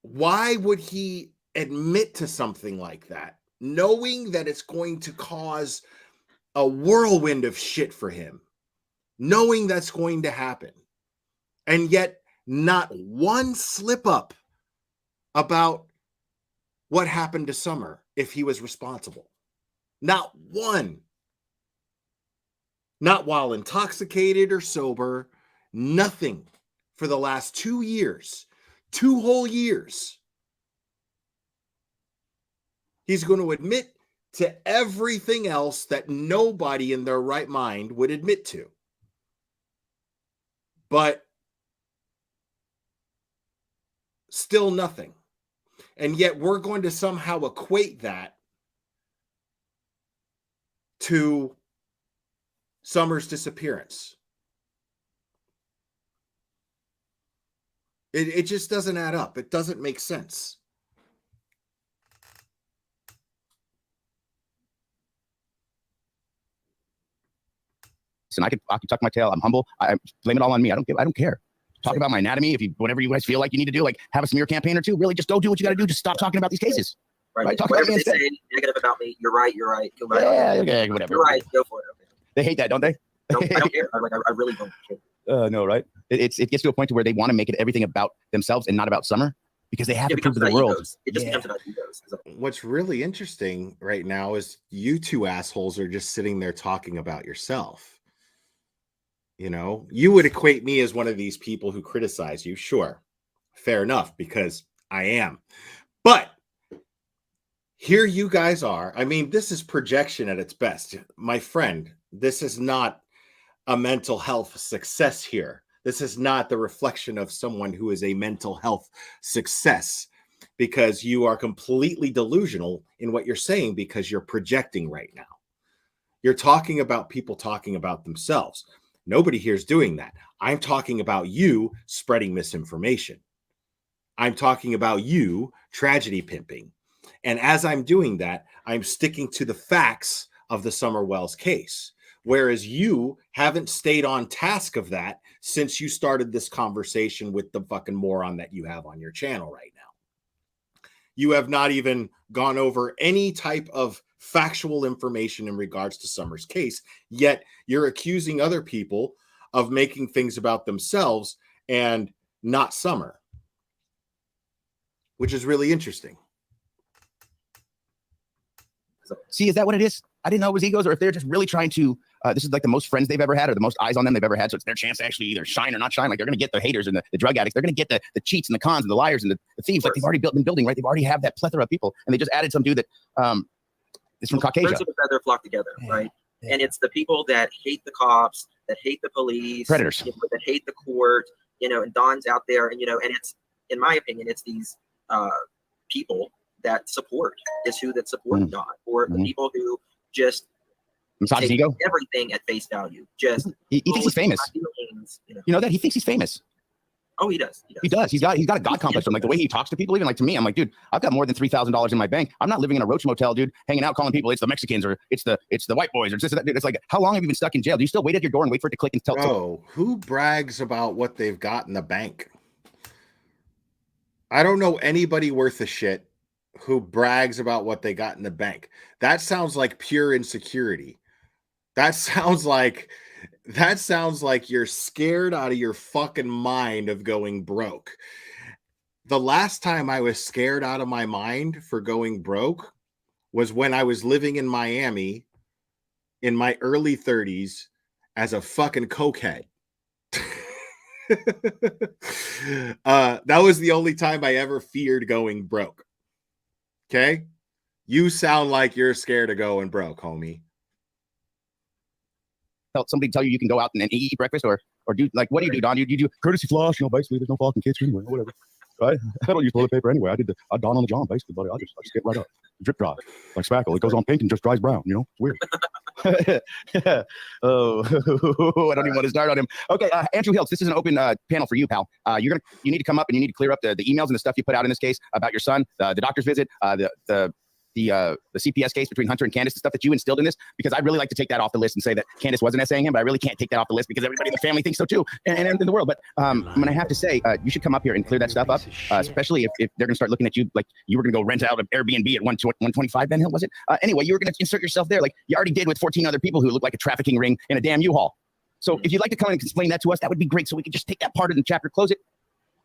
why would he admit to something like that, knowing that it's going to cause a whirlwind of shit for him, knowing that's going to happen, and yet not one slip up about what happened to Summer if he was responsible? Not one. Not while intoxicated or sober. Nothing for the last 2 years. 2 whole years. He's going to admit to everything else that nobody in their right mind would admit to. But still nothing. And yet we're going to somehow equate that to Summer's disappearance. It just doesn't add up. It doesn't make sense. And I could tuck my tail. I'm humble. I blame it all on me. I don't care. Talk about my anatomy. Whenever you guys feel like you need to do, like have a smear campaign or two, really just go do what you got to do. Just stop talking about these cases. Right. Talk about Whatever me they instead. say negative about me, you're right. Go right Yeah, on. okay, whatever. You're right. Go for it. Okay. They hate that, don't they? No, I don't care. I really don't care. No, right? It gets to a point to where they want to make it everything about themselves and not about Summer because they have to prove to the world. It just becomes about egos. What's really interesting right now is you two assholes are just sitting there talking about yourself. You know, you would equate me as one of these people who criticize you. Sure. Fair enough, because I am. But here you guys are. I mean, this is projection at its best. My friend, this is not a mental health success here. This is not the reflection of someone who is a mental health success, because you are completely delusional in what you're saying because you're projecting right now. You're talking about people talking about themselves. Nobody here is doing that. I'm talking about you spreading misinformation. I'm talking about you tragedy pimping. And as I'm doing that, I'm sticking to the facts of the Summer Wells case. Whereas you haven't stayed on task of that since you started this conversation with the fucking moron that you have on your channel right now. You have not even gone over any type of factual information in regards to Summer's case, yet you're accusing other people of making things about themselves and not Summer, which is really interesting. See, is that what it is? I didn't know it was egos, or if they're just really trying to, this is like the most friends they've ever had, or the most eyes on them they've ever had. So it's their chance to actually either shine or not shine. Like they're going to get the haters and the drug addicts. They're going to get the cheats and the cons and the liars and the thieves. Like they've already been building, right? They've already have that plethora of people. And they just added some dude that is from Caucasia. Birds of a feather flock together, right? And it's the people that hate the cops, that hate the police, predators, that hate the court, and Don's out there, and and it's, in my opinion, it's these people that support Don, or the people who just massage his ego, everything at face value. Just he thinks he's famous. Feelings, You know that he thinks he's famous. Oh, he does. He does. He's got a god complex from like the way he talks to people. Even like to me, I'm like, dude, I've got more than $3,000 in my bank. I'm not living in a roach motel, dude, hanging out calling people it's the Mexicans or it's the white boys or it's this, that. Dude, it's like, how long have you been stuck in jail? Do you still wait at your door and wait for it to click and tell? Oh, who brags about what they've got in the bank? I don't know anybody worth a shit who brags about what they got in the bank. That sounds like pure insecurity. That sounds like you're scared out of your fucking mind of going broke. The last time I was scared out of my mind for going broke was when I was living in Miami in my early 30s as a fucking cokehead. That was the only time I ever feared going broke. Okay? You sound like you're scared of going broke, homie. Somebody tell you can go out and eat breakfast or do, like, what do you do, Don? You do courtesy flush, basically there's no fucking kitchen anyway, whatever, right? I don't use toilet paper anyway. I Don on the John, basically, buddy. I just get right up, drip dry, like spackle. It goes on pink and just dries brown, it's weird. Oh, I don't even want to start on him. Okay, Andrew Hiltz, this is an open panel for you, pal. You need to come up and you need to clear up the emails and the stuff you put out in this case about your son, the doctor's visit, the CPS case between Hunter and Candace, the stuff that you instilled in this, because I'd really like to take that off the list and say that Candace wasn't essaying him, but I really can't take that off the list because everybody in the family thinks so too, and in the world. But I'm going to have to say, you should come up here and clear that stuff up, especially if they're going to start looking at you like you were going to go rent out an Airbnb at 125 Ben Hill, was it? Anyway, you were going to insert yourself there like you already did with 14 other people who look like a trafficking ring in a damn U-Haul. So if you'd like to come in and explain that to us, that would be great, so we could just take that part of the chapter, close it,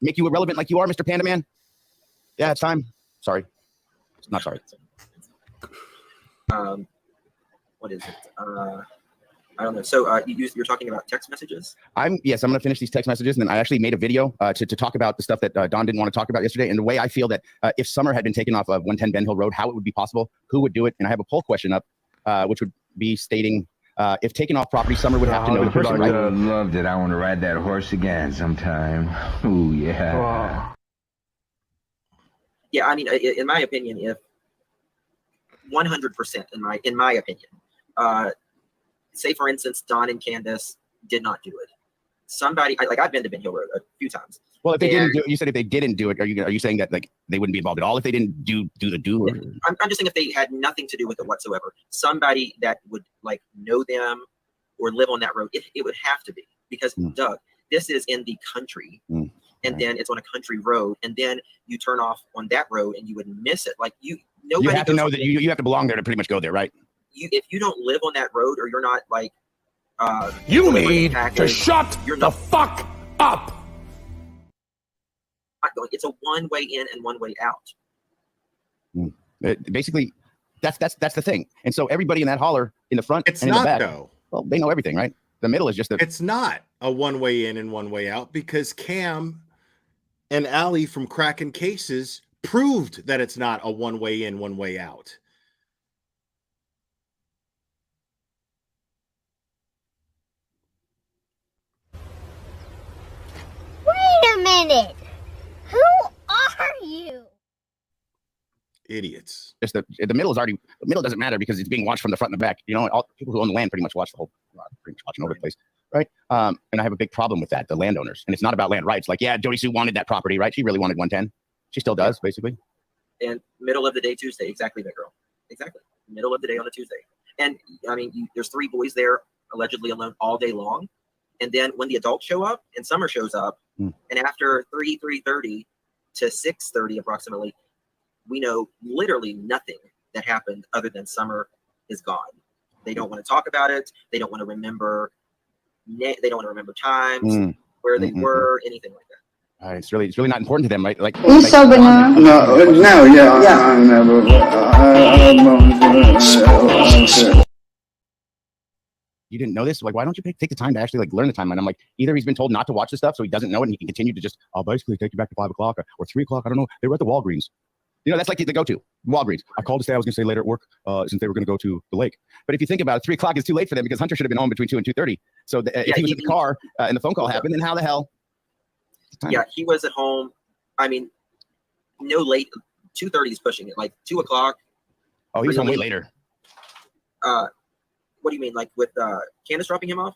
make you irrelevant like you are, Mr. Panda Man. Yeah, it's time. Sorry. Not sorry. What is it? I don't know. So you're talking about text messages? Yes, I'm going to finish these text messages, and then I actually made a video to talk about the stuff that Don didn't want to talk about yesterday, and the way I feel that if Summer had been taken off of 110 Ben Hill Road, how it would be possible, who would do it, and I have a poll question up, which would be stating, if taken off property, Summer would have to know the person, right? I loved it. I want to ride that horse again sometime. Ooh, yeah. Yeah, I mean, in my opinion, if 100% in my opinion, say for instance Don and Candace did not do it, somebody I've been to Ben Hill Road a few times, Well, if they And- didn't do it, you said if they didn't do it, are you saying that like they wouldn't be involved at all if they didn't do the do? Or... I'm just saying if they had nothing to do with it whatsoever, somebody that would like know them or live on that road, it would have to be because Doug, this is in the country, and then it's on a country road, and then you turn off on that road and you would miss it. Like nobody You have to goes know on that it. you have to belong there to pretty much go there, right? If you don't live on that road or you're not like You delivering need to package, shut you're the not fuck up. going. It's a one way in and one way out. Basically, that's the thing. And so everybody in that holler in the front, It's and in not the back, though. well, they know everything, right? The middle is just the. It's not a one way in and one way out because Cam and Allie from Cracking Cases proved that it's not a one way in, one way out. Wait a minute. Who are you? Idiots. Just the middle is already the middle doesn't matter because it's being watched from the front and the back. You know, all people who own the land pretty much watch the whole, pretty much watching over the place, right? And I have a big problem with that, the landowners. And it's not about land rights. Like, yeah, Jody Sue wanted that property, right? She really wanted 110. She still does, basically. And middle of the day Tuesday, exactly, that girl. Exactly, middle of the day on a Tuesday. And I mean, there's 3 boys there allegedly alone all day long. And then when the adults show up and Summer shows up, and after 3:30 to 6:30 approximately, we know literally nothing that happened other than Summer is gone. They don't want to talk about it. They don't want to remember. They don't want to remember times, where they were, anything like that. It's really not important to them, right? Like, You sober now? No, I never. You didn't know this? Like, why don't you take the time to actually like learn the timeline? I'm like, either he's been told not to watch this stuff, so he doesn't know it, and he can continue to just, I'll basically take you back to 5 o'clock or 3 o'clock. I don't know. They were at the Walgreens. You know, that's like the go-to. Walgreens. I called to say I was going to stay later at work since they were going to go to the lake. But if you think about it, 3 o'clock is too late for them because Hunter should have been home between 2 and 2:30. So if he was in the car and the phone call happened, then how the hell? Yeah, he was at home. I mean, no late. 2:30 is pushing it. Like 2 o'clock. Oh, he was home way really. later. What do you mean, like with Candace dropping him off?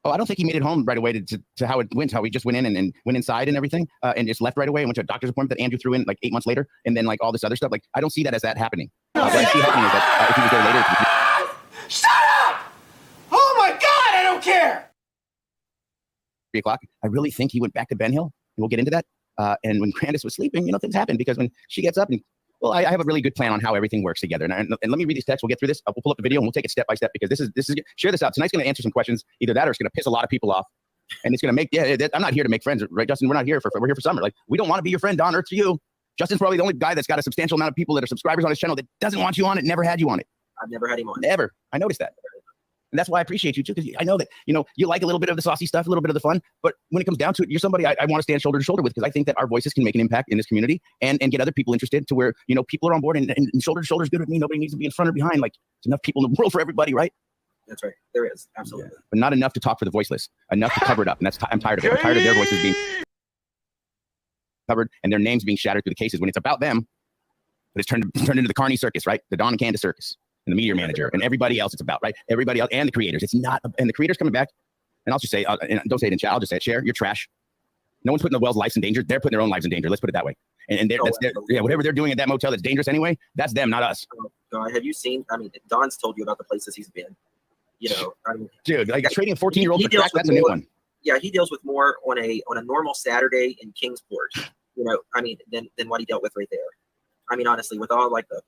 Oh, I don't think he made it home right away to how it went, how he just went in and went inside and everything and just left right away and went to a doctor's appointment that Andrew threw in like 8 months later. And then like all this other stuff. Like, I don't see that as that happening. What I see happening is that if he was there later. Shut up! Oh my God, I don't care. 3 o'clock. I really think he went back to Ben Hill. We'll get into that. And when Candace was sleeping, you know, things happen because when she gets up and, well, I have a really good plan on how everything works together. And let me read these texts. We'll get through this. We'll pull up the video and we'll take it step by step because this is share this out. Tonight's going to answer some questions. Either that or it's going to piss a lot of people off. And it's going to make, I'm not here to make friends, right, Justin? We're not here we're here for Summer. Like, we don't want to be your friend, Don, or to you. Justin's probably the only guy that's got a substantial amount of people that are subscribers on his channel that doesn't want you on it, never had you on it. I've never had him on. Never. I noticed that. And that's why I appreciate you too, because I know that, you know, you like a little bit of the saucy stuff, a little bit of the fun, but when it comes down to it, you're somebody I want to stand shoulder to shoulder with because I think that our voices can make an impact in this community and get other people interested to where, you know, people are on board and shoulder to shoulder is good with me. Nobody needs to be in front or behind. Like, there's enough people in the world for everybody, right? That's right. There is. Absolutely. Yeah. But not enough to talk for the voiceless, enough to cover it up. And I'm tired of it. I'm tired of their voices being covered and their names being shattered through the cases when it's about them, but it's turned into the Carney circus, right? The Don and Candace circus. And the media manager and everybody else it's about, right? Everybody else and the creators. It's not, and the creators coming back. And I'll just say, and don't say it in chat. I'll just say it. Share, you're trash. No one's putting the whale's lives in danger. They're putting their own lives in danger. Let's put it that way. And whatever they're doing at that motel that's dangerous anyway, that's them, not us. God, have you seen? I mean, Don's told you about the places he's been. You know, I mean, dude, like trading a 14-year-old for crack, that's a new one. Yeah, he deals with more on a normal Saturday in Kingsport. You know, I mean, than what he dealt with right there. I mean, honestly, with all like the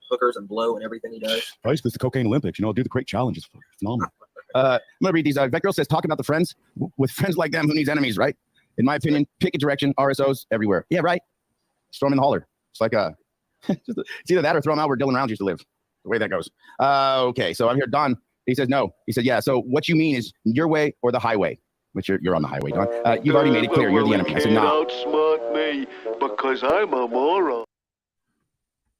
hookers and blow and everything he does. Oh, he's the cocaine Olympics, you know, do the great challenges. Phenomenal. I'm gonna read these. That girl says, talk about the friends. With friends like them, who needs enemies, right? In my opinion, pick a direction, RSOs everywhere. Yeah, right. Just throw them in the holler. It's like it's either that or throw them out where Dylan Rounds used to live. The way that goes. Okay, so I'm here, Don. He says no. He said, yeah. So what you mean is your way or the highway? Which you're on the highway, Don. You've already made it clear you're the enemy. I said, no. Outsmart me because I'm a moron.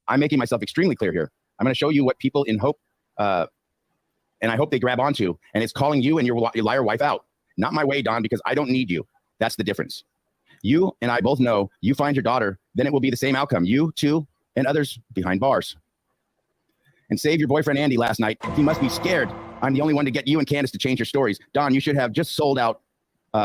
I'm making myself extremely clear here. I'm going to show you what people in hope, and I hope they grab onto, and it's calling you and your liar wife out. Not my way, Don, because I don't need you. That's the difference. You and I both know you find your daughter, then it will be the same outcome. You, too, and others behind bars. And save your boyfriend Andy last night. He must be scared. I'm the only one to get you and Candace to change your stories. Don, you should have just sold out.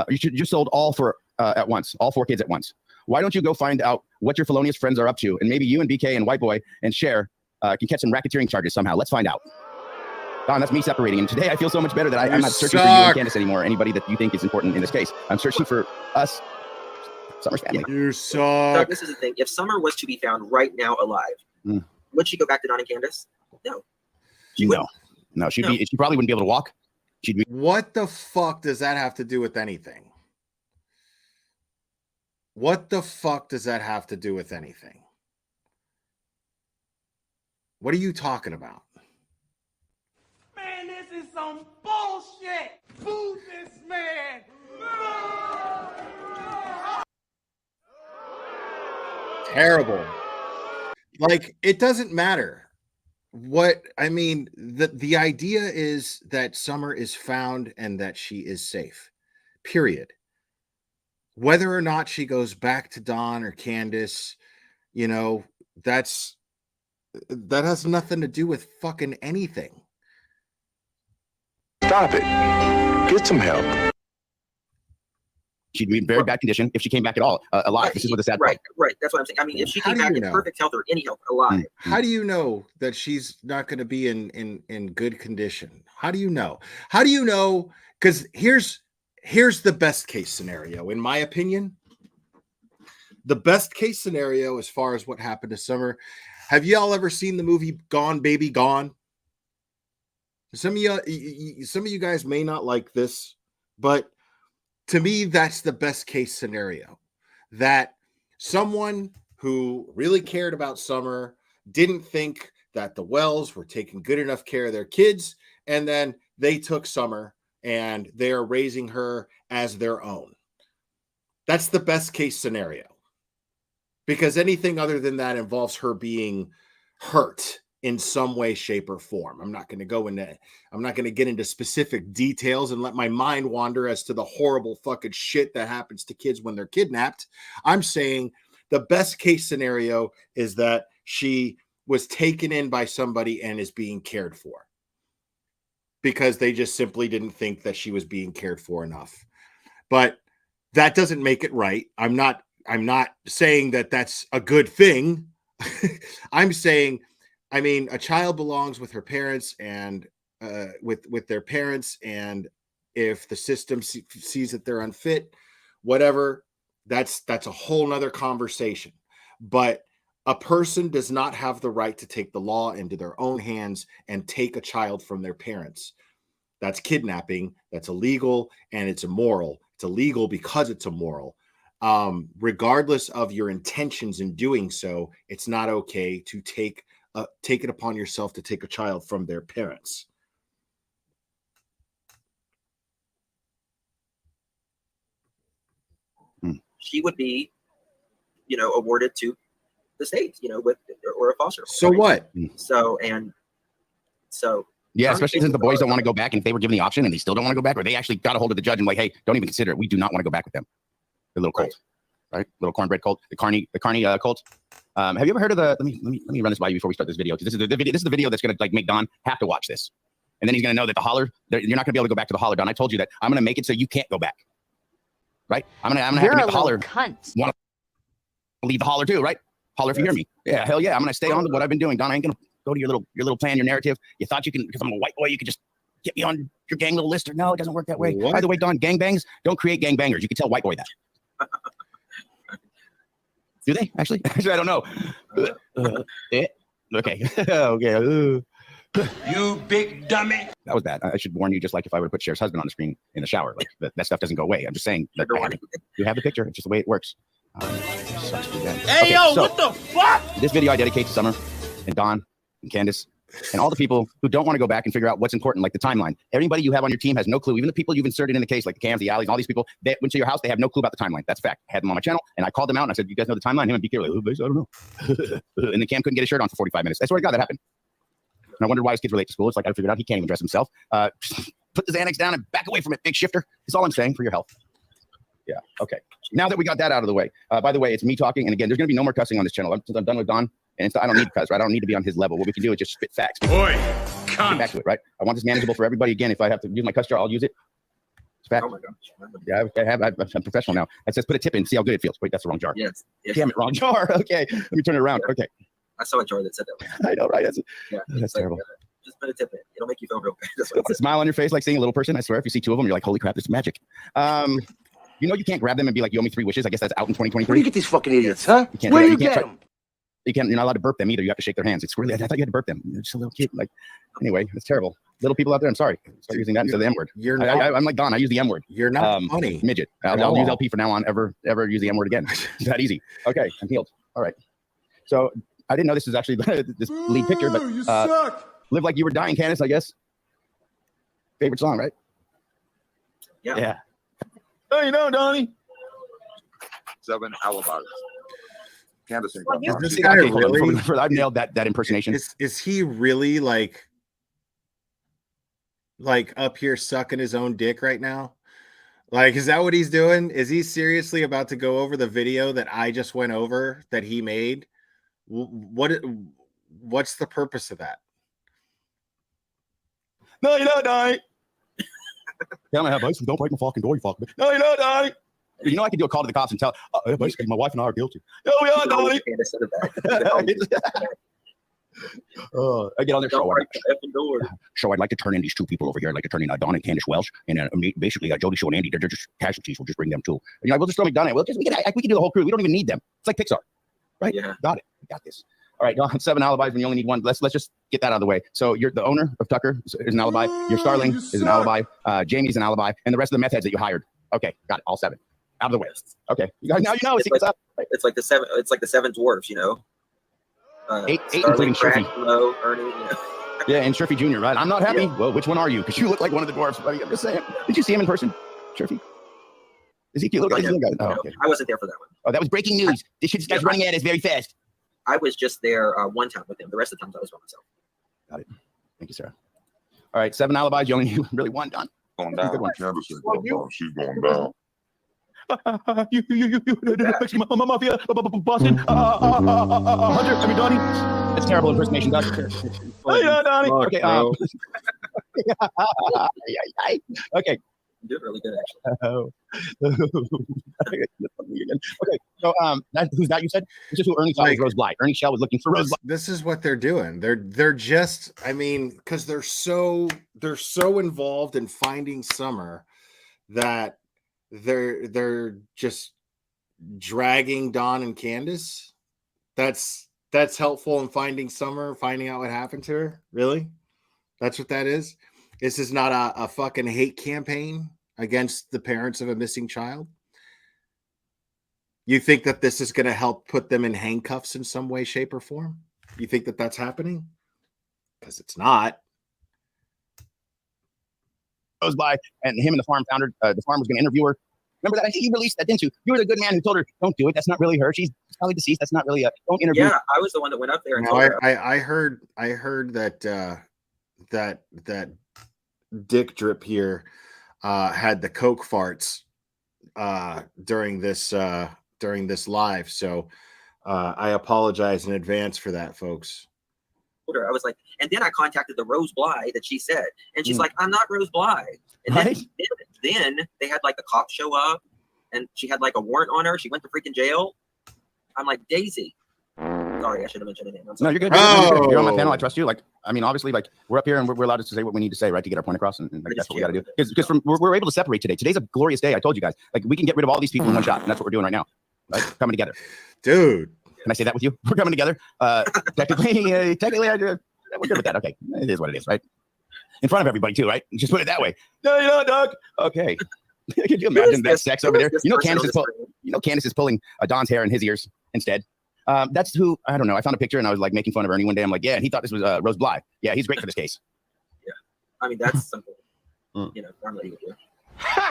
You should just sold all for at once, all 4 kids at once. Why don't you go find out what your felonious friends are up to? And maybe you and BK and White Boy and Cher can catch some racketeering charges somehow. Let's find out. Don, that's me separating. And today I feel so much better that I'm not searching for you and Candace anymore, anybody that you think is important in this case. I'm searching for us, Summer's family. You So suck. this is the thing. If Summer was to be found right now alive, would she go back to Don and Candace? No. No, she probably wouldn't be able to walk. She'd be. What the fuck does that have to do with anything? What the fuck does that have to do with anything? What are you talking about? Man, this is some bullshit. Boo this man. Terrible. Like, it doesn't matter. What I mean, the idea is that Summer is found and that she is safe. Period. Whether or not she goes back to Don or Candace, you know, that has nothing to do with fucking anything. Stop it. Get some help. She'd be in very bad condition if she came back at all alive. This is what the sad part. Right. That's what I'm saying. I mean, if she How came do back you in know? perfect health or any health alive, How do you know that she's not going to be in good condition? How do you know? How do you know? Because here's the best case scenario, in my opinion. The best case scenario as far as what happened to Summer. Have y'all ever seen the movie Gone Baby Gone? Some of you guys may not like this, but to me, that's the best case scenario. That someone who really cared about Summer didn't think that the Wells were taking good enough care of their kids, and then they took Summer and they are raising her as their own. That's the best case scenario. Because anything other than that involves her being hurt in some way, shape, or form. I'm not going to get into specific details and let my mind wander as to the horrible fucking shit that happens to kids when they're kidnapped. I'm saying the best case scenario is that she was taken in by somebody and is being cared for because they just simply didn't think that she was being cared for enough. But that doesn't make it right. I'm not saying that that's a good thing. I'm saying, I mean, a child belongs with her parents and with their parents, and if the system sees that they're unfit, whatever, that's a whole nother conversation. But a person does not have the right to take the law into their own hands and take a child from their parents. That's kidnapping. That's illegal, and it's immoral. It's illegal because it's immoral. Regardless of your intentions in doing so, it's not okay to take it upon yourself to take a child from their parents. she would be, awarded to the state, with or a foster home. So what? So yeah, especially since the boys don't want to go back, and if they were given the option and they still don't want to go back, or they actually got a hold of the judge and like, hey, don't even consider it. We do not want to go back with them. The little cult, right? Little cornbread cult, the Carney cult. Have you ever heard of the? Let me run this by you before we start this video, because this is the video. This is the video that's gonna make Don have to watch this, and then he's gonna know that the holler. You're not gonna be able to go back to the holler, Don. I told you that. I'm gonna make it so you can't go back. Right? I'm gonna have to make the holler want to leave the holler too, right? Holler if you hear me. Yeah, hell yeah. I'm gonna stay on with what I've been doing, Don. I ain't gonna go to your little plan, your narrative. You thought you can, because I'm a white boy, you could just get me on your gang little list. Or no, it doesn't work that way. What? By the way, Don, gangbangs don't create gangbangers. You can tell white boy that. Do they actually? Actually, I don't know. Okay. Okay. You big dummy. That was bad. I should warn you, just like if I were to put Cher's husband on the screen in the shower, like that stuff doesn't go away. I'm just saying that you have the picture. It's just the way it works. Hey, yo, what the fuck? This video I dedicate to Summer and Don and Candace and all the people who don't want to go back and figure out what's important, like the timeline. Everybody you have on your team has no clue. Even the people you've inserted in the case, like the Cams, the Alleys, all these people that went to your house, they have no clue about the timeline. That's a fact. I had them on my channel, and I called them out, and I said, you guys know the timeline? Him and BK were like, oh, I don't know. And the Cam couldn't get his shirt on for 45 minutes. I swear to God, that happened. And I wondered why his kids were late to school. It's like I figured out he can't even dress himself. Put the Xanax down and back away from it, big shifter. That's all I'm saying for your health. Yeah, okay. Now that we got that out of the way, by the way, it's me talking. And again, there's going to be no more cussing on this channel. I'm done with Don. And I don't need to cuss, right? I don't need to be on his level. What we can do is just spit facts. Boy, get back to it, right? I want this manageable for everybody. Again, if I have to use my cuss jar, I'll use it. Fact. Oh my gosh. Yeah, I'm professional now. It says put a tip in, see how good it feels. Wait, that's the wrong jar. Yes. Damn it, wrong jar. Okay, let me turn it around. Okay. I saw a jar that said that. I know, right? That's It's terrible. Just put a tip in. It'll make you feel real good. That's what it Put a says. smile on your face like seeing a little person. I swear, if you see two of them, you're like, holy crap, this is magic. You know, you can't grab them and be like, you owe me 3 wishes. I guess that's out in 2023. Where do you get these fucking idiots, huh? You can't Where do do that. you You get can't them? You're not allowed to burp them either. You have to shake their hands. It's really, I thought you had to burp them. You're just a little kid. Like, anyway, it's terrible. Little people out there, I'm sorry. Start using that instead of the M word. You're not, I'm like Don. I use the M word. You're not funny. Midget. I'll use LP from now on. Ever use the M word again? It's that easy. Okay, I'm healed. All right. So I didn't know this was actually this lead picture, but You suck. Live Like You Were Dying, Candace, I guess. Favorite song, right? Yeah. Oh, you know, Donnie. 7 alibis. Candace ain't got Is mine. this Okay, guy hold on, really? before I've nailed that impersonation. Is he really like up here sucking his own dick right now? Like, is that what he's doing? Is he seriously about to go over the video that I just went over that he made? What's the purpose of that? No, you know, Donnie. Tell me how basically don't break my fucking door, you fucking bitch. No, you know, Donnie. You know, I could do a call to the cops and tell, basically, my wife and I are guilty. No, we are, Donnie. Candace said that. I get on their Don't show. break the effing door. So I'd like to turn in these 2 people over here. I'd like to turn in Don and Candace Welsh, and basically Jody Show and Andy. They're just casualties. We'll just bring them too. You know, we'll just throw McDonough. We can do the whole crew. We don't even need them. It's like Pixar, right? Yeah. Got it. We got this. All right, Don, 7 alibis when you only need 1. Let's just get that out of the way. So you're the owner of Tucker is an alibi. Your Starling is an alibi. Jamie's an alibi, and the rest of the meth heads that you hired. Okay, got it. All 7 out of the way. Okay, you guys now you know it's like, up. It's like the 7. It's like the 7 dwarfs, you know. 8 Starling, including Crack, Shriffy. Flo, Ernie. You know. Yeah, and Shriffy Jr., right? I'm not happy. Well, which one are you? Because you look like one of the dwarfs, buddy. I'm just saying. Did you see him in person, Shriffy? Is he cute? Look like he's a guy. Oh, okay. I wasn't there for that one. Oh, that was breaking news. This guy's running at us very fast. I was just there one time with him. The rest of the times I was by myself. Got it. Thank you, Sarah. All right, 7 alibis. You only need really 1 done. Going Good down. one. Candace ain't got mine. She's going down. My mafia, Boston, Hunter, I mean, Donnie. That's terrible impersonation, Doc. Oh, yeah, Donnie. Okay, okay. You did really good, actually. Okay, so who's that you said? It's just who Ernie thought was Rose Bly. Ernie Shell was looking for Rose Bly. This is what they're doing. They're just, I mean, because they're so involved in finding Summer that they're just dragging Don and Candace. That's helpful in finding Summer, finding out what happened to her. Really? That's what that is? This is not a fucking hate campaign against the parents of a missing child. You think that this is going to help put them in handcuffs in some way, shape, or form? You think that that's happening? Because it's not. Goes by, and him and the farm founder, the farm was going to interview her. Remember that? I think you released that, didn't you? You were the good man who told her, "Don't do it. That's not really her. She's probably deceased. That's not really a. Don't interview." Yeah, I was the one that went up there and No, told her. I heard that that Dick Drip here had the coke farts during this live. So I apologize in advance for that, folks. I was like, and then I contacted the Rose Bly that she said, and she's like, "I'm not Rose Bly." And then they had like the cops show up, and she had like a warrant on her. She went to freaking jail. I'm like, Daisy. Sorry, I should have mentioned her name. I'm No, sorry. you're good. You're on my panel. I trust you. Like, I mean, obviously, like we're up here and we're allowed to say what we need to say, right, to get our point across, and like, that's what we got to do. Because we're able to separate today. Today's a glorious day. I told you guys, like we can get rid of all these people in one shot, and that's what we're doing right now. Right, coming together, dude. Can I say that with you? We're coming together. Technically, we're good with that. Okay, it is what it is, right? In front of everybody too, right? Just put it that way. No, you know, Doug. Okay. Could you imagine that sex over there? You know, Candace is pulling Don's hair in his ears instead. That's who, I don't know. I found a picture and I was like making fun of Ernie one day. I'm like, yeah, he thought this was Rose Bly. Yeah, he's great for this case. Yeah, I mean that's something you know normally you would do.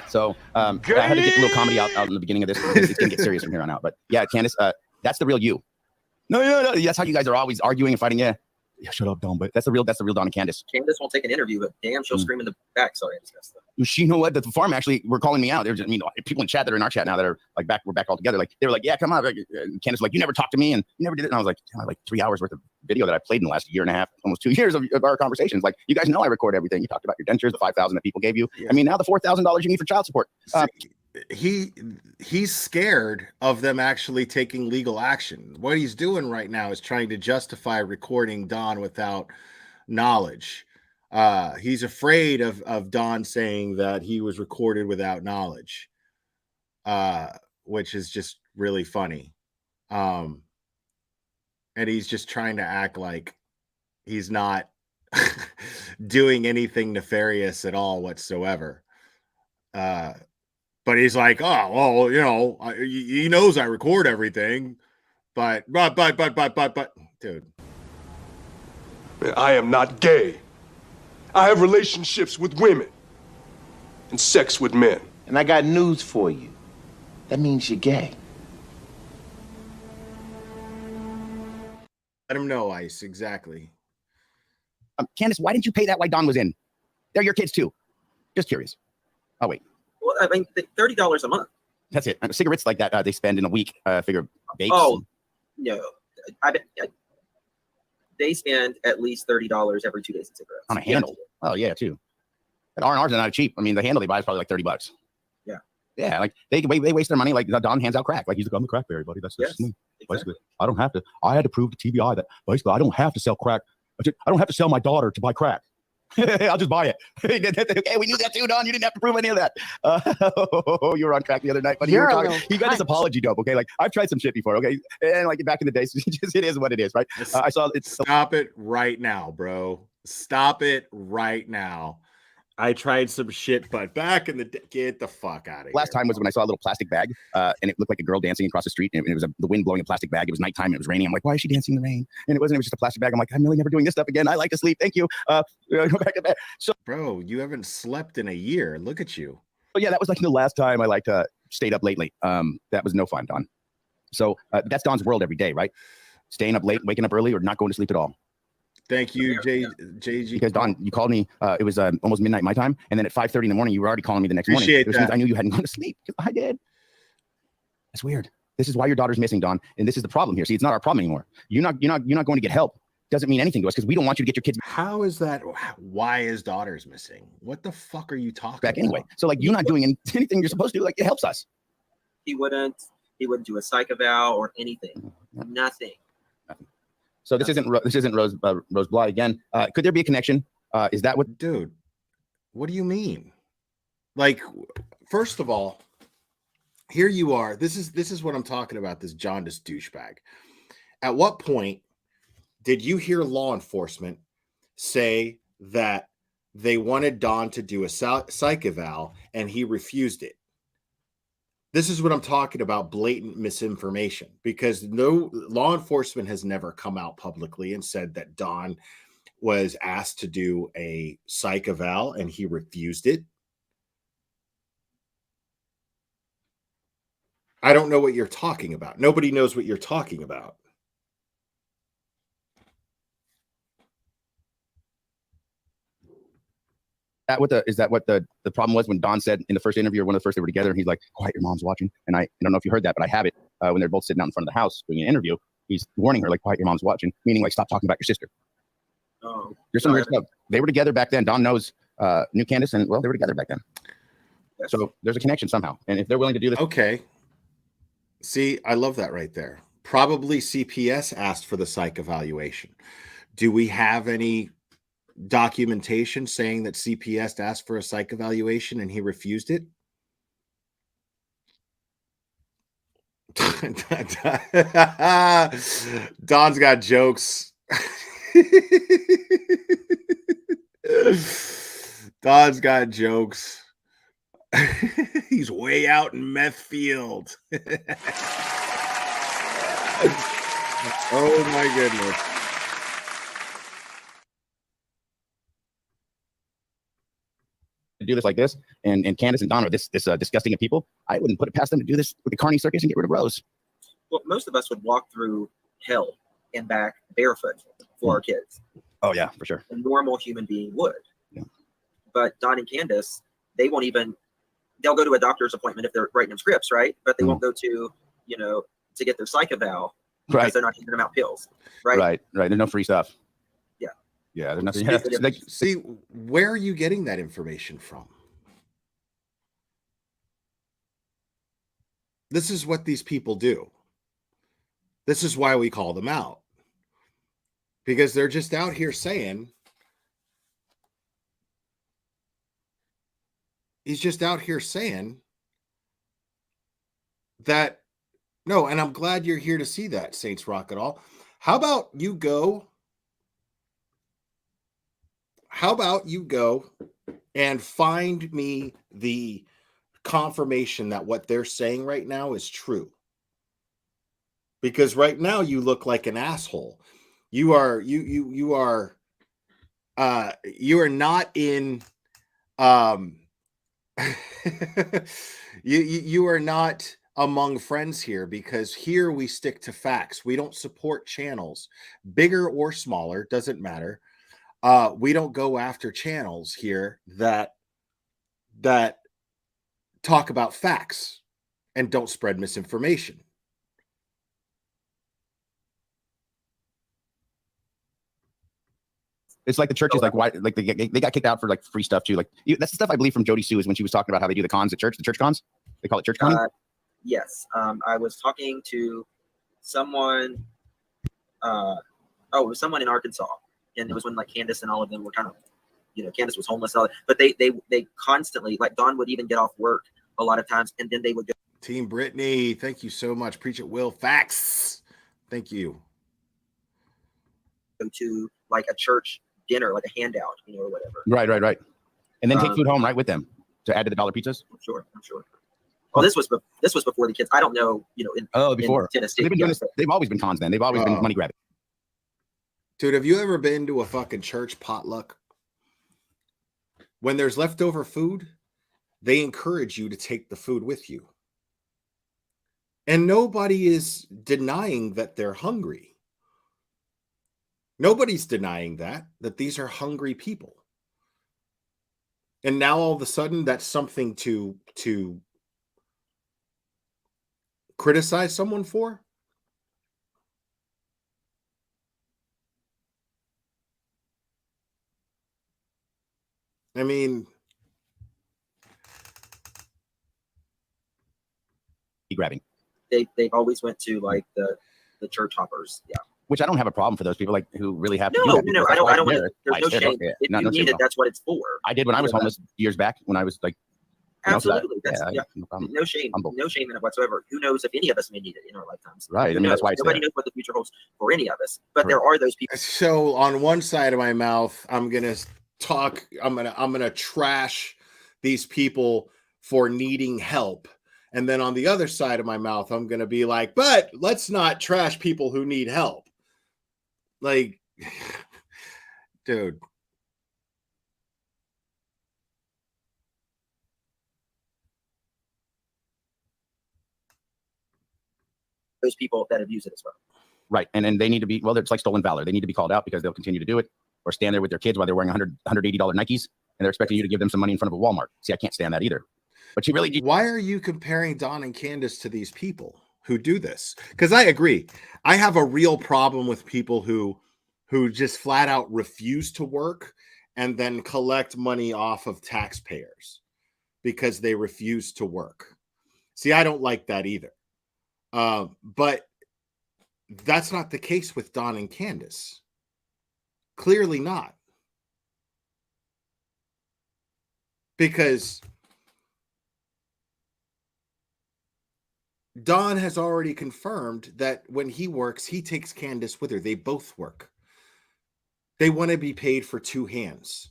So I had to get a little comedy out in the beginning of this. It's gonna get serious from here on out. But yeah, Candace, that's the real you. No. That's how you guys are always arguing and fighting. Yeah, shut up, Don. But that's the real Don and Candace. Candace won't take an interview, but damn, she'll scream in the back. Sorry, I discussed that. You know what? The farm actually were calling me out. There's, people in chat that are in our chat now that are like we're back all together. Like they were like, yeah, come on. And Candace was like, you never talked to me and you never did it. And I was like 3 hours worth of video that I played in the last year and a half, almost 2 years of our conversations. Like, you guys know I record everything. You talked about your dentures, the $5,000 that people gave you. I mean, now the $4,000 you need for child support. He's scared of them actually taking legal action. What he's doing right now is trying to justify recording Don without knowledge. He's afraid of Don saying that he was recorded without knowledge, which is just really funny. And he's just trying to act like he's not doing anything nefarious at all whatsoever. But he's like, oh, well, you know, he knows I record everything, but, dude. I am not gay. I have relationships with women and sex with men. And I got news for you. That means you're gay. Let him know, Ice, exactly. Candace, why didn't you pay that while Don was in? They're your kids too. Just curious. Oh, wait. Well, I mean, $30 a month. That's it. Cigarettes like that, they spend in a week. I figure vapes. Oh, no. They spend at least $30 every 2 days in cigarettes. On a handle. Oh, yeah, too. And R&R's are not cheap. I mean, the handle they buy is probably like $30. Yeah. Yeah, like they waste their money. Like Don hands out crack. Like, he's like, I'm a crackberry, buddy. That's just me. Basically, I don't have to. I had to prove to TBI that basically I don't have to sell crack. I don't have to sell my daughter to buy crack. I'll just buy it. Okay, we knew that too, Don. You didn't have to prove any of that. You were on crack the other night, buddy. You got this apology dope. Okay, like I've tried some shit before. Okay, and like back in the days, it is what it is, right? I saw it. Stop it right now, bro. Stop it right now. I tried some shit, but back in the day, get the fuck out of here. Last time was when I saw a little plastic bag, and it looked like a girl dancing across the street, and it was the wind blowing a plastic bag. It was nighttime, and it was raining. I'm like, why is she dancing in the rain? And it wasn't. It was just a plastic bag. I'm like, I'm really never doing this stuff again. I like to sleep. Thank you. Go back to bed. So, bro, you haven't slept in a year. Look at you. But yeah, that was like the last time I stayed up lately. That was no fun, Don. So that's Don's world every day, right? Staying up late, waking up early, or not going to sleep at all. Thank you, JG. Because Don, you called me. It was almost midnight my time, and then at 5:30 in the morning, you were already calling me the next morning. Which means I knew you hadn't gone to sleep. I did. That's weird. This is why your daughter's missing, Don, and this is the problem here. See, it's not our problem anymore. You're not going to get help. Doesn't mean anything to us because we don't want you to get your kids. How is that? Why is daughter's missing? What the fuck are you talking back about? Anyway? So like you're not doing anything you're supposed to do. Like it helps us. He wouldn't do a psych eval or anything. Nothing. So this isn't Rose Bly again. Could there be a connection? Is that what? Dude, what do you mean? Like, first of all, here you are. This is what I'm talking about. This jaundiced douchebag. At what point did you hear law enforcement say that they wanted Don to do a psych eval and he refused it? This is what I'm talking about, blatant misinformation, because no law enforcement has never come out publicly and said that Don was asked to do a psych eval and he refused it. I don't know what you're talking about. Nobody knows what you're talking about. Is that what the problem was when Don said in the first interview or one of the first they were together, and he's like, quiet, your mom's watching. And I don't know if you heard that, but I have it when they're both sitting out in front of the house doing an interview. He's warning her, like, quiet, your mom's watching, meaning like, stop talking about your sister. Oh, there's some weird stuff. They were together back then. Don knows knew Candace, and well, they were together back then. Yes. So there's a connection somehow. And if they're willing to do this. Okay. See, I love that right there. Probably CPS asked for the psych evaluation. Do we have any documentation saying that CPS asked for a psych evaluation and he refused it? Don's got jokes. Don's got jokes. He's way out in meth field. Oh my goodness. Do this like this, and Candace and Don are this disgusting of people. I wouldn't put it past them to do this with the Carney Circus and get rid of Rose. Well, most of us would walk through hell and back barefoot for our kids. Oh yeah, for sure. A normal human being would. Yeah. But Don and Candace, they won't even. They'll go to a doctor's appointment if they're writing them scripts, right? But they won't go to, to get their psych eval because Right. they're not handing them out pills, right? Right. There's no free stuff. Yeah. Yeah. There's nothing. There's a Like, See, where are you getting that information from? This is what these people do. This is why we call them out. Because they're just out here saying, he's just out here saying that, no, and I'm glad you're here to see that, Saints Rock It All. How about you go and find me the confirmation that what they're saying right now is true? Because right now you look like an asshole. You are not in you are not among friends here, because here we stick to facts. We don't support channels, bigger or smaller, doesn't matter. We don't go after channels here that talk about facts and don't spread misinformation. it's like the churches, like why, like they got kicked out for like free stuff too. Like that's the stuff I believe from Jody Sue, is when she was talking about how they do the cons at church, the church cons. They call it church conning. Yes. I was talking to someone. It was someone in Arkansas, and it was when like Candace and all of them were kind of, Candace was homeless, and all that, but they constantly, like Dawn would even get off work a lot of times, and then they would go. Team Brittany, thank you so much. Preach it, Will. Facts. Thank you. Go to like a church dinner, like a handout, or whatever. Right. And then take food home, right, with them to add to the dollar pizzas. I'm sure. Well, this was before the kids. I don't know, before in Tennessee. They've been doing this. They've always been cons. Then they've always been money grabbing. Dude, have you ever been to a fucking church potluck? When there's leftover food, they encourage you to take the food with you. And nobody is denying that they're hungry. Nobody's denying that these are hungry people. And now all of a sudden that's something to criticize someone for? I mean, grabbing. They've always went to like the church hoppers. Yeah. Which I don't have a problem for those people, like who really have. No, I don't want to. There's no shame. Yeah. If you need it, that's what it's for. I did when I was homeless years back, when I was like. Absolutely. No shame. No shame in it whatsoever. Who knows if any of us may need it in our lifetimes? Right. I mean, that's why nobody knows what the future holds for any of us. But there are those people. So on one side of my mouth, I'm gonna trash these people for needing help. And then on the other side of my mouth, I'm gonna be like, but let's not trash people who need help. Like, dude. Those people that abuse it as well. Right. And they need to be, well, it's like stolen valor. They need to be called out, because they'll continue to do it, or stand there with their kids while they're wearing $180 Nikes, and they're expecting you to give them some money in front of a Walmart. See, I can't stand that either. But you really. Why are you comparing Dawn and Candace to these people who do this? Because I agree. I have a real problem with people who just flat out refuse to work and then collect money off of taxpayers because they refuse to work. See, I don't like that either. But that's not the case with Dawn and Candace. Clearly not. Because Dawn has already confirmed that when he works, he takes Candace with her. They both work. They want to be paid for two hands.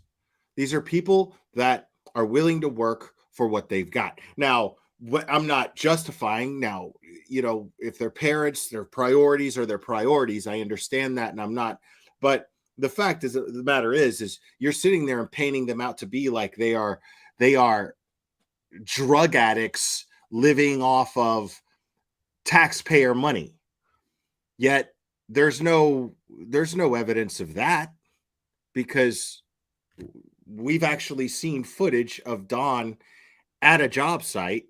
These are people that are willing to work for what they've got. Now, I'm not justifying now, if their parents, their priorities are their priorities. I understand that, and I'm not. But the fact is, the matter is you're sitting there and painting them out to be like they are drug addicts living off of taxpayer money. Yet there's no evidence of that, because we've actually seen footage of Dawn at a job site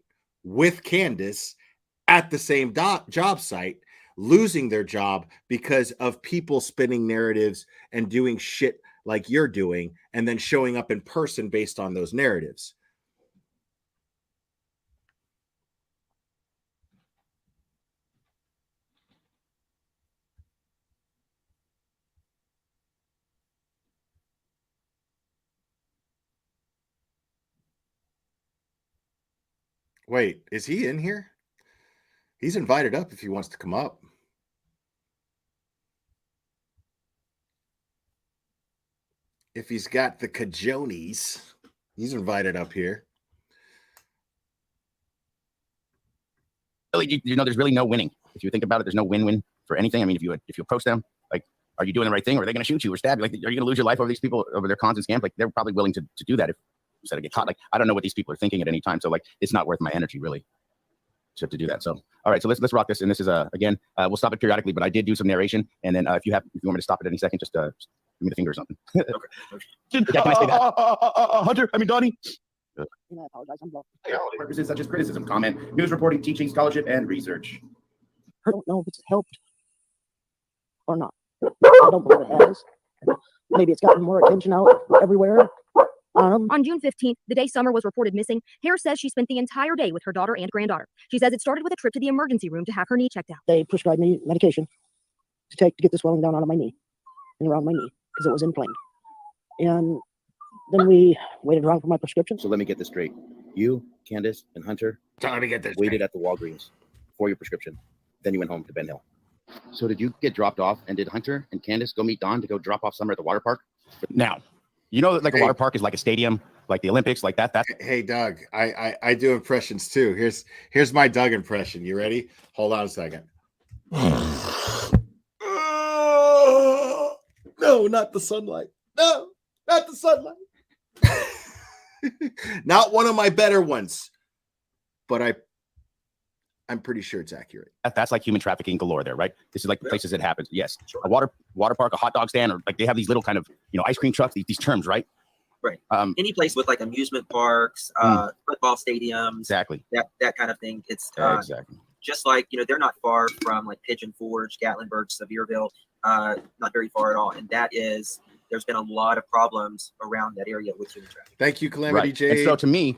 with Candace at the same job site, losing their job because of people spinning narratives and doing shit like you're doing, and then showing up in person based on those narratives. Wait, is he in here? He's invited up if he wants to come up. If he's got the cajonies, he's invited up here. Really, you know, there's really no winning. If you think about it, there's no win-win for anything. I mean, if you approach them, like, are you doing the right thing, or are they going to shoot you or stab you? Like, are you going to lose your life over these people, over their cons and scams? Like, they're probably willing to do that if instead of get caught. Like, I don't know what these people are thinking at any time. So, like, it's not worth my energy really to do that. So, all right, so let's rock this. And this is again, we'll stop it periodically, but I did do some narration, and then if you want me to stop it any second, just give me the finger or something. Okay. Yeah, can I say that? Hunter, I mean Donnie. I apologize. I'm blocked. Purposes such as criticism, comment, news reporting, teaching, scholarship, and research. I don't know if it's helped or not. I don't believe it has. Maybe it's gotten more attention out everywhere. On June 15th, the day Summer was reported missing, Harris says she spent the entire day with her daughter and granddaughter. She says it started with a trip to the emergency room to have her knee checked out. They prescribed me medication to take to get the swelling down out of my knee and around my knee because it was inflamed. And then we waited around for my prescription. So let me get this straight. You, Candace, and Hunter waited at the Walgreens for your prescription. Then you went home to Ben Hill. So did you get dropped off, and did Hunter and Candace go meet Don to go drop off Summer at the water park? Now, you know, like a water park is like a stadium, like the Olympics, like that. Hey, Doug, I do impressions too. Here's my Doug impression. You ready? Hold on a second. No, not the sunlight. No, not the sunlight. Not one of my better ones, but I'm pretty sure it's accurate. That's like human trafficking galore there, right? This is like the places it happens. Yes. A water park, a hot dog stand, or like they have these little kind of, ice cream trucks, these terms, right? Right. Any place with like amusement parks, football stadiums, exactly. That kind of thing. It's exactly. Just like, they're not far from like Pigeon Forge, Gatlinburg, Sevierville, not very far at all. And there's been a lot of problems around that area with human trafficking. Thank you, Calamity Jade. And so to me,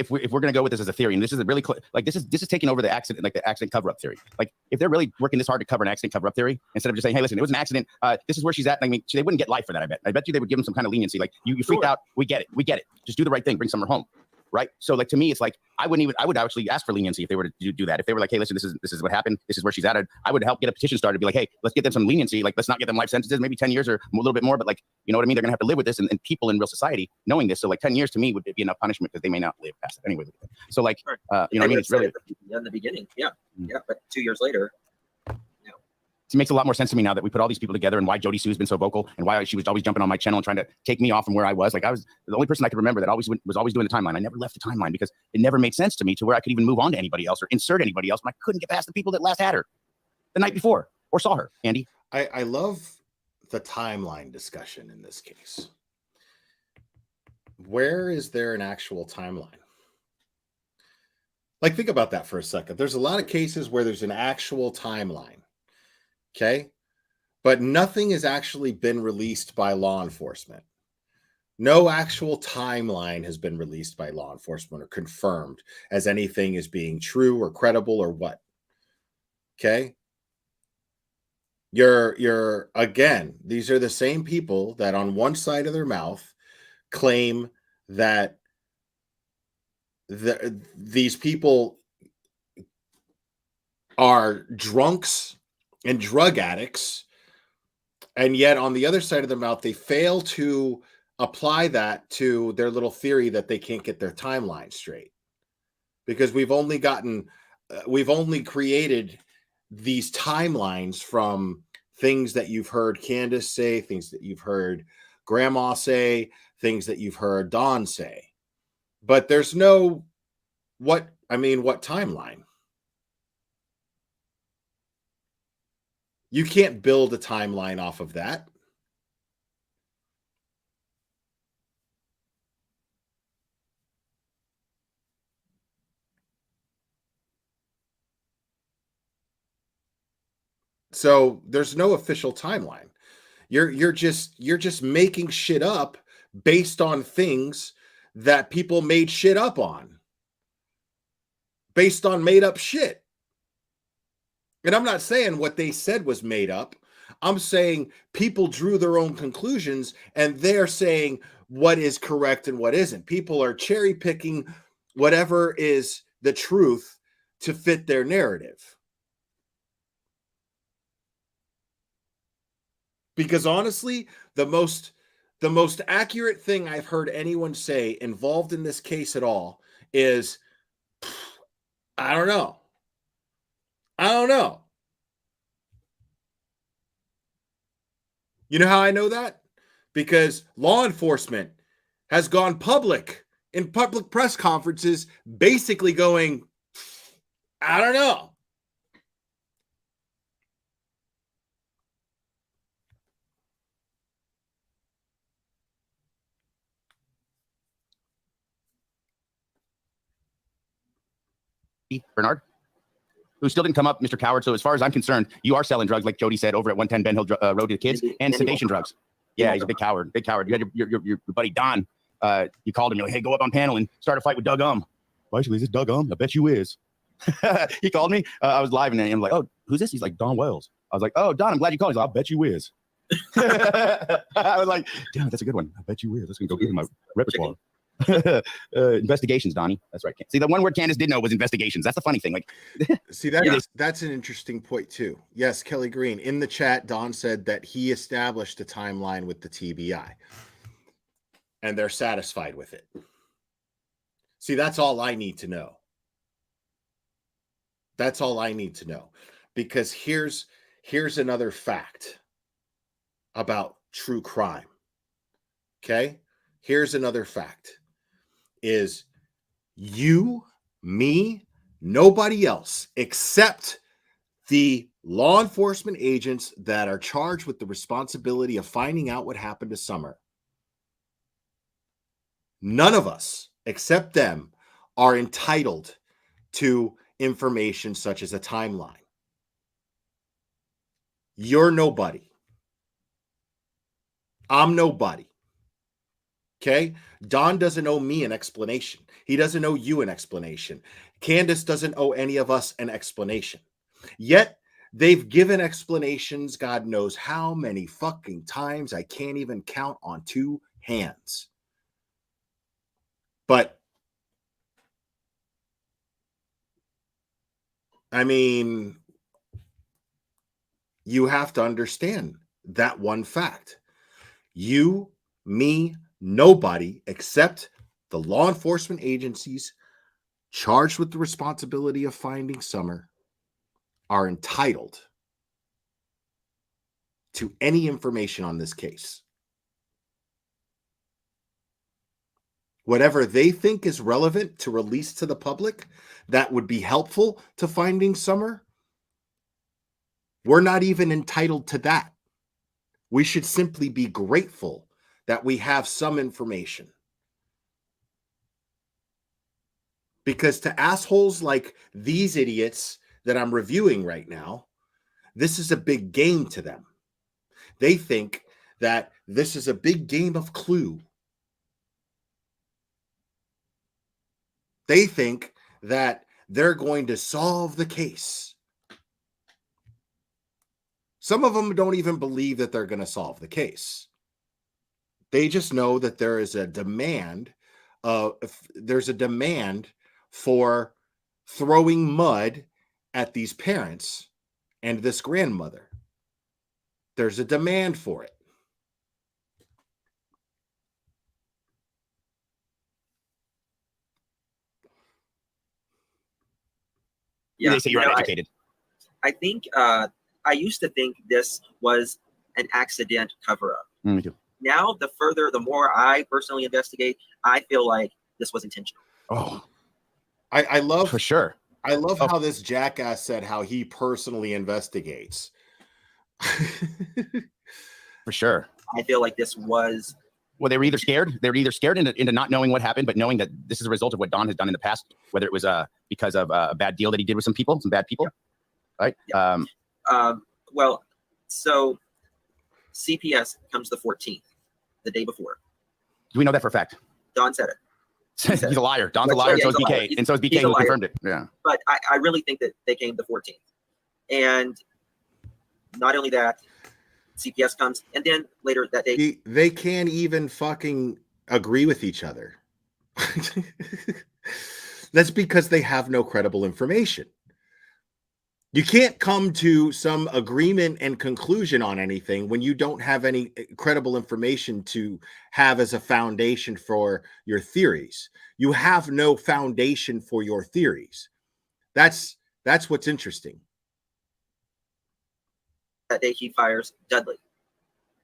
if we're going to go with this as a theory, and this is a really this is taking over the accident cover-up theory. Like, if they're really working this hard to cover an accident cover-up theory, instead of just saying, hey, listen, it was an accident. This is where she's at. I mean, they wouldn't get life for that. I bet you they would give them some kind of leniency. Like, you freaked out. We get it. Just do the right thing. Bring Summer home. Right. So, like, to me, it's like I would actually ask for leniency if they were to do that. If they were like, hey, listen, this is what happened. This is where she's at. I would help get a petition started to be like, hey, let's get them some leniency. Like, let's not get them life sentences, maybe 10 years or a little bit more. But, like, you know what I mean? They're going to have to live with this, and people in real society knowing this. So, like, 10 years to me would be enough punishment because they may not live past it anyway. So, like, you know what I mean? It's really in the beginning. Yeah. But 2 years later. It makes a lot more sense to me now that we put all these people together, and why Jody Sue's been so vocal, and why she was always jumping on my channel and trying to take me off from where I was. Like, I was the only person I could remember that was always doing the timeline. I never left the timeline because it never made sense to me to where I could even move on to anybody else or insert anybody else. And I couldn't get past the people that last had her the night before or saw her. Andy, I love the timeline discussion in this case. Where is there an actual timeline? Like, think about that for a second. There's a lot of cases where there's an actual timeline. Okay. But nothing has actually been released by law enforcement. No actual timeline has been released by law enforcement or confirmed as anything is being true or credible or what. Okay. You're again, these are the same people that on one side of their mouth claim that these people are drunks and drug addicts, and yet on the other side of their mouth, they fail to apply that to their little theory that they can't get their timeline straight. Because we've only created these timelines from things that you've heard Candace say, things that you've heard Grandma say, things that you've heard Don say. But there's no what timeline? You can't build a timeline off of that. So there's no official timeline. You're just making shit up based on things that people made shit up on. Based on made up shit. And I'm not saying what they said was made up. I'm saying people drew their own conclusions and they're saying what is correct and what isn't. People are cherry picking whatever is the truth to fit their narrative. Because honestly, the most accurate thing I've heard anyone say involved in this case at all is, I don't know. You know how I know that? Because law enforcement has gone public in public press conferences, basically going, I don't know. Bernard, who still didn't come up, Mr. Coward. So as far as I'm concerned, you are selling drugs, like Jody said, over at 110 Ben Hill Road to the kids, and sedation drugs. Yeah, he's a big coward. Big coward. You had your buddy Don. You called him. You're like, hey, go up on panel and start a fight with Doug Well, actually, is this Doug I bet you is. He called me. I was live, and I'm like, oh, who's this? He's like, Don Wells. I was like, oh, Don, I'm glad you called. He's like, I bet you is. I was like, damn, that's a good one. I bet you is. That's going to go get in my repertoire. Investigations, Donnie. That's right. See, the one word Candace did know was investigations. That's the funny thing. Like, see, that's an interesting point too. Yes, Kelly Green in the chat. Don said that he established a timeline with the TBI, and they're satisfied with it. See, that's all I need to know. That's all I need to know, because here's another fact about true crime. Okay, here's another fact. Is you, me, nobody else except the law enforcement agents that are charged with the responsibility of finding out what happened to Summer. None of us except them are entitled to information such as a timeline. You're nobody. I'm nobody. Okay? Don doesn't owe me an explanation. He doesn't owe you an explanation. Candace doesn't owe any of us an explanation. Yet, they've given explanations God knows how many fucking times. I can't even count on two hands. But, I mean, you have to understand that one fact. You, me, nobody except the law enforcement agencies charged with the responsibility of finding Summer are entitled to any information on this case. Whatever they think is relevant to release to the public that would be helpful to finding Summer, we're not even entitled to that. We should simply be grateful that we have some information. Because to assholes like these idiots that I'm reviewing right now, this is a big game to them. They think that this is a big game of Clue. They think that they're going to solve the case. Some of them don't even believe that they're going to solve the case. They just know that there is a demand. There's a demand for throwing mud at these parents and this grandmother. There's a demand for it. Yeah, they say you're uneducated. I think I used to think this was an accident cover-up. Me too. Now, the more I personally investigate, I feel like this was intentional. Oh, I love for sure. I love how this jackass said how he personally investigates. For sure. I feel like this was. Well, they were either scared. They were either scared into not knowing what happened, but knowing that this is a result of what Don has done in the past, whether it was because of a bad deal that he did with some bad people, right? Yeah. Well, so CPS comes the 14th, the day before. Do we know that for a fact? Don said it. He's a liar. Don's a liar, and so is BK. And so is BK who confirmed it. Yeah. But I really think that they came the 14th. And not only that, CPS comes, and then later that day. They can't even fucking agree with each other. That's because they have no credible information. You can't come to some agreement and conclusion on anything when you don't have any credible information to have as a foundation for your theories. You have no foundation for your theories. That's what's interesting. That day he fires Dudley,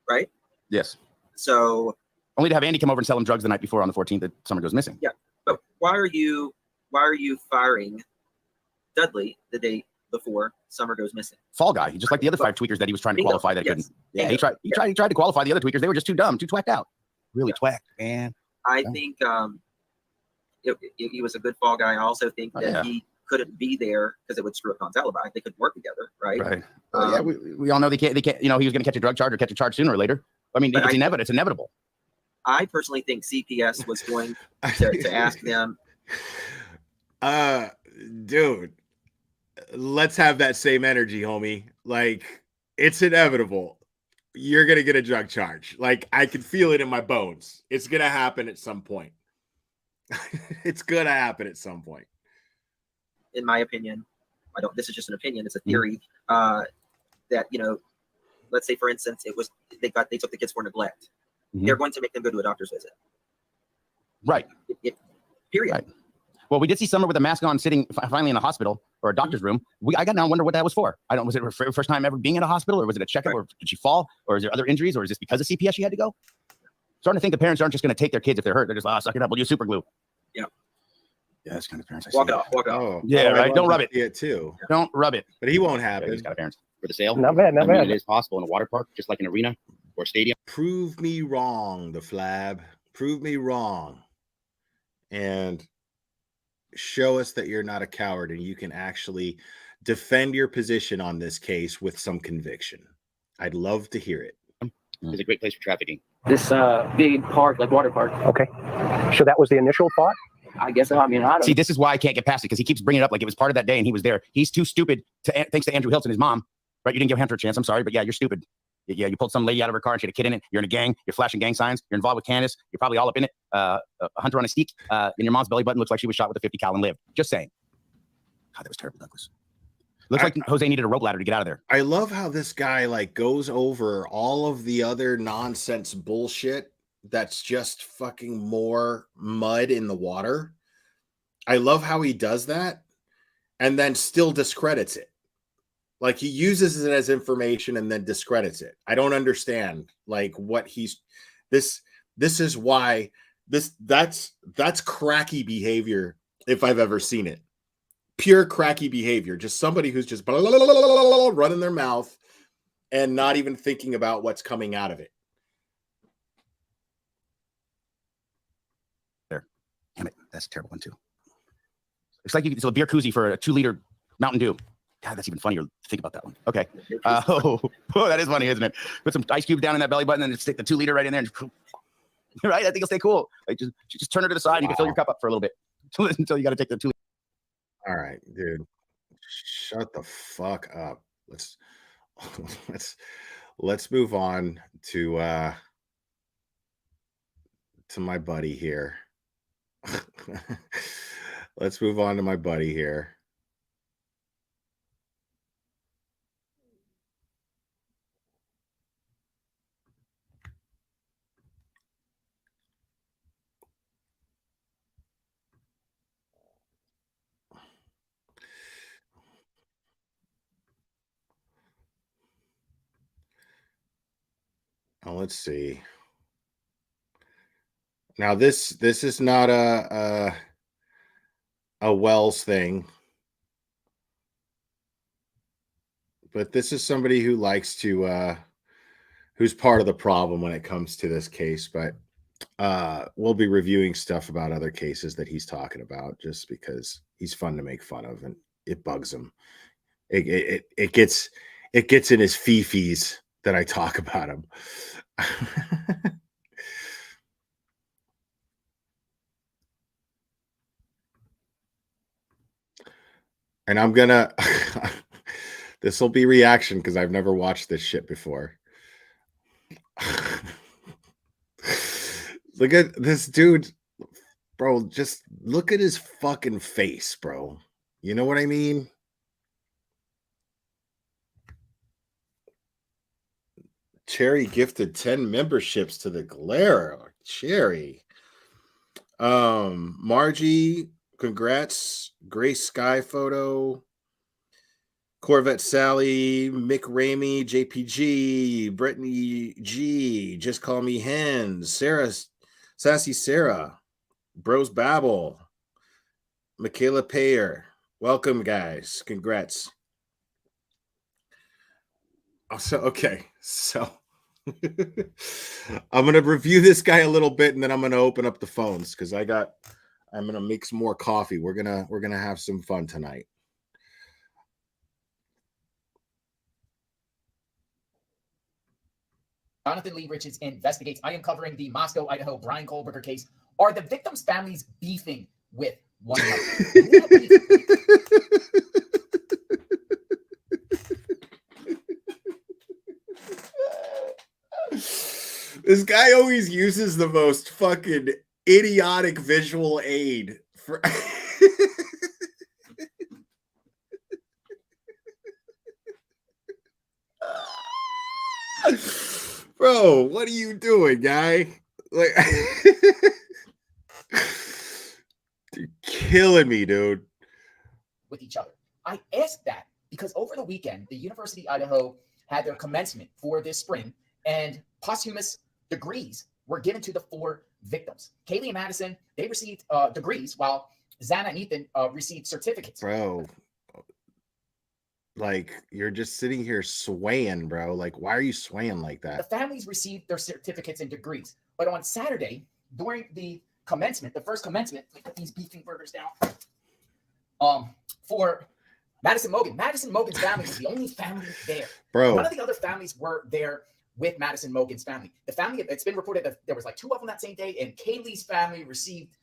right? Yes. So only to have Andy come over and sell him drugs the night before on the 14th that Summer goes missing. Yeah, but why are you firing Dudley the day before Summer goes missing? Fall guy. He just like the other 5 tweakers that he was trying to qualify that couldn't. Yeah, he tried to qualify the other tweakers. They were just too dumb, too twacked out. Really twacked, man. I think he was a good fall guy. I also think that he couldn't be there because it would screw up Don's alibi. They couldn't work together, right? Right. Yeah, we all know they can't. You know, he was going to catch a drug charge or catch a charge sooner or later. I mean, it's inevitable. I personally think CPS was going to ask them. Dude, let's have that same energy, homie. Like, it's inevitable. You're going to get a drug charge. Like, I can feel it in my bones. It's going to happen at some point. It's going to happen at some point. In my opinion, this is just an opinion. It's a theory that, you know, let's say, for instance, they took the kids for neglect. They're going to make them go to a doctor's visit. Right. Period. Right. Well, we did see Summer with a mask on sitting finally in a hospital or a doctor's room. I got now wonder what that was for. Was it her first time ever being in a hospital, or was it a checkup, or did she fall, or is there other injuries, or is this because of CPS she had to go? Starting to think the parents aren't just going to take their kids if they're hurt. They're just, suck it up, we'll use super glue. Yeah. Yeah, that's kind of parents. Walk it off. Oh, yeah, right. Don't rub it. Yeah, too. Don't rub it. But he won't have it. He's got a parents. For the sale. Not bad, not bad. It is possible in a water park, just like an arena or stadium. Prove me wrong, the Flab. Prove me wrong. And show us that you're not a coward and you can actually defend your position on this case with some conviction. I'd love to hear it. It's a great place for trafficking. This big park, like water park. Okay. So that was the initial thought? I guess so. I mean, I don't see. This is why I can't get past it, because he keeps bringing it up like it was part of that day and he was there. He's too stupid thanks to Andrew Hilton, his mom. Right? You didn't give Hunter a chance. I'm sorry, but yeah, you're stupid. Yeah, you pulled some lady out of her car and she had a kid in it. You're in a gang. You're flashing gang signs. You're involved with Candace. You're probably all up in it. Hunter on a steak. And your mom's belly button looks like she was shot with a 50 cal and lived. Just saying. God, that was terrible, Douglas. Looks like Jose needed a rope ladder to get out of there. I love how this guy like goes over all of the other nonsense bullshit that's just fucking more mud in the water. I love how he does that and then still discredits it. Like, he uses it as information and then discredits it. I don't understand like what this is why that's cracky behavior if I've ever seen it. Pure cracky behavior. Just somebody who's just running their mouth and not even thinking about what's coming out of it. There. Damn it. That's a terrible one too. It's like it's a beer koozie for a 2-liter Mountain Dew. God, that's even funnier to think about that one. Okay. That is funny, isn't it? Put some ice cubes down in that belly button and just stick the 2-liter right in there. And right? I think it'll stay cool. Like just turn it to the side. And you can fill your cup up for a little bit until you got to take the 2 liter. All right, dude. Shut the fuck up. Let's move on to my buddy here. Let's move on to my buddy here. Let's see. Now this is not a Wells thing, but this is somebody who likes to who's part of the problem when it comes to this case. But we'll be reviewing stuff about other cases that he's talking about just because he's fun to make fun of and it bugs him. It it gets in his fifis that I talk about him. And I'm gonna this will be reaction because I've never watched this shit before. Look at this dude, bro. Just look at his fucking face, bro. You know what I mean? Cherry gifted 10 memberships to the Glare. Cherry. Margie, congrats. Grace Sky photo. Corvette Sally, Mick Ramey, JPG, Brittany G, Just Call Me Hens, Sarah, Sassy Sarah, Bros Babble, Michaela Payer. Welcome, guys. Congrats. Also, okay, so I'm gonna review this guy a little bit, and then I'm gonna open up the phones because I'm gonna make some more coffee. We're gonna have some fun tonight. Jonathan Lee Richards investigates. I am covering the Moscow, Idaho Brian Kohlberger case. Are the victims' families beefing with one another? This guy always uses the most fucking idiotic visual aid for. Bro, what are you doing, guy? Like, you're killing me, dude. With each other. I asked that because over the weekend, the University of Idaho had their commencement for this spring, and posthumous degrees were given to the 4 victims. Kaylee and Madison, they received degrees, while Xana and Ethan received certificates. Bro, like, you're just sitting here swaying, bro. Like, why are you swaying like The that? families received their certificates and degrees. But on Saturday, during the commencement, the first commencement, let me put these beefing burgers down. For Madison Mogan. Madison Mogan's family was the only family there. Bro. None of the other families were there with Madison Mogan's family. The family, it's been reported that there was like 2 of them that same day, and Kaylee's family received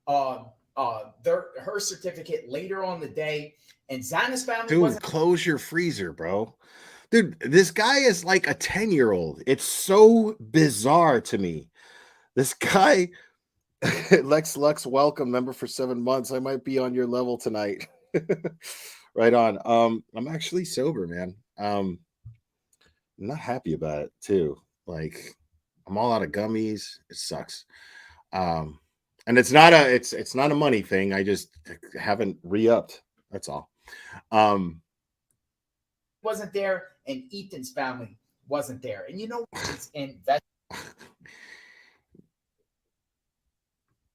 her certificate later on the day, and Xana's family Dude, wasn't. close your freezer, bro. Dude, this guy is like a 10-year-old. It's so bizarre to me. This guy, Lex Lux, welcome, member for 7 months. I might be on your level tonight. Right on. I'm actually sober, man. I'm not happy about it too. Like, I'm all out of gummies. It sucks. And it's not a money thing. I just haven't re-upped. That's all. Wasn't there, and Ethan's family wasn't there. And you know, it's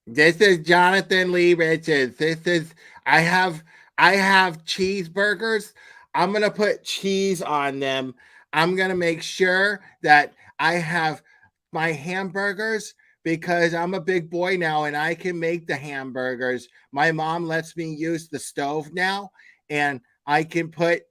This is Jonathan Lee Richards. I have cheeseburgers. I'm gonna put cheese on them. I'm gonna make sure that I have my hamburgers because I'm a big boy now and I can make the hamburgers. My mom lets me use the stove now, and I can put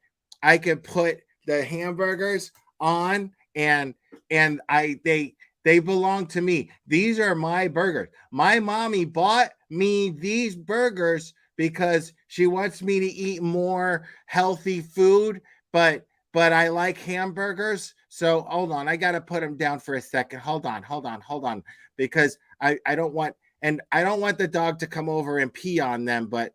the hamburgers on, and they belong to me. These are my burgers. My mommy bought me these burgers because she wants me to eat more healthy food, but I like hamburgers. So hold on, I got to put them down for a second. Hold on, because I don't want the dog to come over and pee on them, but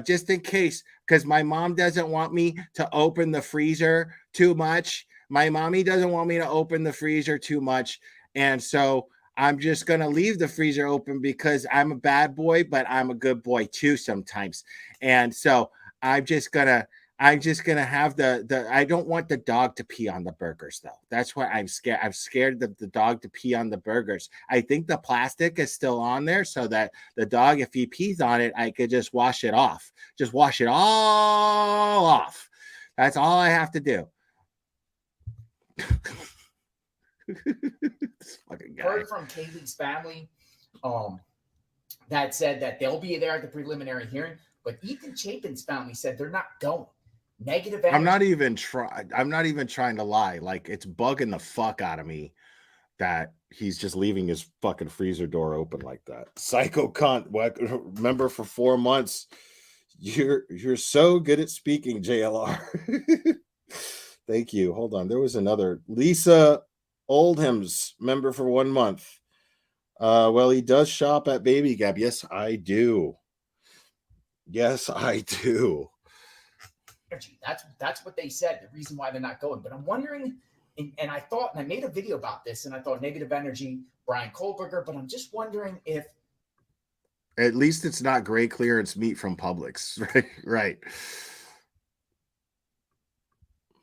just in case, because my mom doesn't want me to open the freezer too much. My mommy doesn't want me to open the freezer too much. And so I'm just going to leave the freezer open because I'm a bad boy, but I'm a good boy too sometimes. And so I'm just going to have I don't want the dog to pee on the burgers though. That's why I'm scared. I'm scared that the dog to pee on the burgers. I think the plastic is still on there so that the dog, if he pees on it, I could just wash it off. Just wash it all off. That's all I have to do. Heard from Kaylee's family that said that they'll be there at the preliminary hearing, but Ethan Chapin's family said they're not going. negative energy. I'm not even trying to lie. Like, it's bugging the fuck out of me that he's just leaving his fucking freezer door open like that. Psycho cunt. What? Remember, for 4 months, you're so good at speaking, JLR. Thank you. Hold on. There was another Lisa Oldham's member for 1 month. Well, he does shop at Baby Gap. Yes, I do. Yes, I do. Energy. That's what they said. The reason why they're not going. But I'm wondering, and I thought, and I made a video about this, and I thought negative energy, Brian Kohlberger. But I'm just wondering if at least it's not gray clearance meat from Publix, right? Right.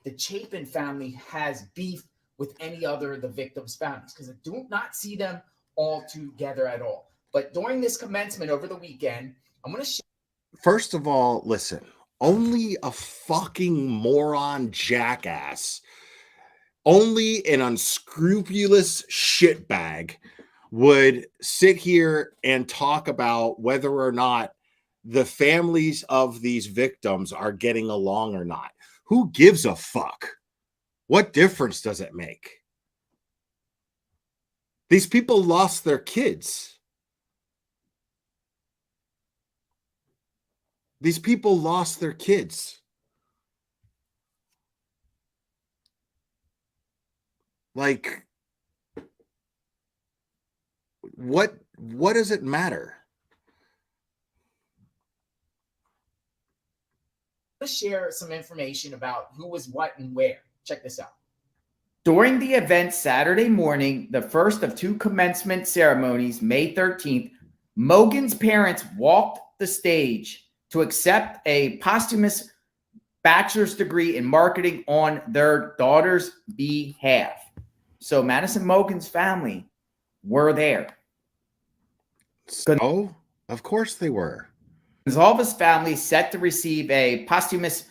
The Chapin family has beef with any other of the victims' families, because I do not see them all together at all. But during this commencement over the weekend, I'm going to share. First of all, listen, only a fucking moron jackass, only an unscrupulous shitbag would sit here and talk about whether or not the families of these victims are getting along or not. Who gives a fuck? What difference does it make? These people lost their kids. These people lost their kids. Like, what does it matter? Let's share some information about who was what and where. Check this out. During the event Saturday morning, the first of two commencement ceremonies, May 13th, Mogan's parents walked the stage to accept a posthumous bachelor's degree in marketing on their daughter's behalf. So Madison Mogan's family were there. So, of course they were. Gonzalez family set to receive a posthumous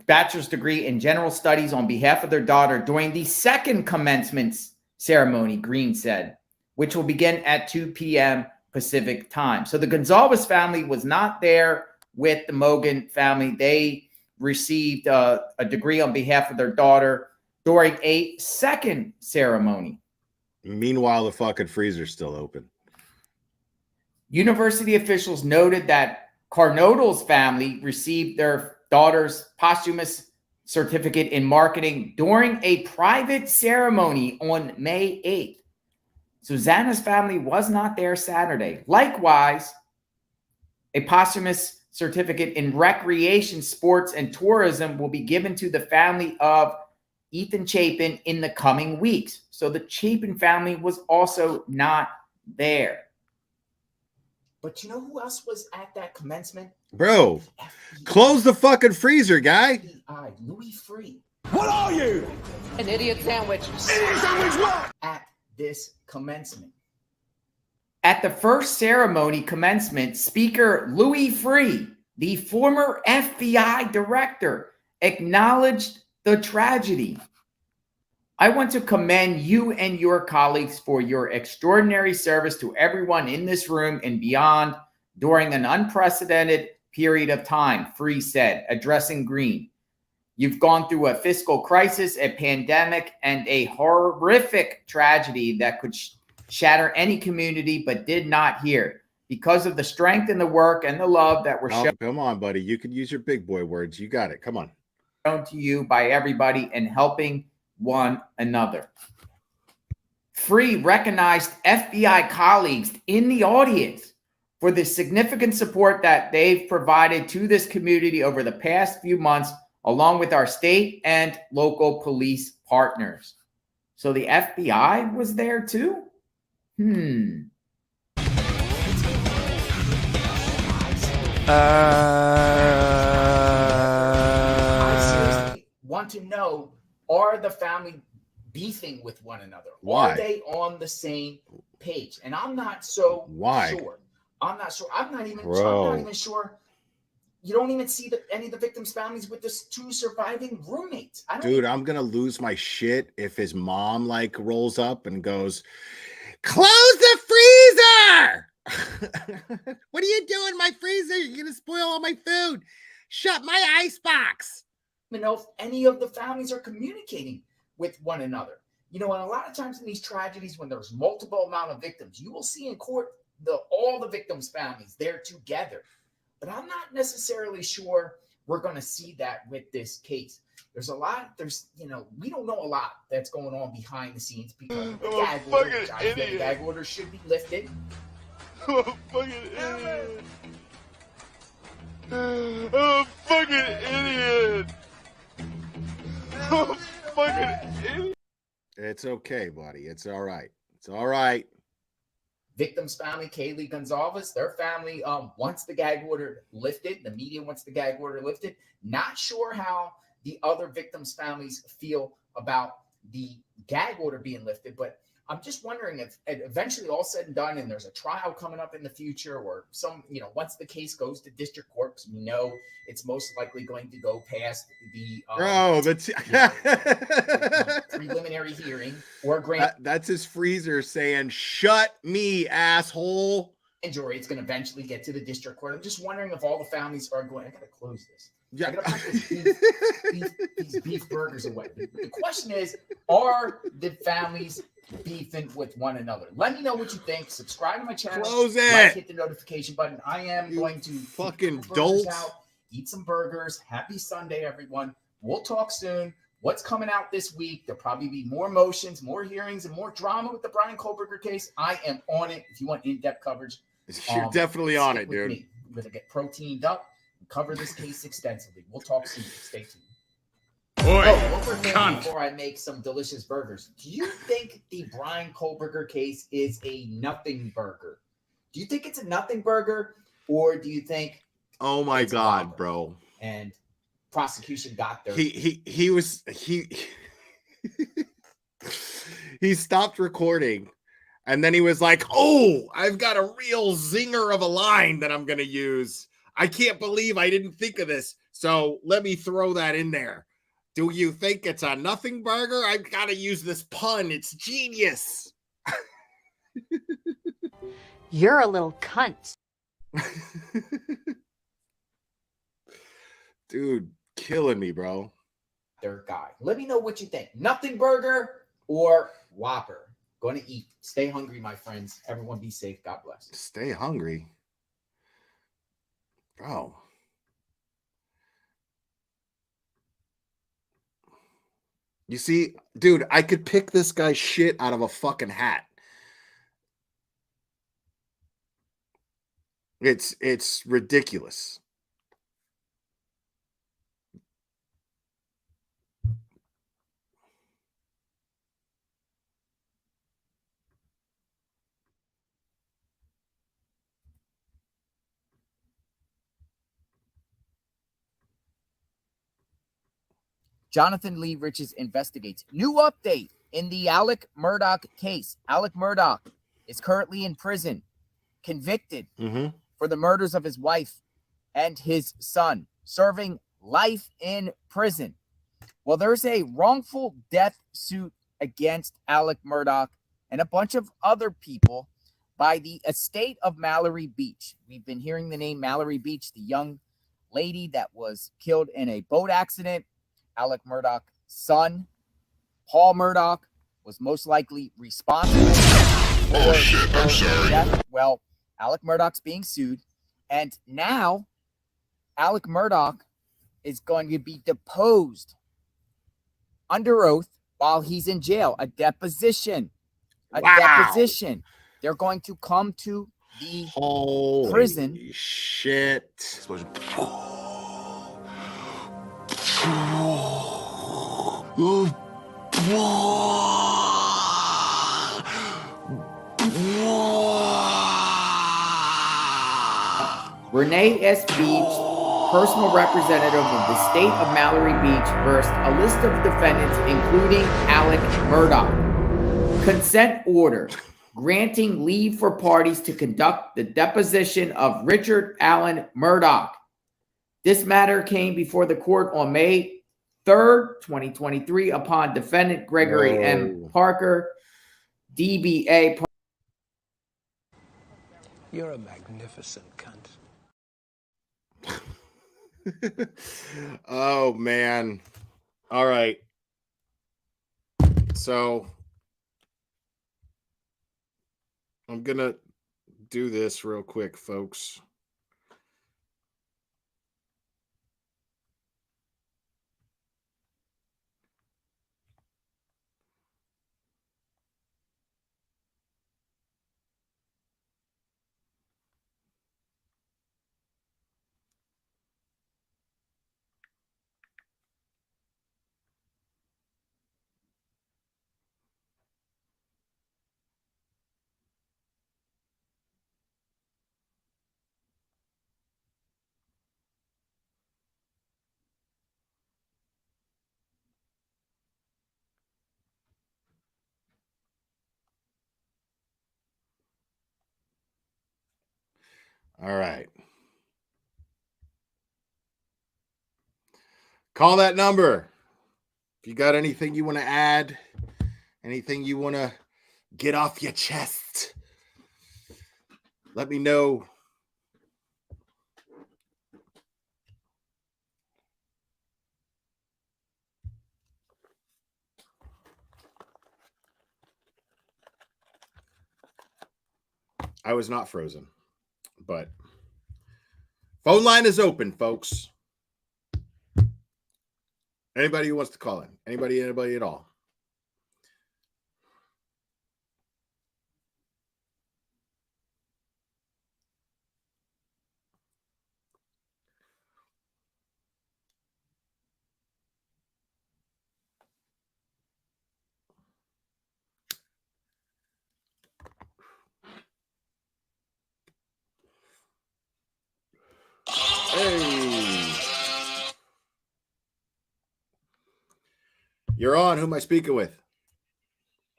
bachelor's degree in general studies on behalf of their daughter during the second commencement ceremony, Green said, which will begin at 2 p.m. Pacific time. So the Gonzalez family was not there with the Mogan family. They received a degree on behalf of their daughter during a second ceremony. Meanwhile, the fucking freezer's still open. University officials noted that Carnodal's family received their daughter's posthumous certificate in marketing during a private ceremony on May 8th. Susanna's family was not there Saturday. Likewise, a posthumous certificate in recreation, sports, and tourism will be given to the family of Ethan Chapin in the coming weeks. So the Chapin family was also not there. But you know who else was at that commencement? Bro, close the fucking freezer, guy. Louis Free. What are you? An idiot sandwich. Idiot sandwich what? At this commencement. At the first ceremony commencement, Speaker Louis Free, the former FBI director, acknowledged the tragedy. I want to commend you and your colleagues for your extraordinary service to everyone in this room and beyond during an unprecedented period of time, Free said, addressing Green. You've gone through a fiscal crisis, a pandemic, and a horrific tragedy that could shatter any community, but did not here. Because of the strength and the work and the love that were shown. Come on, buddy. You can use your big boy words. You got it. Come on. Shown to you by everybody and helping one another. Free recognized FBI colleagues in the audience for the significant support that they've provided to this community over the past few months, along with our state and local police partners. So the FBI was there too? I seriously want to know, are the family beefing with one another? Why? Are they on the same page? And I'm not so sure. I'm not sure. I'm not even sure. You don't even see any of the victims' families with the two surviving roommates. Dude, I'm gonna lose my shit if his mom like rolls up and goes, "Close the freezer! What are you doing in my freezer? You're gonna spoil all my food." Shut my icebox. You know, if any of the families are communicating with one another. You know, and a lot of times in these tragedies, when there's multiple amount of victims, you will see in court all the victims' families, they're together. But I'm not necessarily sure we're going to see that with this case. We don't know a lot that's going on behind the scenes because of the gag order, which I feel the gag order should be lifted. I'm a fucking idiot. I'm a fucking idiot. I'm a fucking idiot. It's okay, buddy. It's all right. It's all right. Victim's family, Kaylee Gonzalez, their family wants the gag order lifted. The media wants the gag order lifted. Not sure how the other victims' families feel about the gag order being lifted, but I'm just wondering if eventually all said and done and there's a trial coming up in the future or once the case goes to district court, because we know it's most likely going to go past the preliminary hearing or grand that's his freezer saying, shut me, asshole. Jury. It's going to eventually get to the district court. I'm just wondering if all the families are going, I got to close this. Yeah. I got to put these beef burgers away. The question is, are the families beefing with one another? Let me know what you think. Subscribe to my channel. Close it. Hit the notification button. I am going to fucking dolt out, eat some burgers. Happy Sunday, everyone. We'll talk soon. What's coming out this week? There'll probably be more motions, more hearings, and more drama with the Bryan Kohberger case. I am on it. If you want in-depth coverage, you're definitely on it, dude. We're going to get proteined up and cover this case extensively. We'll talk soon. Stay tuned. One more thing before I make some delicious burgers. Do you think the Bryan Kohberger case is a nothing burger? Do you think it's a nothing burger, or do you think? Oh my God, bro! And prosecution got there. He stopped recording, and then he was like, "Oh, I've got a real zinger of a line that I'm gonna use. I can't believe I didn't think of this. So let me throw that in there." Do you think it's a nothing burger? I've got to use this pun. It's genius. You're a little cunt. Dude, killing me, bro. Their guy. Let me know what you think. Nothing burger or Whopper? Going to eat. Stay hungry, my friends. Everyone be safe. God bless. Stay hungry. Bro. You see, dude, I could pick this guy's shit out of a fucking hat. It's ridiculous. Jonathan Lee Riches investigates. New update in the Alec Murdaugh case. Alec Murdaugh is currently in prison, convicted for the murders of his wife and his son, serving life in prison. Well, there's a wrongful death suit against Alec Murdaugh and a bunch of other people by the estate of Mallory Beach. We've been hearing the name Mallory Beach, the young lady that was killed in a boat accident. Alec Murdaugh's son, Paul Murdaugh, was most likely responsible for her death. Well, Alec Murdaugh's being sued, and now Alec Murdaugh is going to be deposed under oath while he's in jail. A deposition. Deposition. They're going to come to the prison. Shit. Renee S. Beach, personal representative of the state of Mallory Beach, versed a list of defendants, including Alec Murdaugh. Consent order granting leave for parties to conduct the deposition of Richard Allen Murdaugh. This matter came before the court on May 3rd, 2023, upon defendant Gregory M. Parker, DBA. You're a magnificent cunt. Oh man. All right. So I'm gonna do this real quick, folks. All right. Call that number. If you got anything you want to add, anything you want to get off your chest, let me know. I was not frozen, but phone line is open, folks. Anybody who wants to call in, anybody at all. Hey, you're on. Who am I speaking with?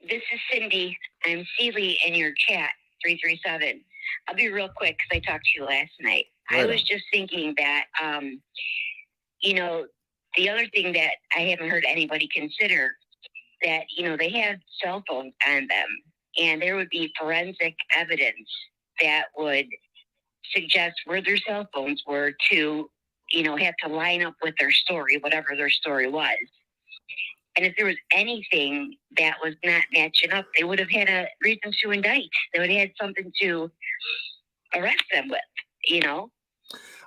This is Cindy. I'm Seeley in your chat, 337. I'll be real quick because I talked to you last night. Right I was on. just thinking that, the other thing that I haven't heard anybody consider that, they have cell phones on them, and there would be forensic evidence that would suggest where their cell phones were to, have to line up with their story, whatever their story was. And if there was anything that was not matching up, they would have had a reason to indict. They would have had something to arrest them with,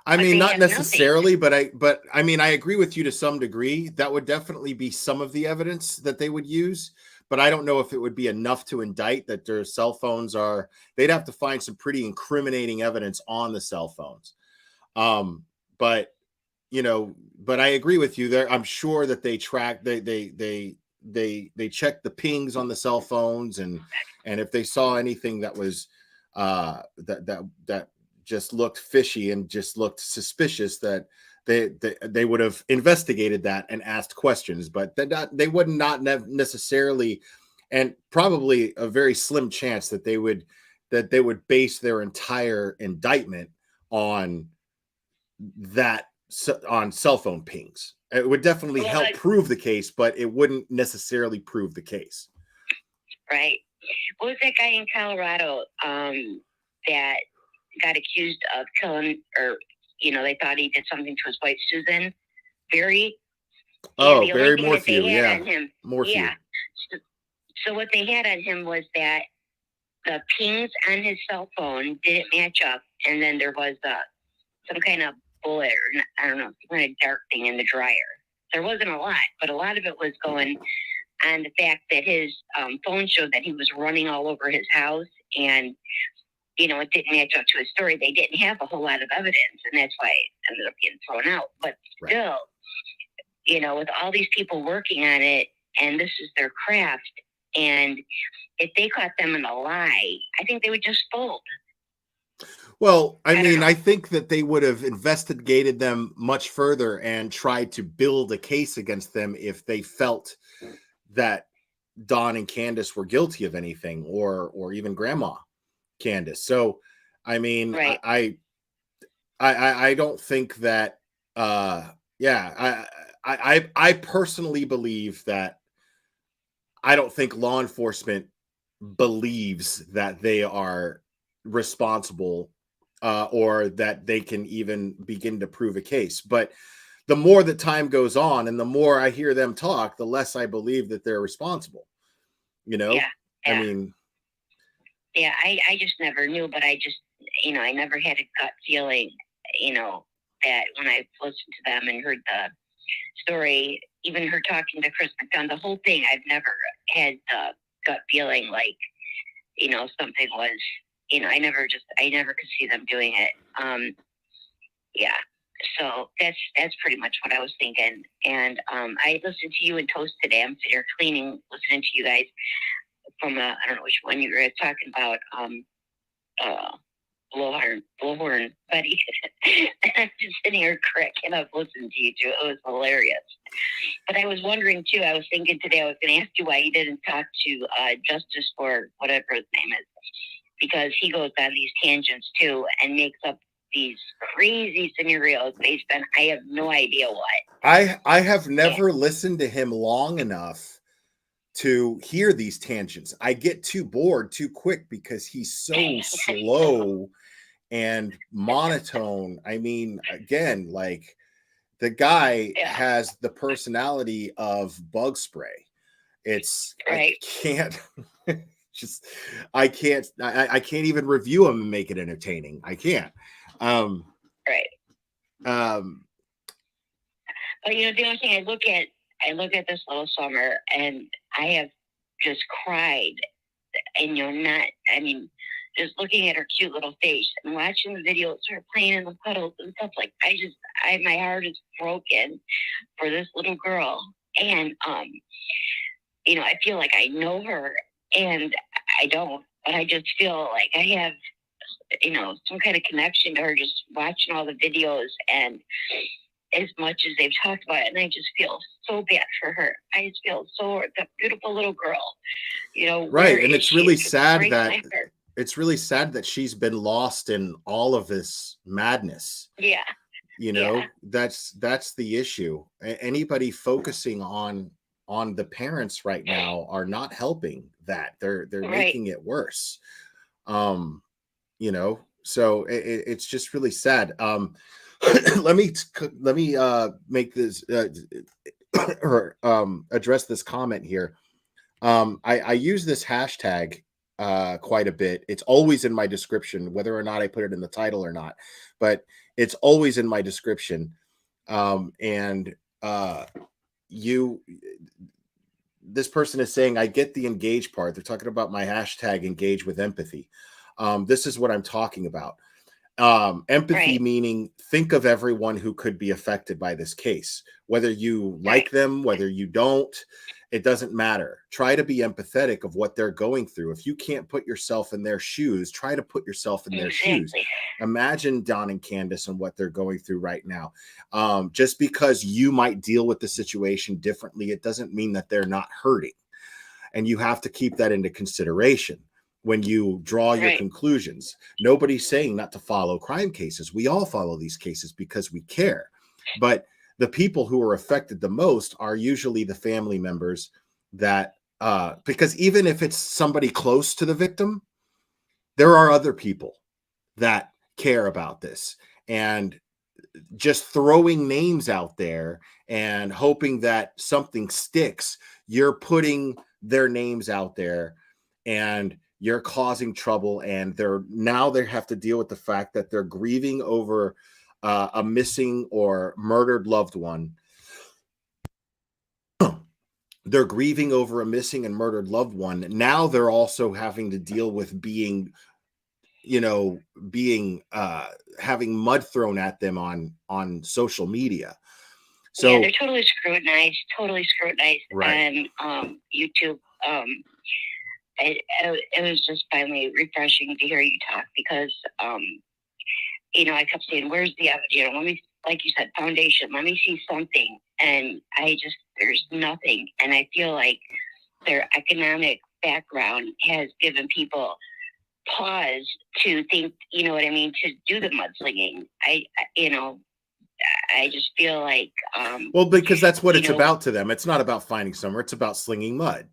I But mean, they not have nothing. necessarily, but I mean, I agree with you to some degree. That would definitely be some of the evidence that they would use, but I don't know if it would be enough to indict that their cell phones are. They'd have to find some pretty incriminating evidence on the cell phones. But I agree with you there. I'm sure that they track. They check the pings on the cell phones, and if they saw anything that was that just looked fishy and just looked suspicious, that they would have investigated that and asked questions, but they would not necessarily, and probably a very slim chance that they would base their entire indictment on that, on cell phone pings. It would definitely help prove the case, but it wouldn't necessarily prove the case. Right. What was that guy in Colorado that got accused of killing, or they thought he did something to his wife Susan? Barry. Oh, the Barry only thing that Morphew, they had yeah. on him- Morphew. Yeah. So what they had on him was that the pings on his cell phone didn't match up, and then there was some kind of bullet, or I don't know, some kind of dark thing in the dryer. There wasn't a lot, but a lot of it was going on the fact that his phone showed that he was running all over his house, and it didn't match up to his story. They didn't have a whole lot of evidence, and that's why it ended up getting thrown out. But still, with all these people working on it, and this is their craft, and if they caught them in a lie, I think they would just fold. Well, I think that they would have investigated them much further and tried to build a case against them if they felt that Don and Candace were guilty of anything, or even Grandma Candace. So, I mean, Right. I don't think that. I personally believe that. I don't think law enforcement believes that they are responsible or that they can even begin to prove a case. But the more that time goes on and the more I hear them talk, the less I believe that they're responsible. You know, I mean, I just never knew, but I just, I never had a gut feeling, that when I listened to them and heard the story, even her talking to Chris McDonough, the whole thing, I've never had the gut feeling like, something was, I never could see them doing it. So that's pretty much what I was thinking. And I listened to you and Toast today. I'm sitting here cleaning, listening to you guys from I don't know which one you were talking about. Blowhorn Buddy. I'm just sitting here cracking up listening to you two. It was hilarious. But I was wondering too, I was thinking today I was going to ask you why you didn't talk to Justice for whatever his name is, because he goes on these tangents too and makes up these crazy scenarios based on I have no idea what. I have never listened to him long enough to hear these tangents. I get too bored too quick because he's so slow and monotone. I mean, again, like the guy has the personality of bug spray. It's right. I can't even review him and make it entertaining. I can't. Right. But the only thing I look at this little Summer and I have just cried, and just looking at her cute little face and watching the videos, her playing in the puddles and stuff like, my heart is broken for this little girl. And, I feel like I know her and I don't, but I just feel like I have, some kind of connection to her just watching all the videos and as much as they've talked about it. And I just feel so bad for her. I just feel the beautiful little girl, right. And it's really sad that she's been lost in all of this madness. Yeah. That's the issue. Anybody focusing on the parents right now are not helping that. They're making it worse. So it's just really sad. Let me make this or address this comment here. I use this hashtag quite a bit. It's always in my description, whether or not I put it in the title or not, but it's always in my description. This person is saying, I get the engage part. They're talking about my hashtag engage with empathy. This is what I'm talking about. Empathy, meaning think of everyone who could be affected by this case, whether you like them, whether you don't, it doesn't matter. Try to be empathetic of what they're going through. If you can't put yourself in their shoes, try to put yourself in their shoes. Imagine Don and Candace and what they're going through right now. Just because you might deal with the situation differently, it doesn't mean that they're not hurting. And you have to keep that into consideration when you draw your conclusions. Nobody's saying not to follow crime cases. We all follow these cases because we care. But the people who are affected the most are usually the family members that, because even if it's somebody close to the victim, there are other people that care about this. And just throwing names out there and hoping that something sticks, you're putting their names out there and you're causing trouble. And they have to deal with the fact that they're grieving over a missing or murdered loved one. They're grieving over a missing and murdered loved one. Now they're also having to deal with having mud thrown at them on social media. So yeah, they're totally scrutinized on YouTube. It was just finally refreshing to hear you talk because I kept saying, where's the evidence? Let me, like you said, foundation, let me see something. And there's nothing. And I feel like their economic background has given people pause to think, to do the mudslinging. I just feel like, well, because that's what it's about to them. It's not about finding somewhere. It's about slinging mud.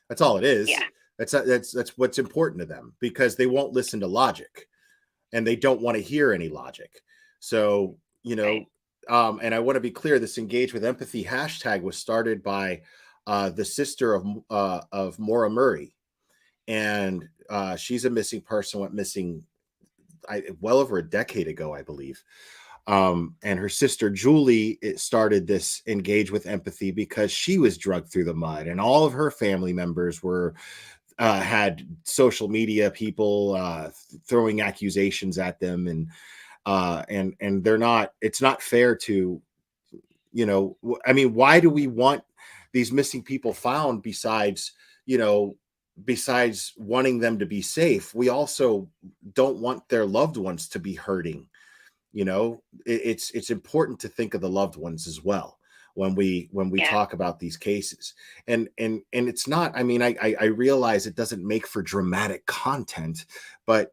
That's all it is. Yeah. That's what's important to them because they won't listen to logic. and they don't want to hear any logic. So, you know, and I want to be clear, this Engage with Empathy hashtag was started by the sister of Maura Murray. And she's a missing person, went missing well over a decade ago, I believe. And her sister Julie started this Engage with Empathy because she was dragged through the mud, and all of her family members were had social media people throwing accusations at them, and they're not. It's not fair to, you know. I mean, why do we want these missing people found? Besides, you know, besides wanting them to be safe, we also don't want their loved ones to be hurting. You know, it's important to think of the loved ones as well when we talk about these cases. And it's not, I mean, I realize it doesn't make for dramatic content, but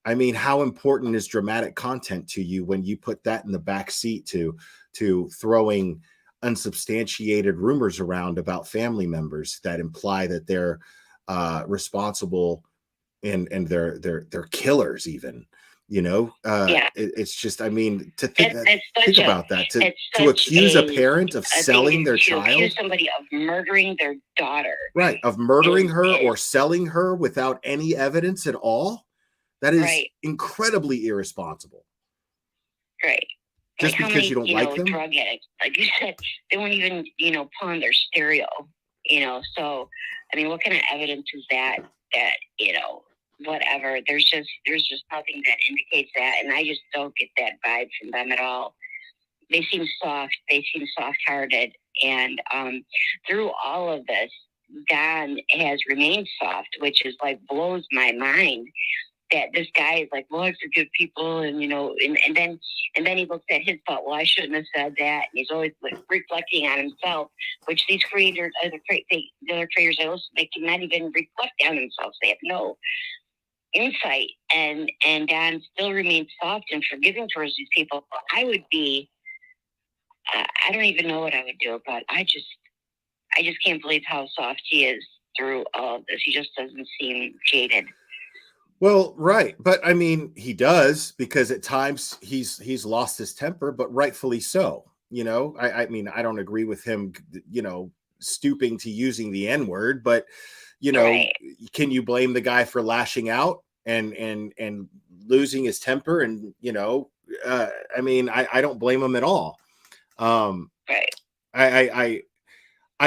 I mean, how important is dramatic content to you when you put that in the back seat to throwing unsubstantiated rumors around about family members that imply that they're responsible and they're killers even, you know? It's just, I mean, to think about that, to accuse a parent of selling their child, accuse somebody of murdering their daughter, right, of murdering her or selling her without any evidence at all, that is incredibly irresponsible. Right. Just like because you don't like them? Drug addicts, like you said, they won't even, you know, pawn their stereo, you know. So, I mean, what kind of evidence is that, you know, whatever. There's just nothing that indicates that. And I just don't get that vibe from them at all. They seem soft. They seem soft-hearted. And through all of this, Don has remained soft, which is like blows my mind. That this guy is like, well, I forgive people, and you know, and then he looks at his thought, well, I shouldn't have said that, and he's always reflecting on himself, which these creators, the other creators I listen, they cannot even reflect on themselves. They have no insight, and Don still remains soft and forgiving towards these people. I would be, I don't even know what I would do, but I just can't believe how soft he is through all of this. He just doesn't seem jaded. Well, right. But I mean, he does, because at times he's lost his temper, but rightfully so. You know, I mean, I don't agree with him, you know, stooping to using the N-word, but you know, can you blame the guy for lashing out and losing his temper? And, you know, I mean, I don't blame him at all. I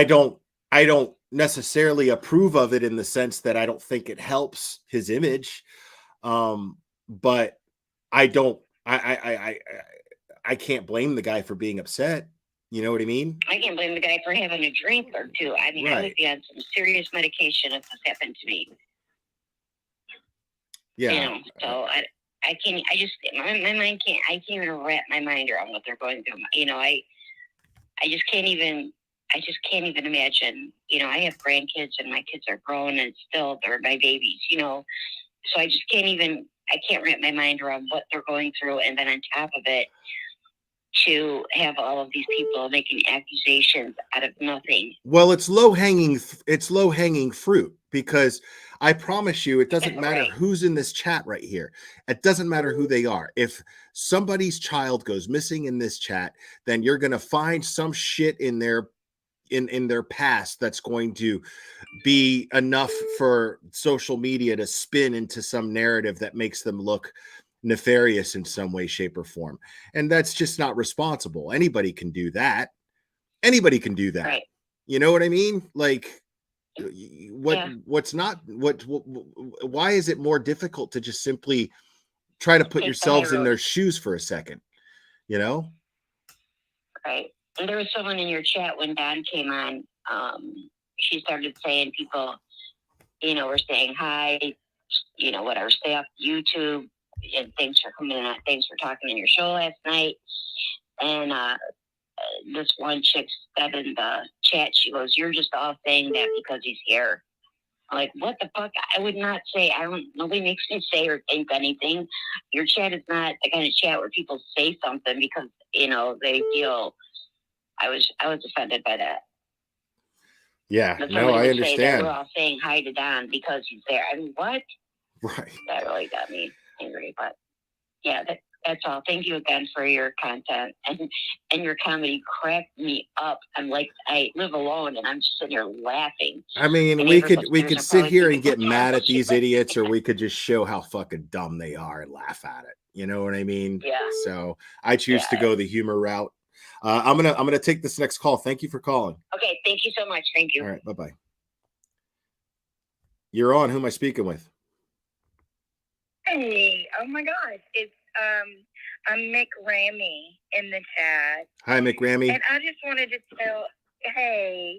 don't necessarily approve of it in the sense that I don't think it helps his image. But I can't blame the guy for being upset. You know what I mean? I can't blame the guy for having a drink or two. I mean, I would be on some serious medication if this happened to me. Yeah. You know, so I can't, my mind can't, I can't even wrap my mind around what they're going through. You know, I just can't even imagine. You know, I have grandkids and my kids are grown and still they're my babies, you know. So I just I can't wrap my mind around what they're going through. And then on top of it, to have all of these people making accusations out of nothing. Well, it's low hanging fruit, because I promise you, it doesn't matter who's in this chat right here. It doesn't matter who they are. If somebody's child goes missing in this chat, then you're going to find some shit in their past that's going to be enough for social media to spin into some narrative that makes them look nefarious in some way, shape, or form. And that's just not responsible. Anybody can do that. Right. You know what I mean? Like, why is it more difficult to just simply try to put yourselves in their shoes for a second? You know? Right. And there was someone in your chat when Don came on, she started saying people, you know, were saying hi, you know, whatever, stay off YouTube, and thanks for coming on, thanks for talking in your show last night. And this one chick said in the chat, she goes, you're just all saying that because he's here. I'm like, what the fuck? I would not say, nobody makes me say or think anything. Your chat is not the kind of chat where people say something because, you know, they feel. I was offended by that. Yeah, no, I understand. We're all saying hi to Don because he's there. I mean, what? Right. That really got me angry, but Yeah, that's all. Thank you again for your content and your comedy cracked me up. I'm like, I live alone and I'm just sitting here laughing. I mean, And we neighbors could upstairs are sit probably here thinking, and get "What mad terrible at these shit." idiots, or we could just show how fucking dumb they are and laugh at it. You know what I mean? Yeah. So I choose to Yeah. go the humor route. I'm gonna take this next call. Thank you for calling. Okay, thank you so much. Thank you. All right, bye-bye. You're on. Who am I speaking with? Hey, oh my God. It's I'm Mick Ramey in the chat. Hi, McRammy. And I just wanted to say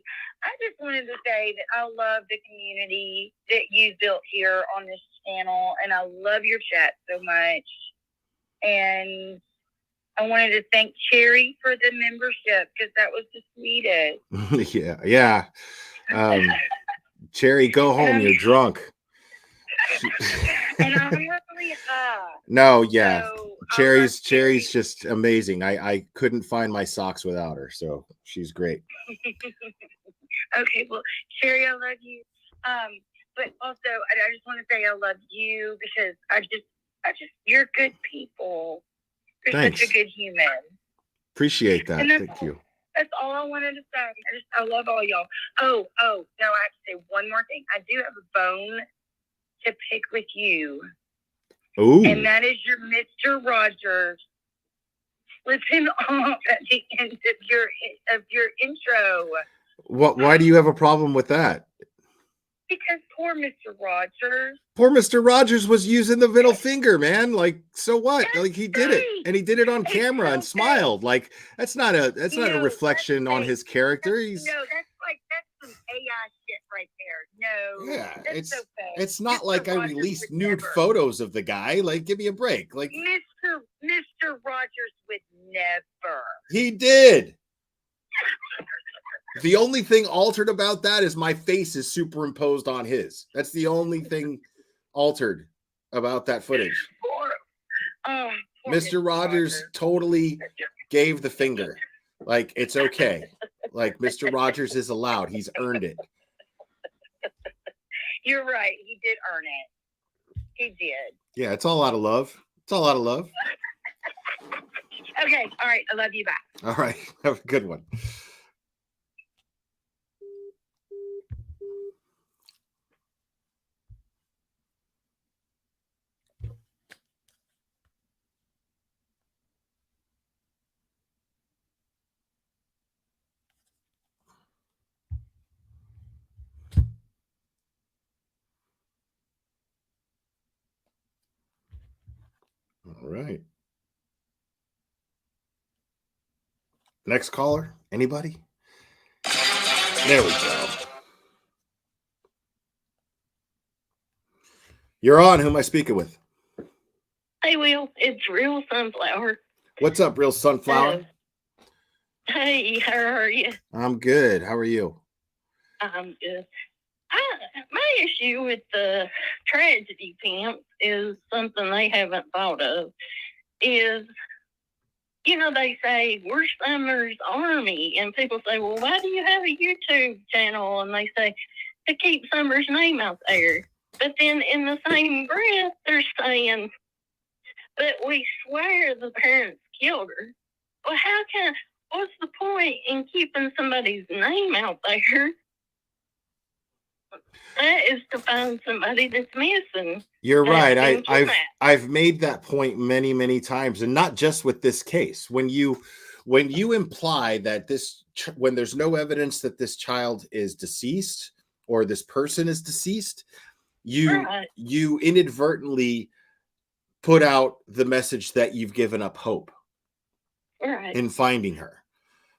that I love the community that you built here on this channel, and I love your chat so much. And I wanted to thank Cherry for the membership because that was the sweetest. yeah. Cherry, go home. You're drunk. And I'm really high. No, yeah. So, Cherry's just amazing. I couldn't find my socks without her, so she's great. Okay, well, Sherry, I love you. But also, I just want to say I love you because I just, you're good people. You're Thanks. such a good human. Appreciate that. And that's Thank you. That's all I wanted to say. I love all y'all. Oh, no, I have to say one more thing. I do have a bone to pick with you. Ooh. And that is your Mr. Rogers. Listen off at the end of your intro. Why do you have a problem with that? Because poor Mr. Rogers. Poor Mr. Rogers was using the middle finger, man. Like, so what? Like, he did it, and he did it on camera and smiled. Like, that's not a reflection on his character. He's That's some AI shit right there. No. Yeah, that's it's not like I released nude photos of the guy. Like, give me a break. Like, Mr. Rogers would never. he did. The only thing altered about that is my face is superimposed on his. That's the only thing altered about that footage. Poor Mr. Rogers totally gave the finger. Like, it's okay. Like, Mr. Rogers is allowed. He's earned it. You're right. He did earn it. He did. Yeah, it's all out of love. It's all out of love. Okay. All right. I love you back. All right. Have a good one. All right. Next caller. Anybody? There we go. You're on. Who am I speaking with? Hey, Will. It's Real Sunflower. What's up, Real Sunflower? Hey, how are you? I'm good. How are you? I'm good. My issue with the tragedy pimps is something they haven't thought of. Is, they say, we're Summer's Army. And people say, well, why do you have a YouTube channel? And they say, to keep Summer's name out there. But then in the same breath, they're saying, but we swear the parents killed her. Well, what's the point in keeping somebody's name out there? That is to find somebody that's missing. You're right. I've I've made that point many, many times, and not just with this case. When you imply that when there's no evidence that this child is deceased or this person is deceased, you inadvertently put out the message that you've given up hope in finding her,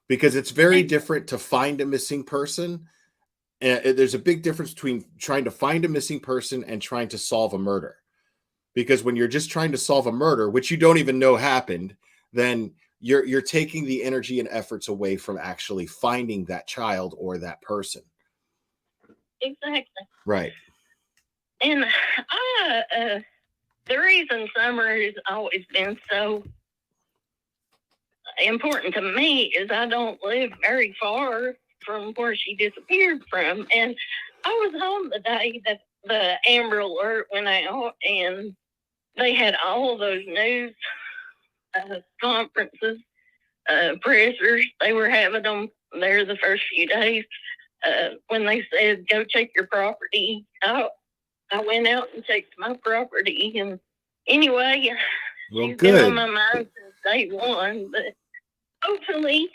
because it's very different to find a missing person. There's a big difference between trying to find a missing person and trying to solve a murder. Because when you're just trying to solve a murder, which you don't even know happened, then you're taking the energy and efforts away from actually finding that child or that person. Exactly. Right. And the reason Summer has always been so important to me is I don't live very far from where she disappeared from. And I was home the day that the Amber Alert went out, and they had all those news conferences, pressers. They were having them there the first few days. When they said, go check your property, I went out and checked my property. And anyway, Well, she's been on good. my mind since day one. But hopefully,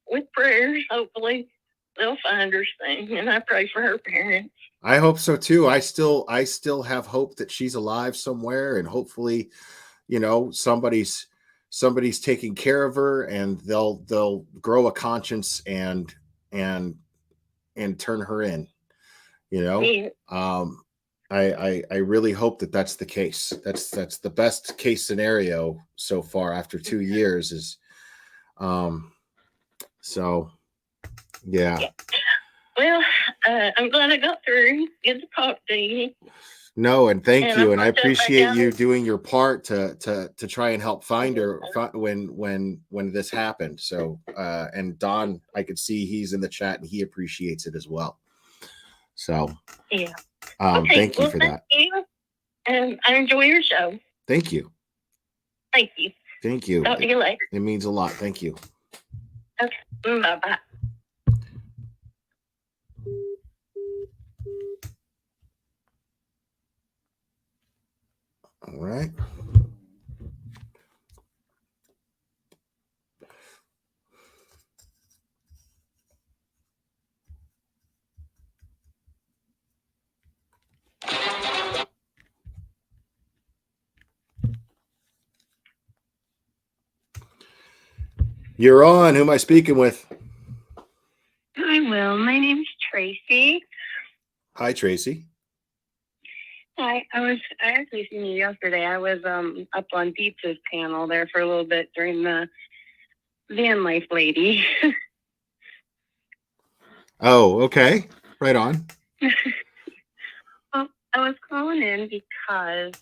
with prayers, hopefully they'll find her soon. And I pray for her parents. I hope so too. I still have hope that she's alive somewhere, and hopefully, you know, somebody's taking care of her, and they'll grow a conscience and turn her in. You know, Yeah. I really hope that that's the case. That's the best case scenario so far after 2 years is, so yeah. Well, I'm glad I got through. Good to talk to you. No, and thank And you, I'm and I gonna jump back appreciate out. you doing your part to try and help find her when this happened. So, and Don, I could see he's in the chat and he appreciates it as well. So, Yeah. thank you well, for thank that. you. And I enjoy your show. Thank you, Thank you. thank you. Talk to you later. It means a lot. Thank you. Okay. Bye-bye. All right. You're on. Who am I speaking with? Hi, Will. My name's Tracy. Hi, Tracy. Hi. I actually seen you yesterday. I was up on Pizza's panel there for a little bit during the van life lady. Oh, okay. Right on. Well, I was calling in because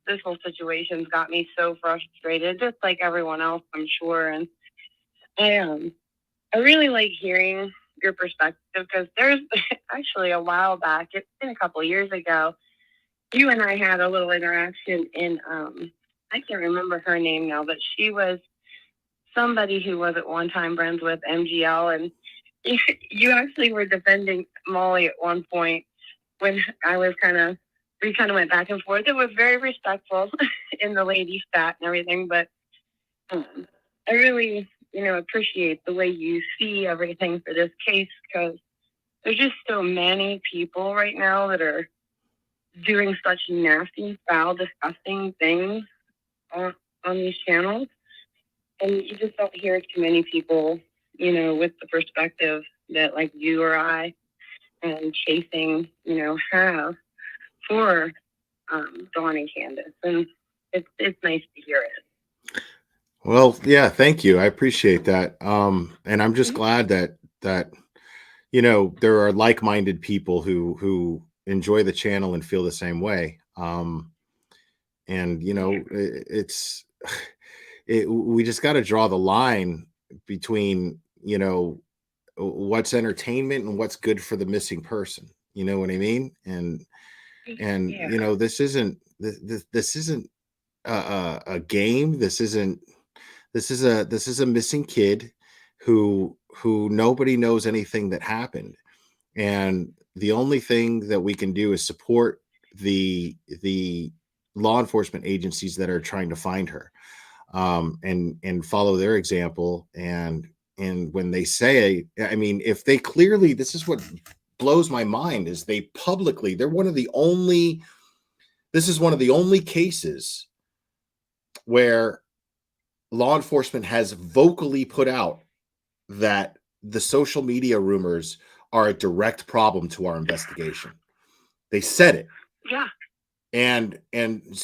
this whole situation's got me so frustrated, just like everyone else, I'm sure. And I really like hearing your perspective, because there's actually a while back, it's been a couple of years ago, you and I had a little interaction in I can't remember her name now, but she was somebody who was at one time friends with MGL, and you actually were defending Molly at one point when we kind of went back and forth. It was very respectful in the lady stat and everything, but I really, appreciate the way you see everything for this case, because there's just so many people right now that are doing such nasty, foul, disgusting things on these channels. And you just don't hear too many people, with the perspective that like you or I and Chasing, have for Dawn and Candace. And it's nice to hear it. Well, yeah, thank you. I appreciate that. And I'm just glad that there are like-minded people who enjoy the channel and feel the same way. We just got to draw the line between, what's entertainment and what's good for the missing person. You know what I mean? And this isn't a game. This is a missing kid who nobody knows anything that happened. And the only thing that we can do is support the law enforcement agencies that are trying to find her, and follow their example. And when they say, if they clearly, this is what blows my mind, is they publicly, this is one of the only cases where law enforcement has vocally put out that the social media rumors are a direct problem to our investigation. They said it. Yeah. And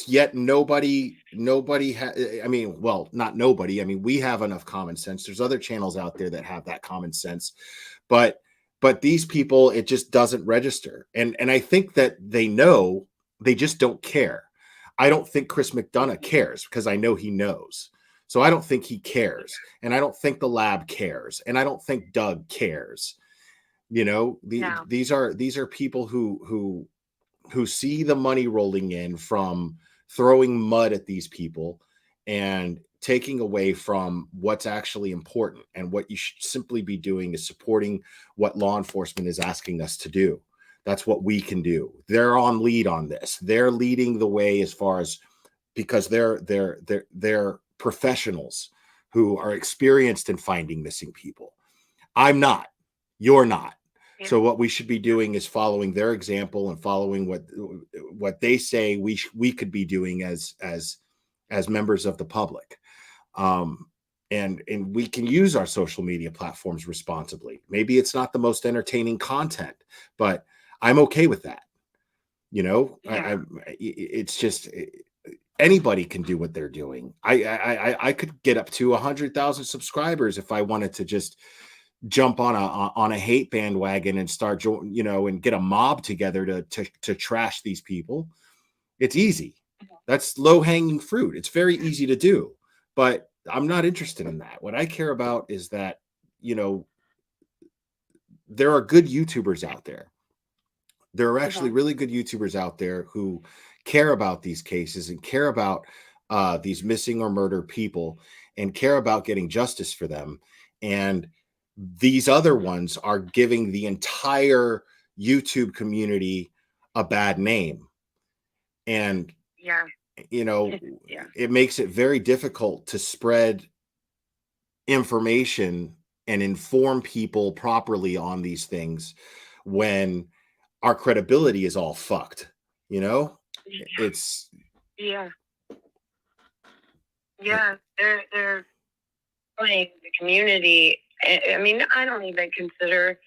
yet nobody not nobody. We have enough common sense. There's other channels out there that have that common sense, but these people, it just doesn't register. And I think that they know, they just don't care. I don't think Chris McDonough cares, because I know he knows. So I don't think he cares. And I don't think the lab cares. And I don't think Doug cares. These are people who who see the money rolling in from throwing mud at these people and taking away from what's actually important. And what you should simply be doing is supporting what law enforcement is asking us to do. That's what we can do. They're on lead on this. They're leading the way as far as, because they're professionals who are experienced in finding missing people. I'm not. You're not. So what we should be doing is following their example and following what they say we could be doing as members of the public. And we can use our social media platforms responsibly. Maybe it's not the most entertaining content, but I'm okay with that. You know, it's just anybody can do what they're doing. I could get up to 100,000 subscribers if I wanted to just jump on a hate bandwagon and start, you know, and get a mob together to trash these people. It's easy. That's low hanging fruit. It's very easy to do, but I'm not interested in that. What I care about is that, you know, there are good YouTubers out there. There are actually really good YouTubers out there who care about these cases and care about these missing or murdered people and care about getting justice for them. And these other ones are giving the entire YouTube community a bad name. And, you know, it makes it very difficult to spread information and inform people properly on these things when our credibility is all fucked, you know? It's they're playing the community. I mean, I don't even consider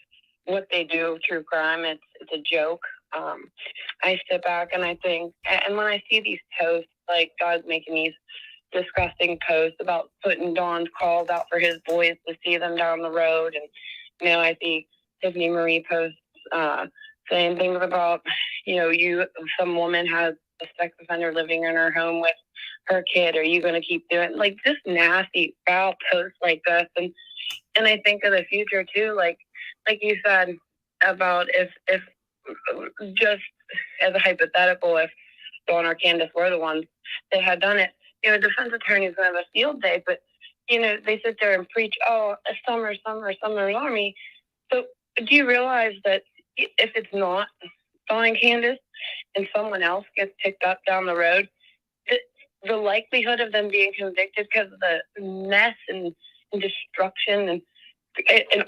what they do true crime. It's a joke. I sit back and I think, and when I see these posts, like God's making these disgusting posts about putting Dawn's calls out for his boys to see them down the road, and you know, I see Tiffany Marie posts saying things about, you know, some woman has a sex offender living in her home with her kid. Are you going to keep doing like just nasty, foul posts like this? And I think of the future too, like you said about if just as a hypothetical, if Dawn or Candace were the ones that had done it, you know, defense attorneys gonna have a field day. But you know, they sit there and preach, oh, a summer army. So do you realize that if it's not Dawn and Candace and someone else gets picked up down the road, the likelihood of them being convicted because of the mess and destruction and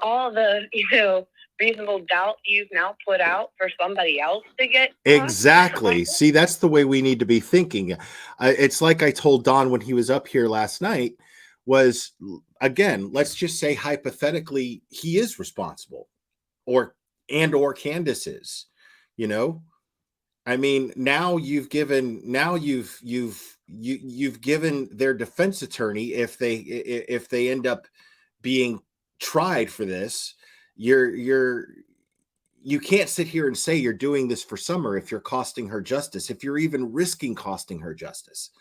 all the, you know, reasonable doubt you've now put out for somebody else to get exactly. See, that's the way we need to be thinking. It's like I told Don when he was up here last night, was, again, let's just say hypothetically he is responsible, or Candace is, you know. I mean, now you've given their defense attorney, if they end up being tried for this, you can't sit here and say you're doing this for Summer if you're costing her justice, if you're even risking costing her justice.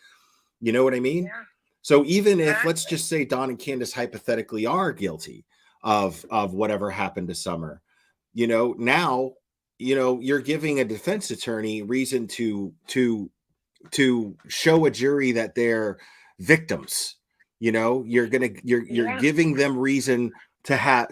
You know what I mean? Yeah. So even if, let's just say Dawn and Candace hypothetically are guilty of whatever happened to Summer, you know, now, you know, you're giving a defense attorney reason to show a jury that they're victims. You know, you're giving them reason to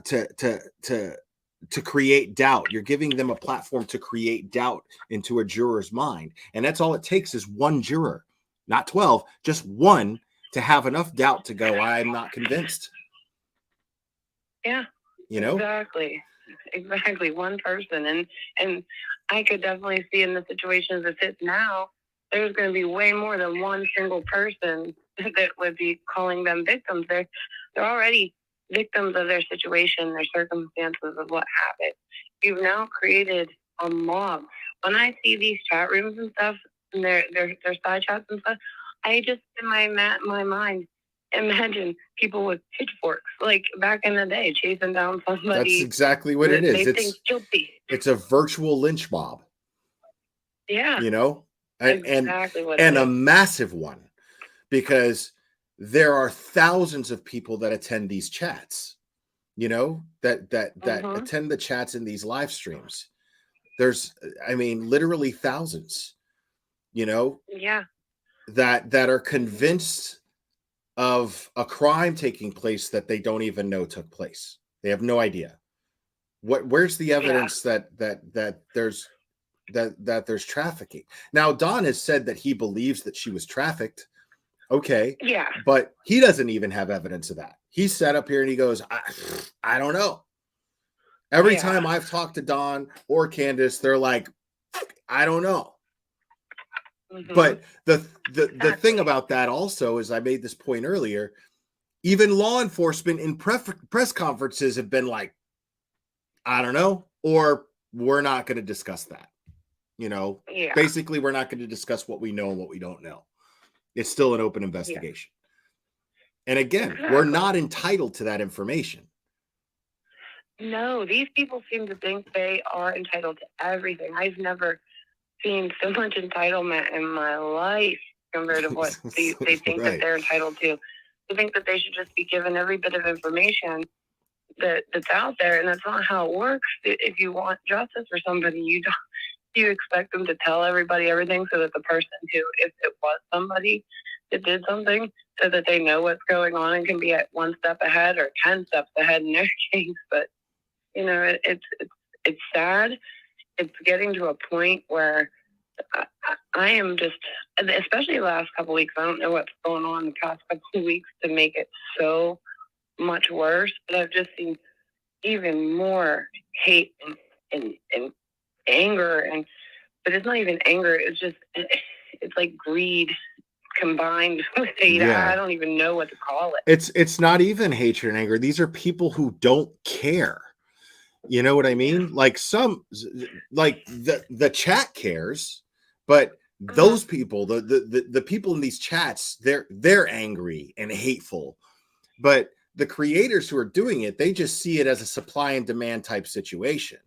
create doubt. You're giving them a platform to create doubt into a juror's mind. And that's all it takes is one juror, not 12, just one, to have enough doubt to go, I'm not convinced. Yeah. You know? Exactly. One person. And I could definitely see in the situation as it sits now, there's going to be way more than one single person that would be calling them victims. They're already victims of their situation, their circumstances of what happened. You've now created a mob. When I see these chat rooms and stuff, and their side chats and stuff, I just in my mind imagine people with pitchforks, like back in the day, chasing down somebody. That's exactly what it is. They think guilty. It's a virtual lynch mob. Yeah. You know, exactly and a massive one, because there are thousands of people that attend these chats, you know, that attend the chats in these live streams. There's, I mean, literally thousands, you know, Yeah. that are convinced of a crime taking place that they don't even know took place. They have no idea. Where's the evidence that there's trafficking? Now, Don has said that he believes that she was trafficked. Okay. Yeah. But he doesn't even have evidence of that. He sat up here and he goes, I don't know. Every time I've talked to Don or Candace, they're like, I don't know. But the thing about that also is, I made this point earlier, even law enforcement in press conferences have been like, I don't know, or we're not going to discuss that. You know, basically, we're not going to discuss what we know and what we don't know. It's still an open investigation. And again, we're not entitled to that information. No, these people seem to think they are entitled to everything. I've never seen so much entitlement in my life compared to what they think that they're entitled to. They think that they should just be given every bit of information that's out there, and that's not how it works. If you want justice for somebody, you expect them to tell everybody everything, so that the person who, if it was somebody that did something, so that they know what's going on and can be at 1 step ahead or 10 steps ahead in their case. But you know, it's sad. It's getting to a point where I am just, especially the last couple of weeks, I don't know what's going on the past couple of weeks to make it so much worse, but I've just seen even more hate and anger, but it's not even anger. It's just, it's like greed combined with hate. Yeah. I don't even know what to call it. It's not even hatred and anger. These are people who don't care. You know what I mean? Like the chat cares, but those people, the people in these chats, they're angry and hateful. But the creators who are doing it, they just see it as a supply and demand type situation.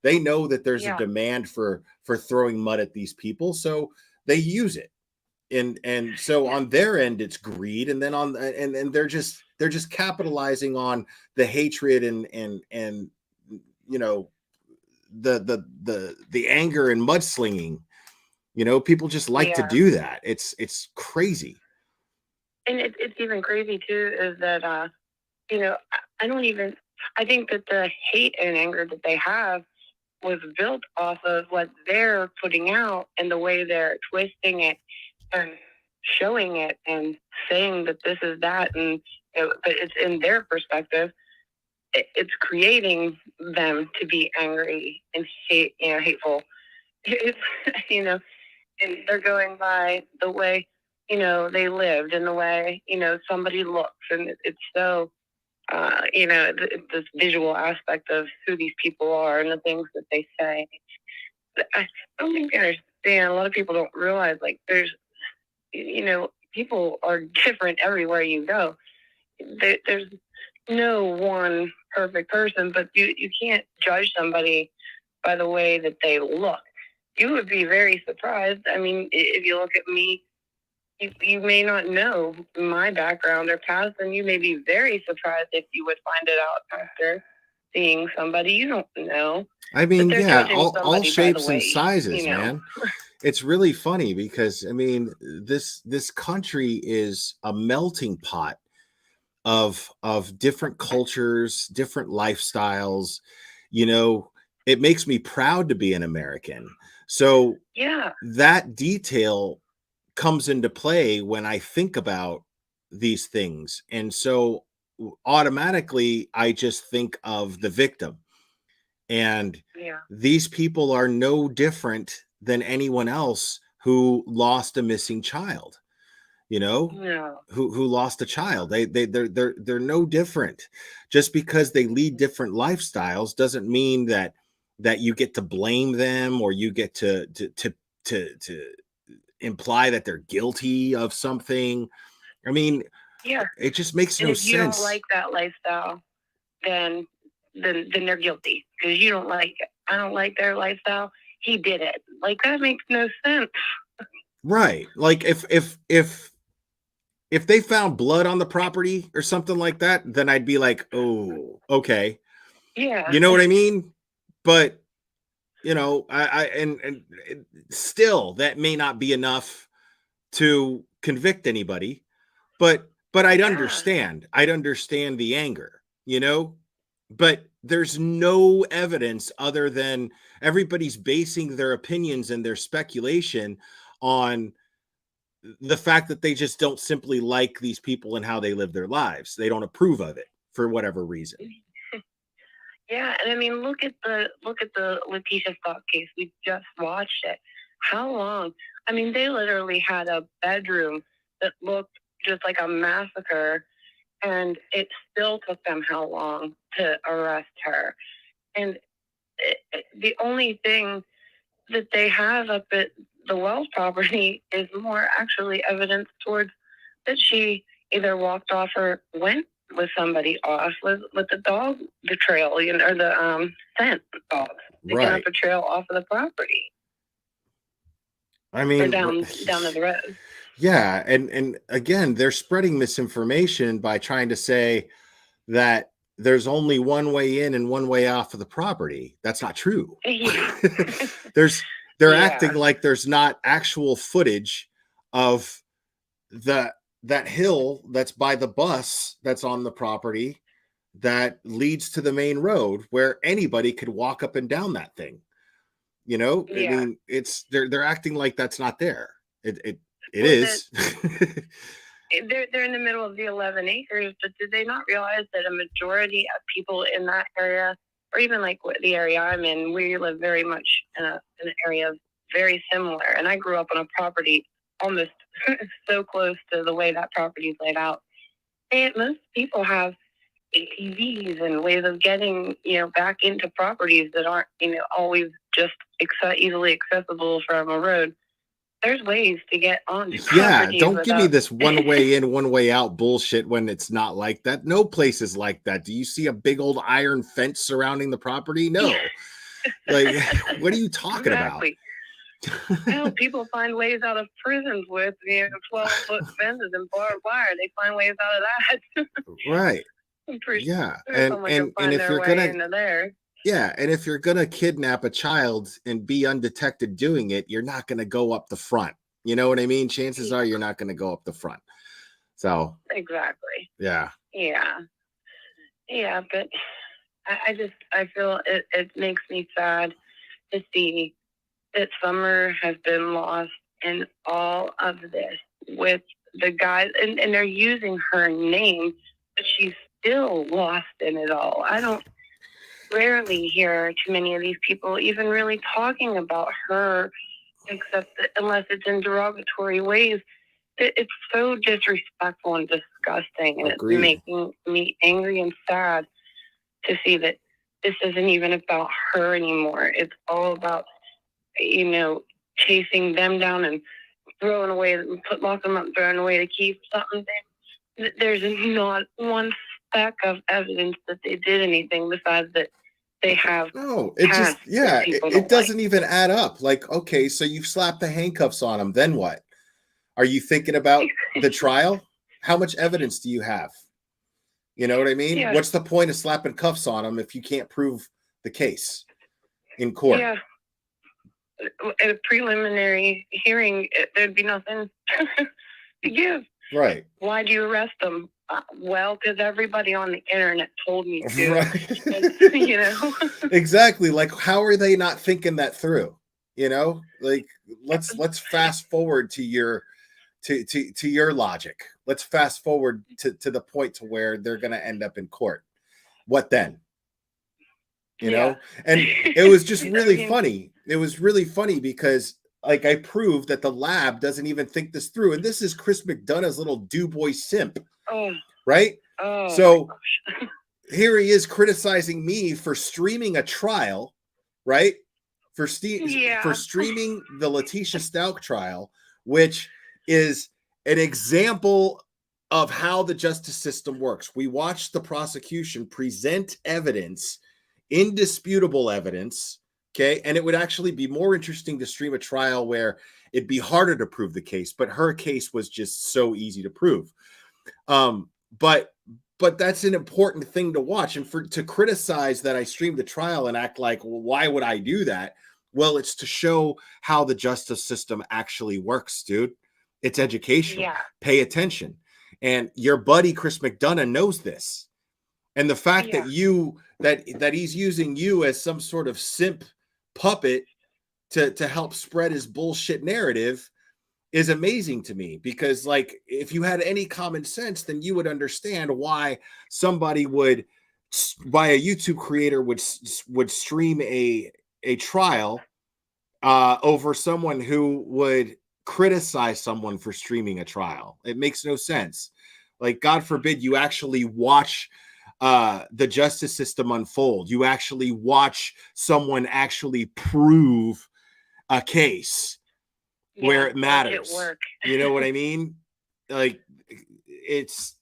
They know that there's a demand for throwing mud at these people, so they use it. And so on their end, it's greed, and then and they're just capitalizing on the hatred and you know, the anger and mudslinging. You know, people just like to do that. It's crazy. And it's even crazy too, is that you know, I think that the hate and anger that they have was built off of what they're putting out and the way they're twisting it and showing it and saying that this is that, and but it's in their perspective. It's creating them to be angry and hateful. It's, you know, and they're going by the way, you know, they lived and the way, you know, somebody looks, and it's so, you know, this visual aspect of who these people are and the things that they say. I don't think they understand. A lot of people don't realize, like, there's, you know, people are different everywhere you go. There's no one perfect person, but you can't judge somebody by the way that they look. You would be very surprised. I mean, if you look at me, you may not know my background or past, and you may be very surprised if you would find it out after seeing somebody you don't know. I mean, yeah, all somebody by shapes the and way, sizes, you know. man. It's really funny because, I mean, this country is a melting pot of different cultures, different lifestyles. You know, it makes me proud to be an American. So that detail comes into play when I think about these things. And so automatically I just think of the victim. And these people are no different than anyone else who lost a missing child. You know, who lost a child. They're no different. Just because they lead different lifestyles doesn't mean that you get to blame them, or you get to imply that they're guilty of something. I mean, it just makes no if you sense. don't like that lifestyle, then they're guilty because you don't like it. I don't like their lifestyle. He did it. Like, that makes no sense. Right. Like if they found blood on the property or something like that, then I'd be like, oh, okay. Yeah. You know what I mean? But you know, and still that may not be enough to convict anybody, but I'd understand the anger, you know, but there's no evidence other than everybody's basing their opinions and their speculation on the fact that they just don't simply like these people and how they live their lives. They don't approve of it for whatever reason. Yeah, and I mean, look at the Letitia Stock case. We just watched it. How long? I mean, they literally had a bedroom that looked just like a massacre, and it still took them how long to arrest her? And the only thing that they have up at the Wells property is more actually evidence towards that she either walked off or went with somebody off with the dog, the trail, you know, or the scent dogs, picking up a trail off of the property. I mean, or down to the road. Yeah, and again, they're spreading misinformation by trying to say that there's only one way in and one way off of the property. That's not true. Yeah. They're acting like there's not actual footage of that hill that's by the bus that's on the property that leads to the main road where anybody could walk up and down that thing. You know, I mean, they're acting like that's not there. It is. They're in the middle of the 11 acres, but did they not realize that a majority of people in that area, or even like the area I'm in, we live very much in an area very similar. And I grew up on a property almost so close to the way that property is laid out. And most people have ATVs and ways of getting, you know, back into properties that aren't, you know, always just easily accessible from a road. There's ways to get on. Yeah, don't give me this one way in, one way out bullshit when it's not like that. No place is like that. Do you see a big old iron fence surrounding the property? No. Like, what are you talking about? Well, people find ways out of prisons with, you know, 12-foot fences and barbed wire. They find ways out of that. Right. Yeah. And if you're gonna kidnap a child and be undetected doing it, you're not gonna go up the front. You know what I mean? Chances are you're not gonna go up the front. So exactly. Yeah. Yeah, but I feel it makes me sad to see that Summer has been lost in all of this with the guys, and they're using her name, but she's still lost in it all. I don't rarely hear too many of these people even really talking about her, except that unless it's in derogatory ways. It's so disrespectful and disgusting, and Agreed. It's making me angry and sad to see that this isn't even about her anymore. It's all about, you know, chasing them down and throwing away, locking them up, throwing away the keys, something. There's not one speck of evidence that they did anything besides that they have. No, it just, yeah, it doesn't even add up. Like, okay, so you've slapped the handcuffs on him, then what? Are you thinking about the trial? How much evidence do you have? You know what I mean? Yeah. What's the point of slapping cuffs on him if you can't prove the case in court? Yeah. At a preliminary hearing, there'd be nothing to give. Right. Why do you arrest them? Well, because everybody on the internet told me to. Right. And, you know? Exactly. Like, how are they not thinking that through? You know, like let's fast forward to your to your logic. Let's fast forward to the point to where they're going to end up in court. What then? You know, and it was just really funny. It was really funny because, like, I proved that the lab doesn't even think this through. And this is Chris McDonough's little Du Bois simp, right? Oh, so here he is criticizing me for streaming a trial, right? For streaming the Letitia Stalk trial, which is an example of how the justice system works. We watched the prosecution present evidence, indisputable evidence, okay? And it would actually be more interesting to stream a trial where it'd be harder to prove the case, but her case was just so easy to prove. But that's an important thing to watch. And to criticize that I streamed the trial and act like, well, why would I do that? Well, it's to show how the justice system actually works, dude. It's educational. Yeah. Pay attention. And your buddy Chris McDonough knows this. And the fact that that he's using you as some sort of simp puppet to help spread his bullshit narrative is amazing to me, because like if you had any common sense, then you would understand why a YouTube creator would stream a trial over someone who would criticize someone for streaming a trial. It makes no sense. Like, God forbid you actually watch the justice system unfold. You actually watch someone actually prove a case where it matters. You know what I mean? Like, it's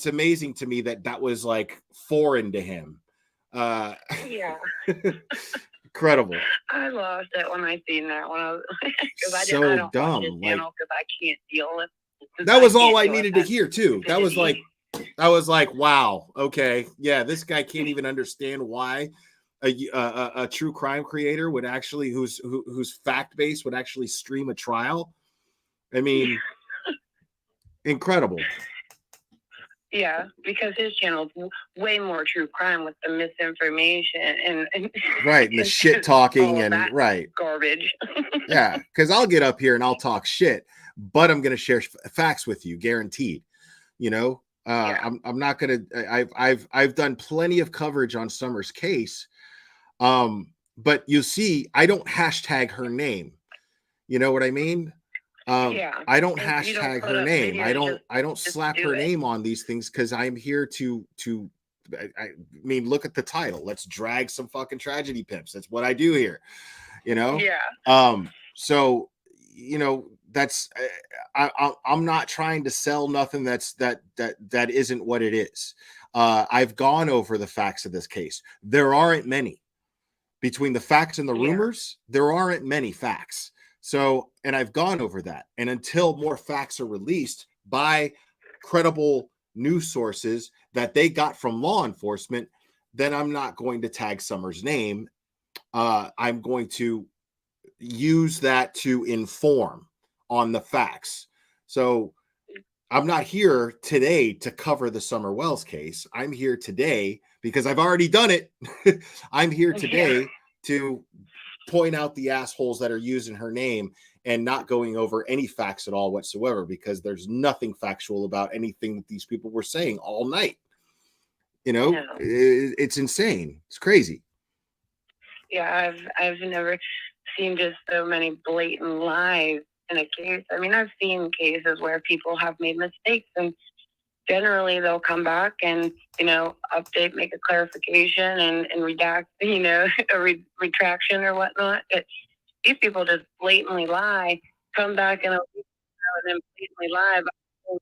amazing to me that was like foreign to him. Yeah. Incredible. I lost it when I seen that one. Because I So don't dumb, watch his like- channel because I can't deal with. That was all can't I deal with needed to that hear too. That was like, I was like, wow, okay, yeah, this guy can't even understand why a true crime creator would actually, who's fact based, would actually stream a trial. I mean, incredible. Yeah, because his channel's way more true crime with the misinformation and Right, and the shit talking all and that right. garbage. Yeah, because I'll get up here and I'll talk shit, but I'm gonna share facts with you, guaranteed. You know, I'm not gonna. I've done plenty of coverage on Summer's case, but you see, I don't hashtag her name. You know what I mean? I don't and you don't hashtag put her up name. videos, I don't just slap do her it. name on these things because I'm here to. I mean, look at the title. Let's drag some fucking tragedy pimps. That's what I do here. You know. Yeah. So you know that's I'm not trying to sell nothing that isn't what it is. I've gone over the facts of this case. There aren't many. Between the facts and the rumors, there aren't many facts. So, and I've gone over that. And until more facts are released by credible news sources that they got from law enforcement, then I'm not going to tag Summer's name. I'm going to use that to inform on the facts. So I'm not here today to cover the Summer Wells case. I'm here today because I've already done it. I'm here today to point out the assholes that are using her name and not going over any facts at all whatsoever, because there's nothing factual about anything that these people were saying all night. You know, it's insane. It's crazy. Yeah, I've never seen just so many blatant lies in a case. I mean, I've seen cases where people have made mistakes, and generally they'll come back and, you know, update, make a clarification and redact, you know, a retraction or whatnot. These people just blatantly lie, come back in a week and then blatantly lie. But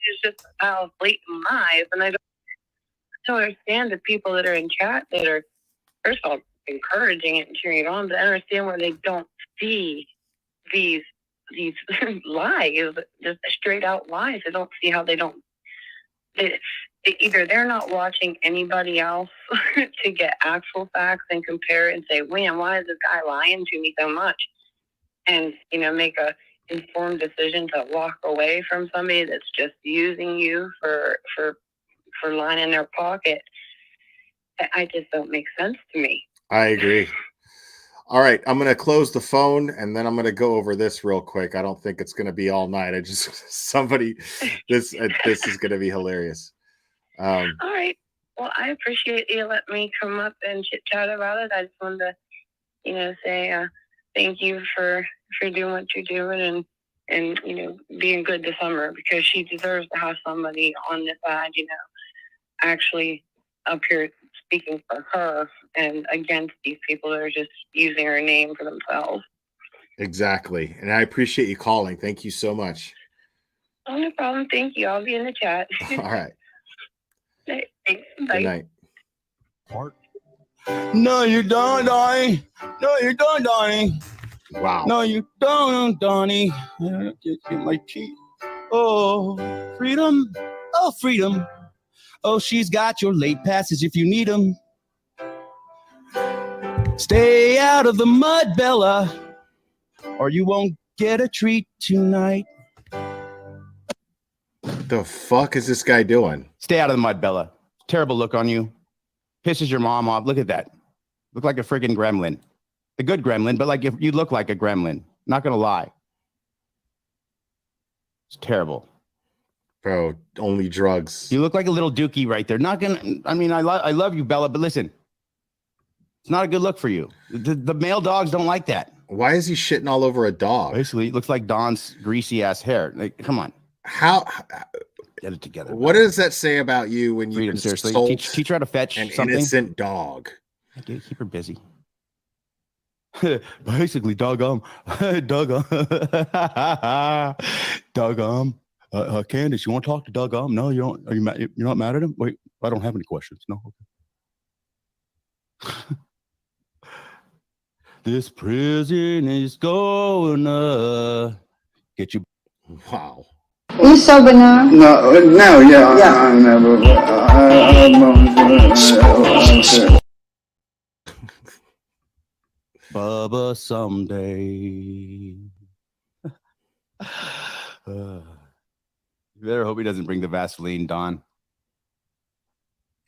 it's just a pile of blatant lies. And I don't understand the people that are in chat that are, first of all, encouraging it and cheering it on, but I understand where they don't see these lies, just straight out lies. I don't see how they don't. Either they're not watching anybody else to get actual facts and compare and say, "Man, why is this guy lying to me so much?" And you know, make a informed decision to walk away from somebody that's just using you for lying in their pocket. I just don't make sense to me. I agree. All right, I'm going to close the phone and then I'm going to go over this real quick. I don't think it's going to be all night. This is going to be hilarious. All right. Well, I appreciate you letting me come up and chit chat about it. I just wanted to, you know, say thank you for doing what you're doing and you know, being good to Summer, because she deserves to have somebody on the side, you know, actually up here speaking for her and against these people that are just using her name for themselves. Exactly. And I appreciate you calling. Thank you so much. Oh, no problem. Thank you. I'll be in the chat. All right. Thanks. Bye. Good night. No, you don't, Donnie. No, you don't, Donnie. Wow. No, you don't, Donnie. Get my cheek. Oh, freedom. Oh, freedom. Oh, she's got your late passes if you need them. Stay out of the mud, Bella, or you won't get a treat tonight. The fuck is this guy doing? Stay out of the mud, Bella. Terrible look on you. Pisses your mom off. Look at that. Look like a freaking gremlin. The good gremlin, but like if you look like a gremlin. Not gonna lie. It's terrible. Bro, only drugs. You look like a little dookie right there. Not gonna, I mean, I love you, Bella, but listen. It's not a good look for you. The male dogs don't like that. Why is he shitting all over a dog? Basically, it looks like Don's greasy ass hair. Like, come on. How get it together? What does that say about you when you Freedom, seriously. insult Teach her how to fetch an something. innocent dog? Okay, keep her busy. Basically, Candace, you want to talk to Doug? No, you don't. Are you mad? You're not mad at him? Wait, I don't have any questions. No. Okay. This prison is gonna get you. Wow. You sober now? No, yeah. I never. Bubba someday. You better hope he doesn't bring the Vaseline, Don.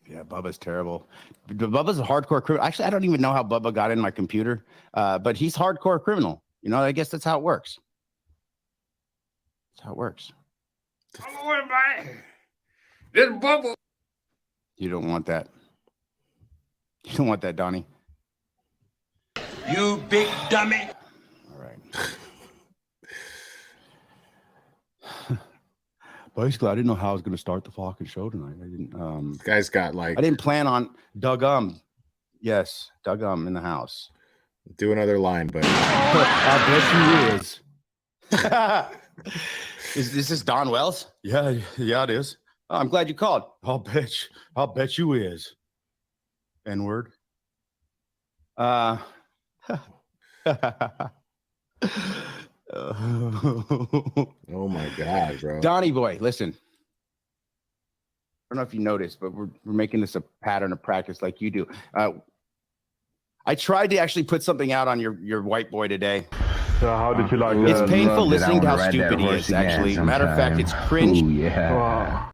Yeah, Bubba's terrible. Bubba's a hardcore criminal. Actually, I don't even know how Bubba got in my computer, but he's hardcore criminal. You know, I guess that's how it works. That's how it works. Hello, everybody. This Bubba. You don't want that. You don't want that, Donnie. You big dummy. All right. Basically, I didn't know how I was going to start the fucking show tonight. I didn't. This guy's got like. I didn't plan on Doug. Yes, Doug in the house. Do another line, but I bet you is. Is this Don Wells? Yeah, it is. Oh, I'm glad you called. I'll bet you is. N-word. Oh my God, bro. Donnie boy, listen. I don't know if you noticed, but we're making this a pattern of practice like you do. I tried to actually put something out on your white boy today. So how did you like that? It's painful listening to how stupid he is, actually. Matter of fact, it's cringe. Ooh, yeah.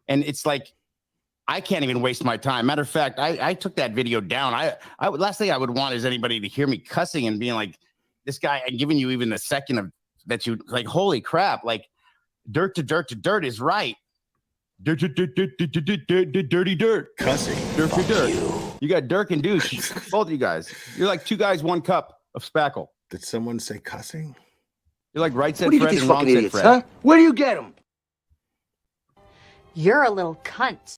And it's like, I can't even waste my time. Matter of fact, I took that video down. I last thing I would want is anybody to hear me cussing and being like, this guy, and giving you even a second of that you like, holy crap, like dirt to dirt to dirt is right. Dirt to dirt, dirty dirt. Cussing. Dirt to dirt. You got Dirk and Douche, both of you guys. You're like two guys, one cup of spackle. Did someone say cussing? You're like right said Fred and wrong said Fred. Huh? Where do you get them? You're a little cunt.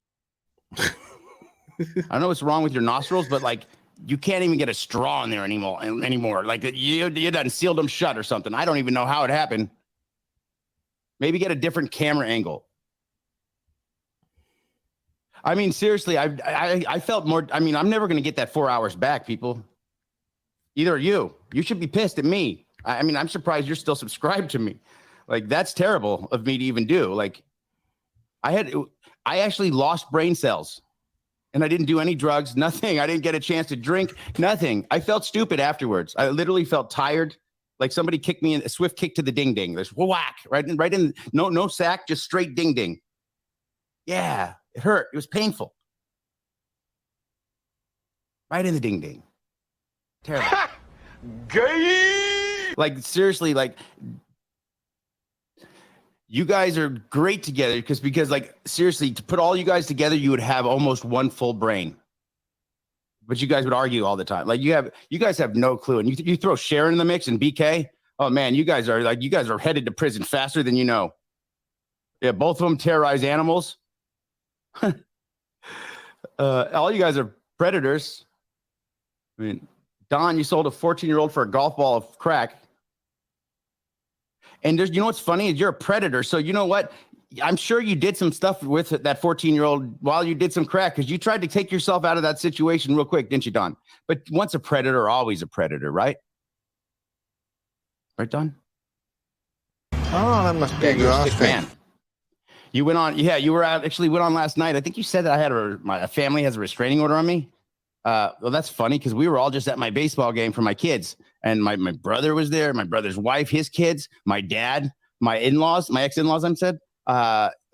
I know what's wrong with your nostrils, but like you can't even get a straw in there anymore. Like you done sealed them shut or something. I don't even know how it happened. Maybe get a different camera angle. I mean, seriously, I felt more. I mean, I'm never going to get that 4 hours back, people. Either are you. You should be pissed at me. I mean, I'm surprised you're still subscribed to me. Like, that's terrible of me to even do. Like, I actually lost brain cells and I didn't do any drugs, nothing. I didn't get a chance to drink, nothing. I felt stupid afterwards. I literally felt tired. Like somebody kicked me in a swift kick to the ding ding. There's whack, right in, no sack, just straight ding ding. Yeah, it hurt. It was painful. Right in the ding ding. Terrible. Gay. Like seriously, like you guys are great together because like seriously, to put all you guys together, you would have almost one full brain. But you guys would argue all the time. Like you guys have no clue. And you throw Sharon in the mix and BK. Oh man, you guys are headed to prison faster than you know. Yeah, both of them terrorize animals. All you guys are predators. I mean, Don, you sold a 14-year-old for a golf ball of crack. And you know what's funny is you're a predator. So you know what? I'm sure you did some stuff with that 14-year-old while you did some crack because you tried to take yourself out of that situation real quick, didn't you, Don? But once a predator, always a predator, right? Right, Don? Oh, that must be Yeah, you're a sick man. You went on, yeah. You were out, actually went on last night. I think you said that I had my family has a restraining order on me. Well, that's funny because we were all just at my baseball game for my kids, and my brother was there, my brother's wife, his kids, my dad, my in-laws, my ex-in-laws. I'm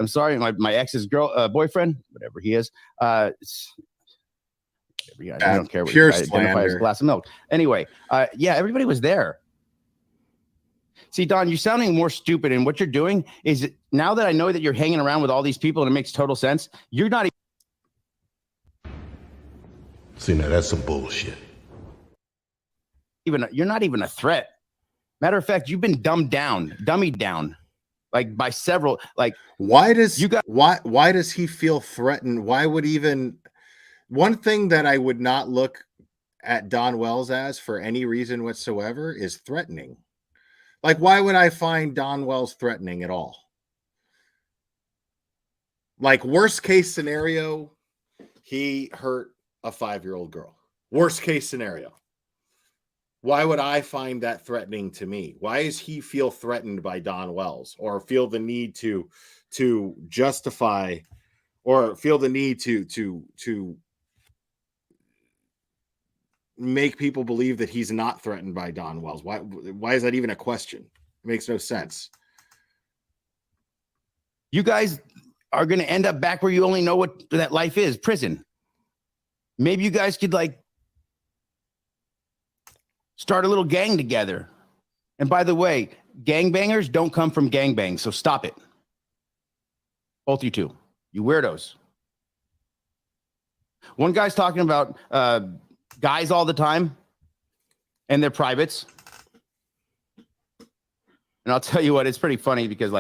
sorry, my ex's boyfriend, whatever he is. I don't care what Pure he identify as a slander. glass of milk. Anyway, yeah, everybody was there. See, Don, you're sounding more stupid, and what you're doing is, now that I know that you're hanging around with all these people and it makes total sense, you're not See, now that's some bullshit. you're not even a threat. Matter of fact, you've been dummied down, like by several. Like, why does he feel threatened? Why would even one thing that I would not look at Don Wells as for any reason whatsoever is threatening. Like, why would I find Don Wells threatening at all? Like, worst case scenario, he hurt a 5-year-old girl. Worst case scenario. Why would I find that threatening to me? Why does he feel threatened by Don Wells, or feel the need to justify, or feel the need to make people believe that he's not threatened by Don Wells? Why is that even a question? It makes no sense. You guys are going to end up back where you only know what that life is, prison. Maybe you guys could start a little gang together. And by the way, gangbangers don't come from gangbangs, so stop it. Both you two, you weirdos. One guy's talking about guys all the time and their privates. And I'll tell you what, it's pretty funny because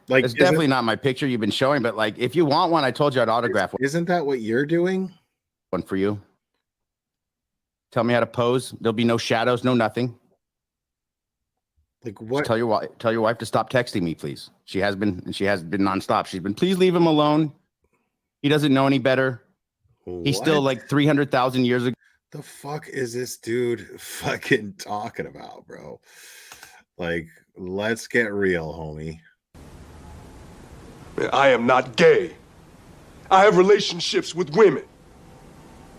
it's definitely not my picture you've been showing, but if you want one, I told you I'd autograph one. Isn't that what you're doing? One for you. Tell me how to pose. There'll be no shadows, no nothing. Like what? Just tell your wife to stop texting me, please. She has been nonstop. She's been, please leave him alone. He doesn't know any better. He's still 300,000 years ago. The fuck is this dude fucking talking about, bro? Like, let's get real, homie. I am not gay. I have relationships with women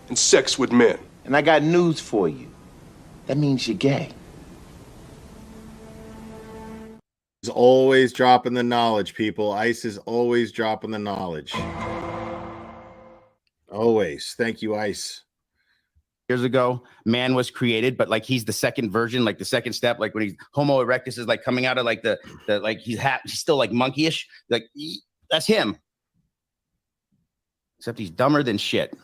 and sex with men. And I got news for you. That means you're gay. He's always dropping the knowledge, people. Ice is always dropping the knowledge. Always. Thank you, Ice. Years ago, man was created, but he's the second version, the second step, when he's Homo erectus is coming out of he's still monkeyish. That's him. Except he's dumber than shit.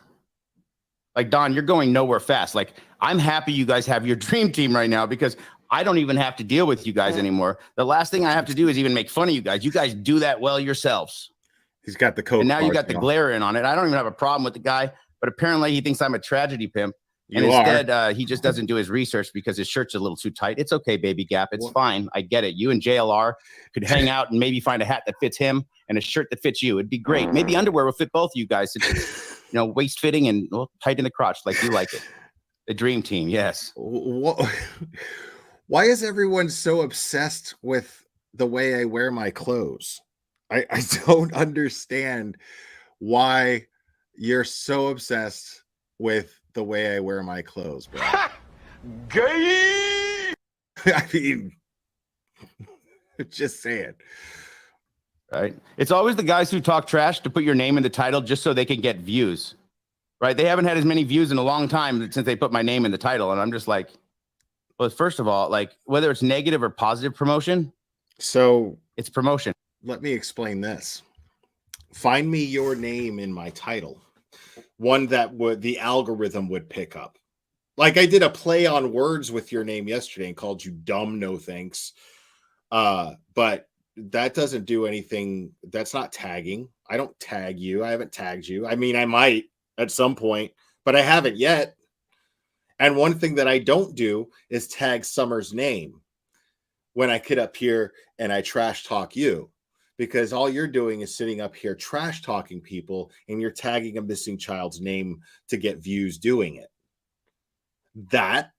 Don, you're going nowhere fast. I'm happy you guys have your dream team right now because I don't even have to deal with you guys anymore. The last thing I have to do is even make fun of you guys. You guys do that well yourselves. He's got the code. And now you got the glare in on it. I don't even have a problem with the guy, but apparently he thinks I'm a tragedy pimp. And instead, he just doesn't do his research because his shirt's a little too tight. It's okay, baby Gap. It's fine. I get it. You and JLR could hang out and maybe find a hat that fits him and a shirt that fits you. It'd be great. Maybe underwear will fit both of you guys. Waist fitting and tight in the crotch like you like it. The dream team, yes. Why is everyone so obsessed with the way I wear my clothes? I don't understand why you're so obsessed with the way I wear my clothes, bro. Gay! I mean, just saying. Right? It's always the guys who talk trash to put your name in the title just so they can get views. Right? They haven't had as many views in a long time since they put my name in the title. And I'm just well, first of all, whether it's negative or positive promotion, so it's promotion. Let me explain this. Find me your name in my title. One that the algorithm would pick up. I did a play on words with your name yesterday and called you dumb, no thanks. But that doesn't do anything. That's not tagging. I don't tag you. I haven't tagged you. I mean, I might at some point, but I haven't yet. And one thing that I don't do is tag Summer's name when I get up here and I trash talk you, because all you're doing is sitting up here trash talking people and you're tagging a missing child's name to get views doing it. That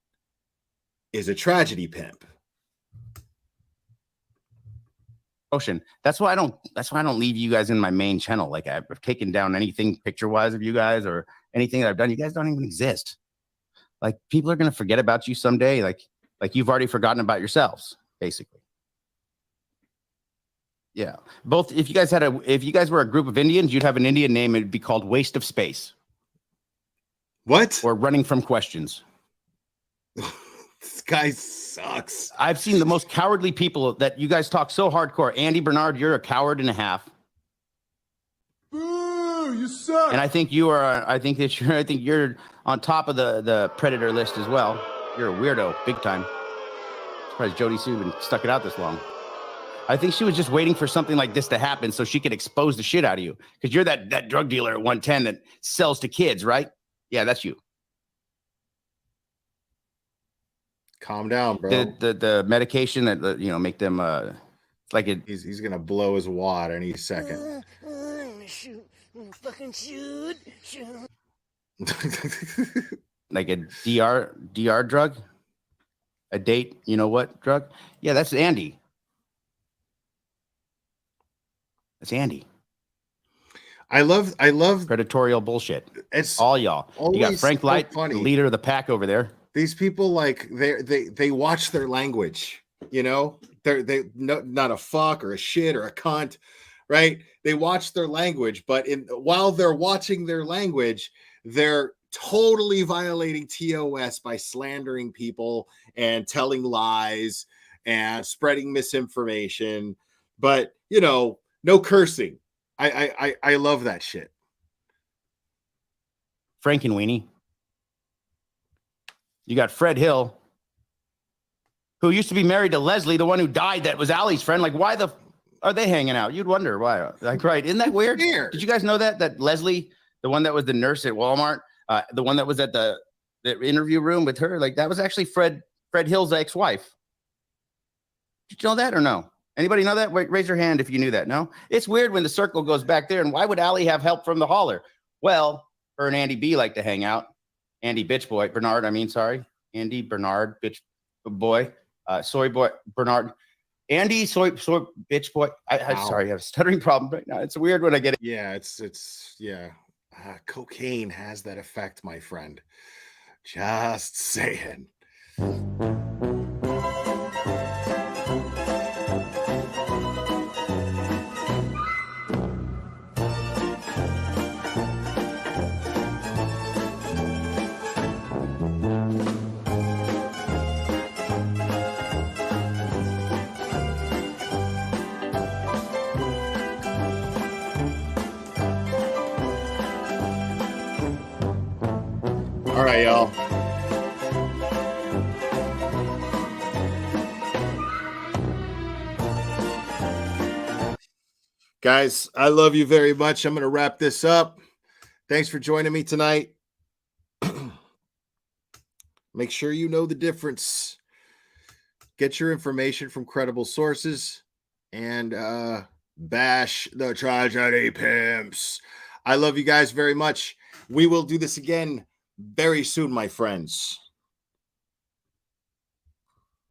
is a tragedy pimp. Ocean. That's why I don't leave you guys in my main channel. Like I've taken down anything picture wise of you guys or anything that I've done. You guys don't even exist. Like people are gonna forget about you someday. Like you've already forgotten about yourselves, basically. Yeah. Both if you guys were a group of Indians, you'd have an Indian name, it'd be called Waste of Space. What? Or Running from Questions. This guy sucks. I've seen the most cowardly people that you guys talk so hardcore. Andy Bernard, you're a coward and a half. Boo, you suck. And I think you are. I think you're on top of the predator list as well. You're a weirdo, big time. Surprised Jody Sue even stuck it out this long. I think she was just waiting for something like this to happen so she could expose the shit out of you. Because you're that drug dealer at 110 that sells to kids, right? Yeah, that's you. Calm down, bro. The medication that make them he's gonna blow his wad any second. Shoot. Fucking shoot. Like a DR drug, a date. You know what drug? Yeah, that's Andy. That's Andy. I love predatorial bullshit. It's all y'all. You got always Frank so Light, funny. the leader of the pack over there. These people, like, they watch their language, you know? They not a fuck or a shit or a cunt, right? They watch their language, but while they're watching their language, they're totally violating TOS by slandering people and telling lies and spreading misinformation. But, no cursing. I love that shit. Frankenweenie. You got Fred Hill, who used to be married to Leslie, the one who died that was Allie's friend. Like, why are they hanging out? You'd wonder why. Like, right. Isn't that weird? Did you guys know that Leslie, the one that was the nurse at Walmart, the one that was at the interview room with her, like that was actually Fred Hill's ex-wife. Did you know that or no? Anybody know that? Raise your hand if you knew that. No? It's weird when the circle goes back there. And why would Allie have help from the holler? Well, her and Andy B like to hang out. Andy bitch boy, Bernard, Andy Bernard, bitch boy, soy boy, Bernard, Andy, soy bitch boy. I'm sorry, I have a stuttering problem right now. It's weird when I get it. Yeah, yeah. Cocaine has that effect, my friend. Just saying. All right, y'all. Guys, I love you very much. I'm going to wrap this up. Thanks for joining me tonight. Make sure you know the difference. Get your information from credible sources and bash the tragedy pimps. I love you guys very much. We will do this again very soon, my friends.